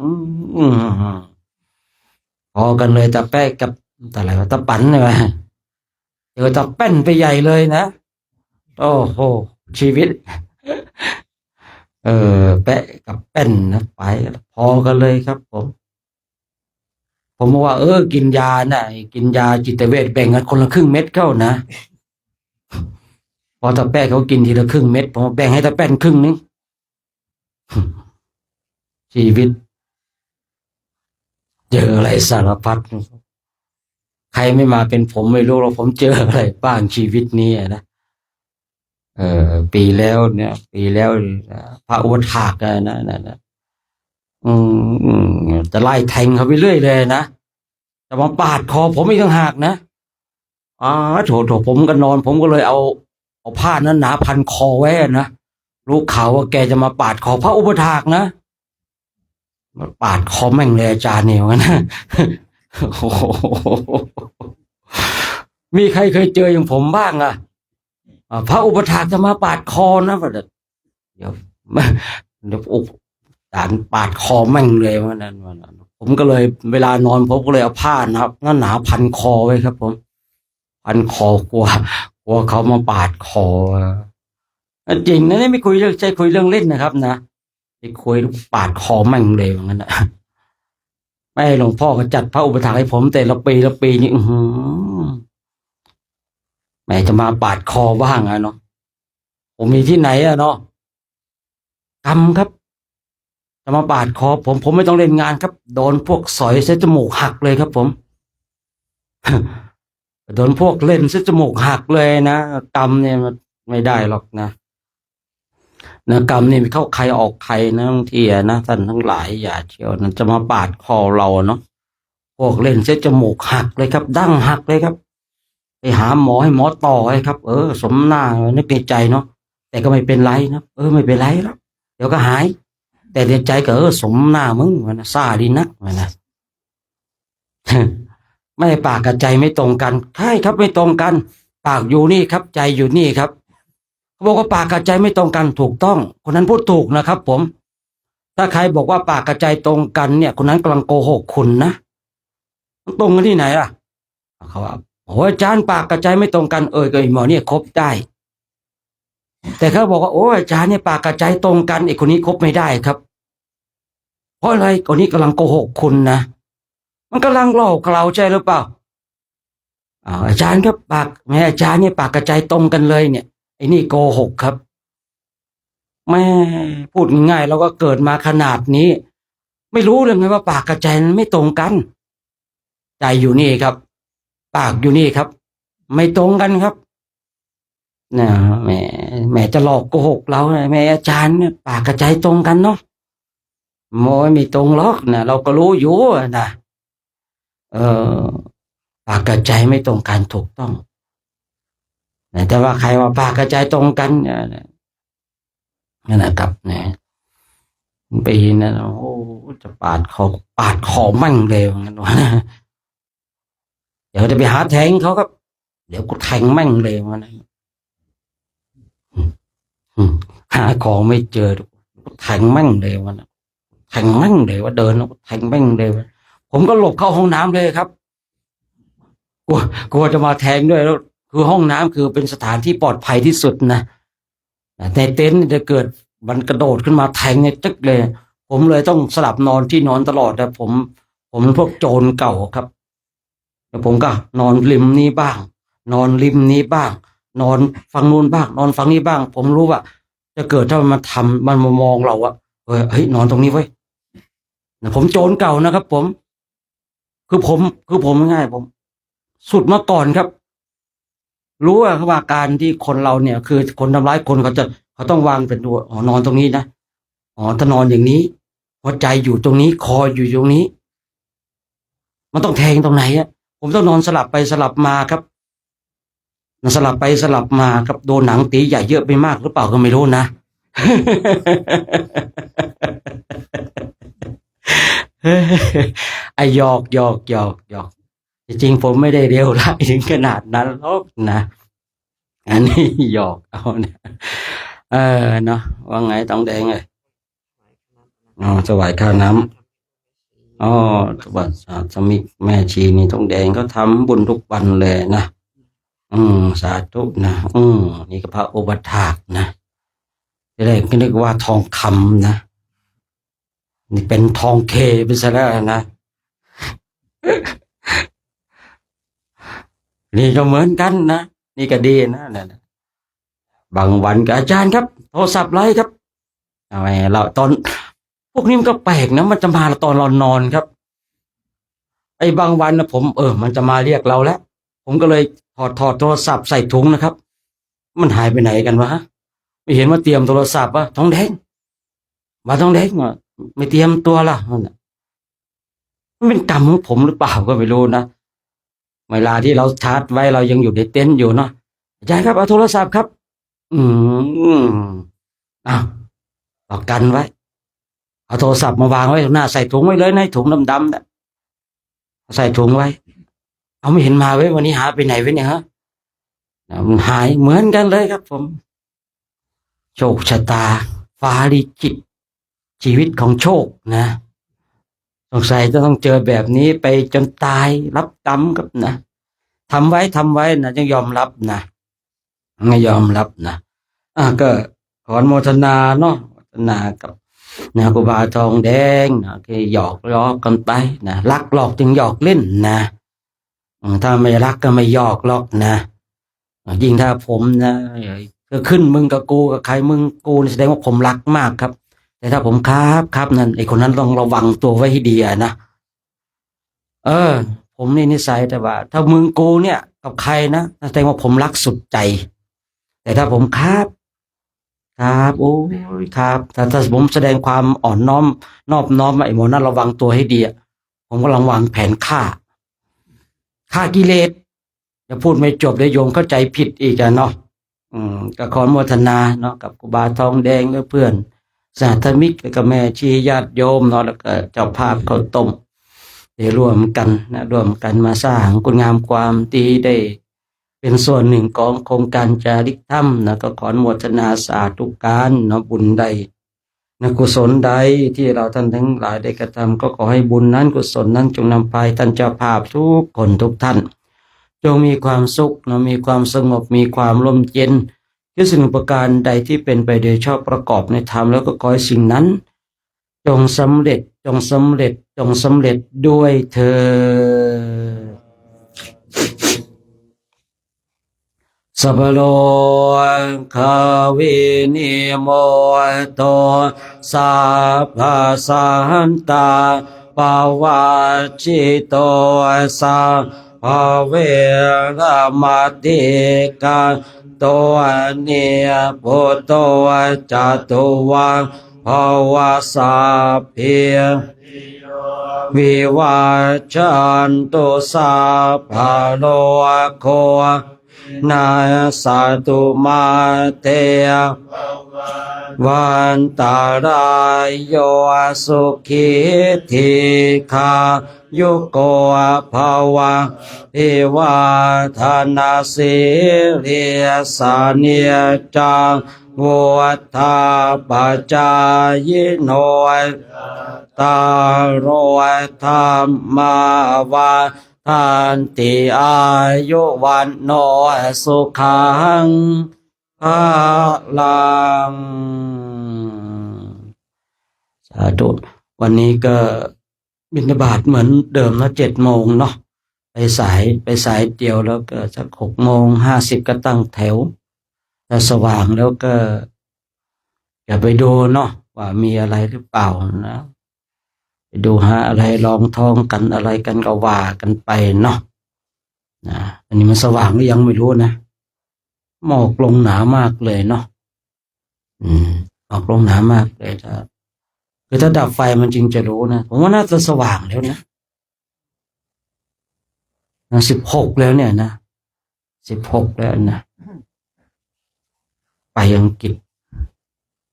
พอกันเลยตาแป๊ะกับอะไรวะตาปั่นเลยเดี๋ยวตาแป้นไปใหญ่เลยนะโอ้โหชีวิตแปะกับแป้นนะไปพอกันเลยครับผมบอกว่ากินยานะกินยาจิตเวชแบ่งกันคนละครึ่งเม็ดเข้านะพอตาแป้เขากินทีละครึ่งเม็ดผมแบ่งให้ตาแป้นครึ่งนึงชีวิตเจออะไรสารพัดใครไม่มาเป็นผมไม่รู้หรอกผมเจออะไรบ้างชีวิตนี้นะปีแล้วพระอุทากนะ อืจะไล่แทงเขาไปเรื่อยเลยนะจะมาปาดคอผมอีกต่างหากนะโถผมก็นอนผมก็เลยเอาผ้านั้นหนาพันคอไว้นะรู้ข่าวว่าแกจะมาปาดคอพระอุปถากนะมาปาดคอแม่งเลยอาจารย์เนี่ยนะ โอ้โหมีใครเคยเจออย่างผมบ้างพระอุปถากจะมาปาดคอนะเดี๋ยวเดี๋ยวอุปฐานปาดคอแม่งเลยวันนั้นผมก็เลยเวลานอนผมก็เลยเอาผ้านะครับหนาพันคอไว้ครับผมพันคอกลัวเขามาปาดคอจริงนะนี่ไม่คุยเรื่องใจคุยเรื่องเล่นนะครับนะไปคุยปาดคอแม่งเลยอย่างนั้นนะไม่หลวงพ่อก็จัดพระอุปถากให้ผมแต่ละปีนี่แหมจะมาปาดคอบ้างเนาะผมมีที่ไหนเนาะกรรมครับจะมาปาดคอผมไม่ต้องเล่นงานครับโดนพวกสอยเส้นจมูกหักเลยครับผม โดนพวกเล่นเส้นจมูกหักเลยนะกรรมเนี่ยมันไม่ได้หรอกนะกรรมนี่เข้าใครออกใครนะบางทีนะท่านทั้งหลายอย่าเชียวนะจะมาปาดคอเราเนาะพวกเล่นเส้นจมูกหักเลยครับดั้งหักเลยครับไปหาหมอให้หมอต่อให้ครับสมหน้านึกในใจเนาะแต่ก็ไม่เป็นไรนะไม่เป็นไรแล้วเดี๋ยวก็หายแต่ในใจก็สมหน้ามึงมันซ่าดีนักมันนะ ไม่ปากกับใจไม่ตรงกันใช่ครับไม่ตรงกันปากอยู่นี่ครับใจอยู่นี่ครับเขาบอกว่าปากกับใจไม่ตรงกันถูกต้องคนนั้นพูดถูกนะครับผมถ้าใครบอกว่าปากกับใจตรงกันเนี่ยคนนั้นกำลังโกหกคุณนะมันตรงกันที่ไหนล่ะเขาว่าโอ้อาจารย์ปากกับใจไม่ตรงกันก็ไอ้หมอเนี่ยคบได้แต่เขาบอกว่าโอ้อาจารย์เนี่ยปากกับใจตรงกันไอ้คนนี้คบไม่ได้ครับเพราะอะไรคนนี้กำลังโกหกคุณนะมันกำลังหลอกเราใช่หรือเปล่าอาจารย์ครับปากแม่อาจารย์เนี่ยปากกับใจตรงกันเลยเนี่ยไอ้นี่โกหกครับแม่พูดง่ายๆเราก็เกิดมาขนาดนี้ไม่รู้เลยไงว่าปากกับใจมันไม่ตรงกันใจอยู่นี่ครับปากอยู่นี่ครับไม่ตรงกันครับนะแม่จะหลอกโกหกเราแม่อาจารย์เนี่ยปากกับใจตรงกันเนาะโมไม่ตรงหรอกนะเราก็รู้อยู่นะปากกับใจไม่ตรงกันถูกต้องแต่ว่าใครว่าปากกับใจตรงกันนั่นนะครับเนี่ยปีนั้นโอ้จะปาดคอมั่งเลยงั้นวะเดี๋ยวจะไปหาแทงเขาครับเดี๋ยวกูแทงมั่งเลยวันนั้นหาของไม่เจอแทงมั่งเลยวันนั้นแทงมั่งเลยว่าเดินแล้วแทงมั่งเลยผมก็หลบเข้าห้องน้ำเลยครับกลัวจะมาแทงด้วยแล้วคือห้องน้ำคือเป็นสถานที่ปลอดภัยที่สุดนะในเต็นท์จะเกิดมันกระโดดขึ้นมาแทงในตึกเลยผมเลยต้องสลับนอนที่นอนตลอดแต่ผมเป็นพวกโจรเก่าครับแล้วผมก็นอนริมนี้บ้างนอนริมนี้บ้างนอนฝั่งนู้นบ้างนอนฝั่งนี้บ้างผมรู้ว่าจะเกิดถ้ามันมามองเราเฮ้ยนอนตรงนี้ไว้ผมโจรเก่านะครับผมคือผมง่ายผมสุดมาก่อนครับรู้ว่าการที่คนเราเนี่ยคือคนทำร้ายคนเขาต้องวางเป็นตัวนอนตรงนี้นะถ้านอนอย่างนี้หัวใจอยู่ตรงนี้คออยู่ตรงนี้มันต้องแทงตรงไหนผมต้องนอนสลับไปสลับมาครับสลับไปสลับมาครับโดนหนังตีใหญ่เยอะไปมากหรือเปล่าก็ไม่รู้นะ หยอกจริงๆผมไม่ได้เร็วร้ายถึงขนาดนั้นหรอกนะอันนี้หยอกเอานะเนาะว่าไงต้องแดงเลยถวายข้าวน้ำถวายสมิกแม่ชีนี่ต้องแดงก็ทำบุญทุกวันเลยนะสาธุนะนี่ก็พระอุปถากนะที่แรกก็นึกว่าทองคำนะนี่เป็นทองเคไปซะแล้วนะ นี่ก็เหมือนกันนะนี่ก็ดีนะบางวันก็อาจารย์ครับโทรศัพท์ไลฟ์ครับทำไมเราตอนพวกนี้มันก็แปลกนะมันจะมาตอนเรานอนครับไอ้บางวันนะผมมันจะมาเรียกเราแล้วผมก็เลยถอดโทรศัพท์ใส่ถุงนะครับมันหายไปไหนกันวะไม่เห็นว่าเตรียมโทรศัพท์ทองแดงมาทองแดง ไม่เตรียมตัวล่ะมันเป็นกรรมของผมหรือเปล่าก็ไม่รู้นะเวลาที่เราชาร์จไว้เรายังอยู่ในเต็นท์อยู่เนาะอาจารย์ครับเอาโทรศัพท์ครับ อืมอ้าวเอากันไว้เอาโทรศัพท์มาวางไว้ตรงหน้าใส่ถุงไว้เลยในถุงดำๆนะใส่ถุงไว้เอาไม่เห็นมาเว้ยวันนี้หาไปไหนไว้เนี่ยฮะมันหายเหมือนกันเลยครับผมโชคชะตาฟ้าลิขิตชีวิตของโชคนะสงสัยจะต้องเจอแบบนี้ไปจนตายรับกรรมครับนะทำไว้นะยังยอมรับนะไม่ยอมรับนะก็ขออนุโมทนาเนาะโมทนากับนะครูบาทองแดงนะที่หยอกล้อกันไปนะรักหลอกจึงหยอกเล่นนะถ้าไม่รักก็ไม่หยอกหรอกนะยิ่งถ้าผมนะก็ขึ้นมึงกับกูกับใครมึงกูนี่แสดงว่าผมรักมากครับแต่ถ้าผมครับนั่นไอ้คนนั้นต้องระวังตัวไว้ให้ดีนะผมนี่นิสัยแต่ว่าถ้ามึงกูเนี่ยกับใครนะแสดงว่าผมรักสุดใจแต่ถ้าผมครับโอ้ยครับถ้าผมแสดงความอ่อนน้อมนอบน้อมไอ้หมอนั่นระวังตัวให้ดีผมกำลังวางแผนฆ่ากิเลสจะพูดไม่จบเลยโยมเข้าใจผิดอีกเนาะก็ขออนุโมทนาเนาะกับครูบาทองแดงและเพื่อนสาธมิกและก็แม่ชีญาติโยมเนาะแล้วก็เจ้าภาพข้าวต้มได้ร่วมกันนะร่วมกันมาสร้างคุณงามความดีได้เป็นส่วนหนึ่งของโครงการจาริกธรรมนะก็ขออนุโมทนาสาธุการเนาะบุญใดนะกุศลใดที่เราท่านทั้งหลายได้กระทำก็ขอให้บุญนั้นกุศลนั้นจงนำพาท่านเจ้าภาพทุกคนทุกท่านจงมีความสุขนะมีความสงบมีความร่มเย็นคือสิ่งประการใดที่เป็นไปโดยชอบประกอบในธรรมแล้วก็ขอให้สิ่งนั้นจงสำเร็จด้วยเธอสัพพโลกวินิโมโตสัพพสันตาปวัชชิโตสัพพเวรมติกาโตเนียพุตโตจตุวังภวสัพเพวิวัชชันตุสัพพโลโคนาสาตุมาเตวันตารายโยสุขิธิคายุโกภวะภิวาทนาสิริสานิจังวุฒาปัจจายโนตารโรธรรมาวาทันติอายุวันโนสุขังภาลังสาธุวันนี้ก็บิณฑบาตเหมือนเดิมนะ7 โมงเนาะไปสายเดียวแล้วก็สัก6:50ก็ตั้งแถวถ้าสว่างแล้วก็อย่าไปดูเนาะว่ามีอะไรหรือเปล่านะไปดูหาอะไรลองท้องกันอะไรกันก็ว่ากันไปเนาะนะอันนี้มันสว่างหรือยังไม่รู้นะหมอกลงหนามากเลยเนาะหมอกลงหนามากเลยถ้าดับไฟมันจริงจะรู้นะผมว่าน่าจะสว่างแล้วนะ16แล้วเนี่ยนะ16แล้วนะไปอังกฤษ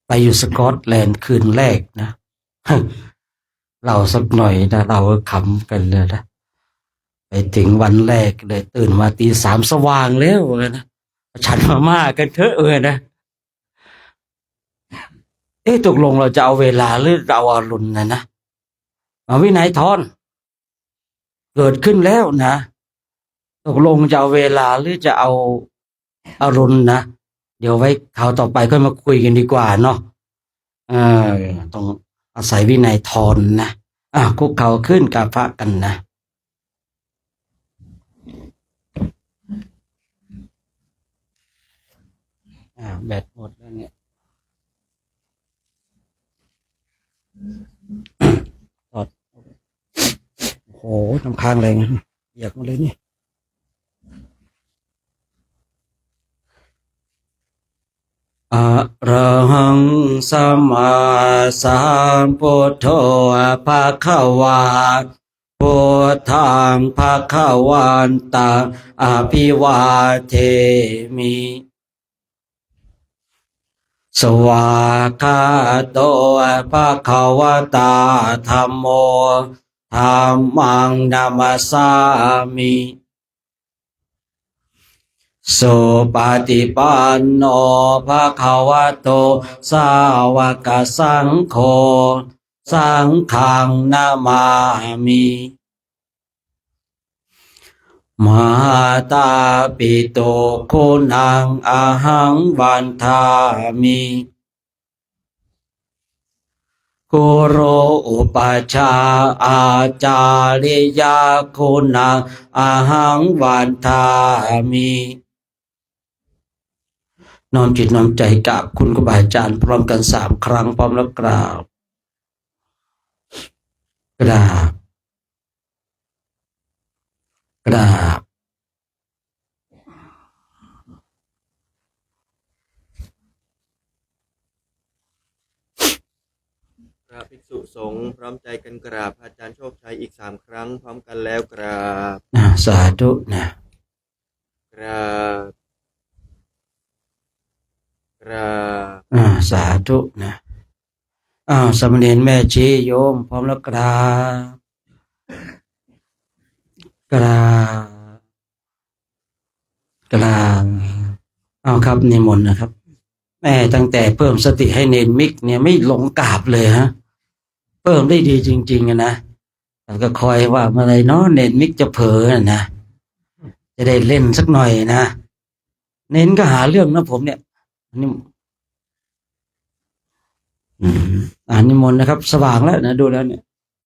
ไปอยู่สกอตแลนด์คืนแรกนะเราสักหน่อยนะเราขำกันเลยนะไปถึงวันแรกเลยตื่นมาตี 3สว่างแล้วเลยนะฉันมาม่ากันเถอะนะตกลงเราจะเอาเวลาหรือเราอรุณนะวินัยทอนเกิดขึ้นแล้วนะตกลงจะเอาเวลาหรือจะเอาอรุณนะเดี๋ยวไว้คราวต่อไปค่อยมาคุยกันดีกว่าเนาะต้องอาศัยวินัยทอนนะคุกเข่าขึ้นกราบพระกันนะแบตหมดแล้วเนี่ยถอดโอ้โหน้ำค้างแรงเปียกหมดเลยนี่ อะระหังสัมมาสัมพุทโธภะคะวาพุทธังภะคะวันตังอภิวาเทมิ สวากขาโตภะคะวะตาธัมโมธัมมังนัมสสามิสุปฏิปันโนภะคะวะโตสาวกสังโฆสังฆังนามามิมหาตาปิโตคุณังอะหังวันทามิกุโรอุปัชฌาย์อาจาริยาคุณังอะหังวันทามิน้อมจิตน้อมใจกับคุณครูบาอาจารย์พร้อมกัน3 ครั้งพร้อมแล้วกราบกราบกราบ พระภิกษุสงฆ์พร้อมใจกันกราบอาจารย์โชคชัยอีก3 ครั้งพร้อมกันแล้วกราบ สาธุนะ กราบกราบ สาธุนะสามเณรแม่ชีโยมพร้อมแล้วกราบกราบกราบครับนิมนต์นะครับแม่ตั้งแต่เพิ่มสติให้เนนมิกเนี่ยไม่หลงกราบเลยฮะเพิ่มได้ดีจริงๆนะแต่ก็คอยว่าเมื่อไรเนาะเนนมิกจะเผลอนะจะได้เล่นสักหน่อยนะเน้นก็หาเรื่องนะผมเนี่ยนี่นิมนต์นะครับสว่างแล้วนะดูแล้วเนี่ย